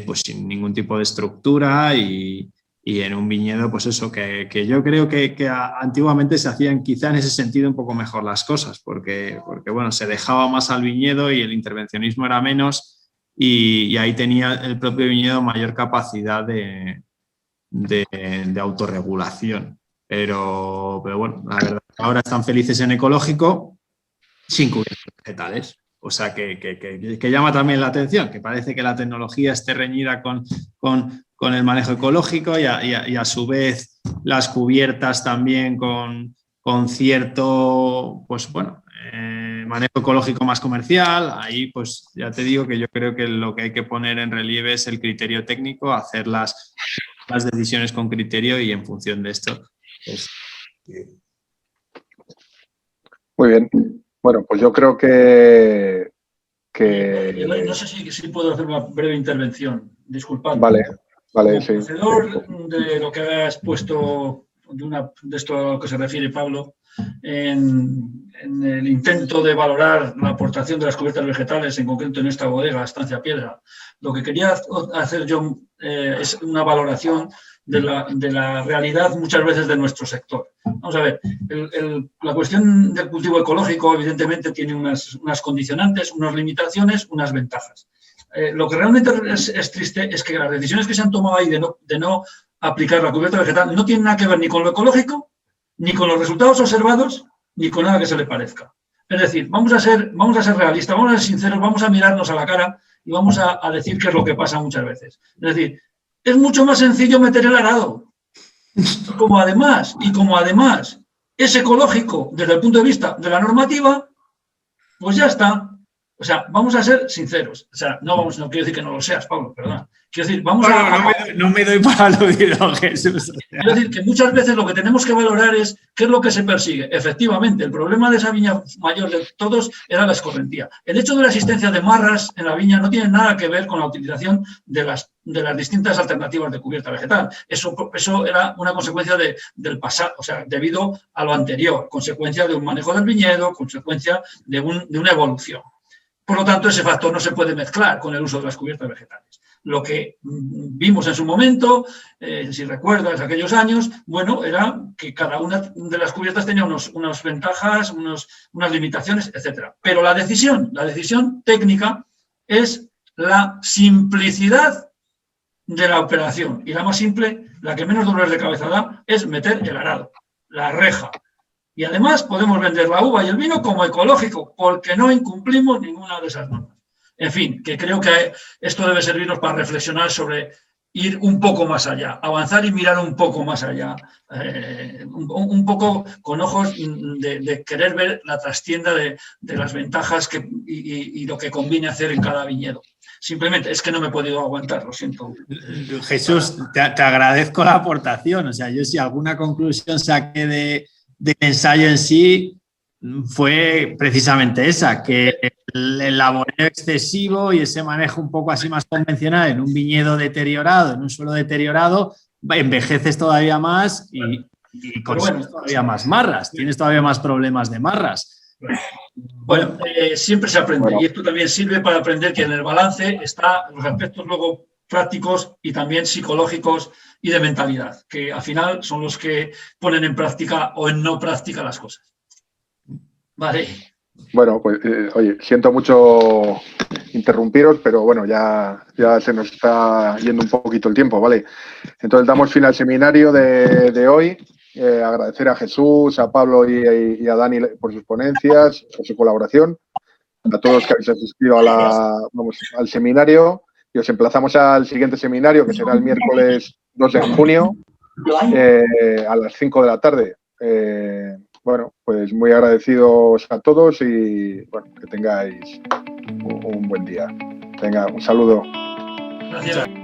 pues sin ningún tipo de estructura y en un viñedo, pues eso, que yo creo que antiguamente se hacían quizá en ese sentido un poco mejor las cosas, porque bueno, se dejaba más al viñedo y el intervencionismo era menos, y ahí tenía el propio viñedo mayor capacidad de autorregulación. Pero bueno, la verdad, ahora están felices en ecológico sin cubiertas vegetales. O sea, que llama también la atención, que parece que la tecnología esté reñida con el manejo ecológico y a su vez las cubiertas también con cierto, pues bueno, manejo ecológico más comercial. Ahí pues ya te digo que yo creo que lo que hay que poner en relieve es el criterio técnico, hacer las decisiones con criterio y en función de esto. Pues, muy bien. Bueno, pues yo creo que... No sé si puedo hacer una breve intervención. Disculpad. Vale, Como sí. conocedor de lo que ha expuesto, de esto a lo que se refiere Pablo, en el intento de valorar la aportación de las cubiertas vegetales, en concreto en esta bodega, Estancia Piedra, lo que quería hacer yo es una valoración de la realidad muchas veces de nuestro sector. Vamos a ver, la cuestión del cultivo ecológico evidentemente tiene unas condicionantes, unas limitaciones, unas ventajas. Lo que realmente es triste es que las decisiones que se han tomado ahí de no aplicar la cubierta vegetal no tienen nada que ver ni con lo ecológico, ni con los resultados observados, ni con nada que se le parezca. Es decir, vamos a ser realistas, vamos a ser sinceros, vamos a mirarnos a la cara y vamos a decir qué es lo que pasa muchas veces. Es decir, es mucho más sencillo meter el arado. Como además es ecológico desde el punto de vista de la normativa, pues ya está. O sea, vamos a ser sinceros. O sea, no quiero decir que no lo seas, Pablo, perdona. Quiero decir, no me doy para aludirlo, Jesús. Quiero decir que muchas veces lo que tenemos que valorar es qué es lo que se persigue. Efectivamente, el problema de esa viña mayor de todos era la escorrentía. El hecho de la existencia de marras en la viña no tiene nada que ver con la utilización de las distintas alternativas de cubierta vegetal. Eso era una consecuencia del pasado, o sea, debido a lo anterior, consecuencia de un manejo del viñedo, consecuencia de una evolución. Por lo tanto, ese factor no se puede mezclar con el uso de las cubiertas vegetales. Lo que vimos en su momento, si recuerdas aquellos años, bueno, era que cada una de las cubiertas tenía unas ventajas, unas limitaciones, etc. Pero la decisión técnica es la simplicidad de la operación. Y la más simple, la que menos dolores de cabeza da, es meter el arado, la reja. Y además podemos vender la uva y el vino como ecológico, porque no incumplimos ninguna de esas normas. En fin, que creo que esto debe servirnos para reflexionar sobre ir un poco más allá, avanzar y mirar un poco más allá, un poco con ojos de querer ver la trastienda de las ventajas y lo que conviene hacer en cada viñedo. Simplemente es que no me he podido aguantar, lo siento. Jesús, te agradezco la aportación. O sea, yo si alguna conclusión saqué del ensayo en sí fue precisamente esa, que el laboreo excesivo y ese manejo un poco así más convencional en un viñedo deteriorado, en un suelo deteriorado, envejeces todavía más y consigues todavía más marras, tienes todavía más problemas de marras. Bueno, siempre se aprende y esto también sirve para aprender que en el balance están los aspectos luego prácticos y también psicológicos y de mentalidad, que al final son los que ponen en práctica o en no práctica las cosas. Vale. Bueno, pues oye, siento mucho interrumpiros, pero bueno, ya se nos está yendo un poquito el tiempo, ¿vale? Entonces damos fin al seminario de hoy. Agradecer a Jesús, a Pablo y a Dani por sus ponencias, por su colaboración, a todos los que habéis asistido al seminario, y os emplazamos al siguiente seminario, que será el miércoles 2 de junio, a las 5 de la tarde. bueno, pues muy agradecidos a todos y bueno, que tengáis un buen día. Venga, un saludo. Gracias.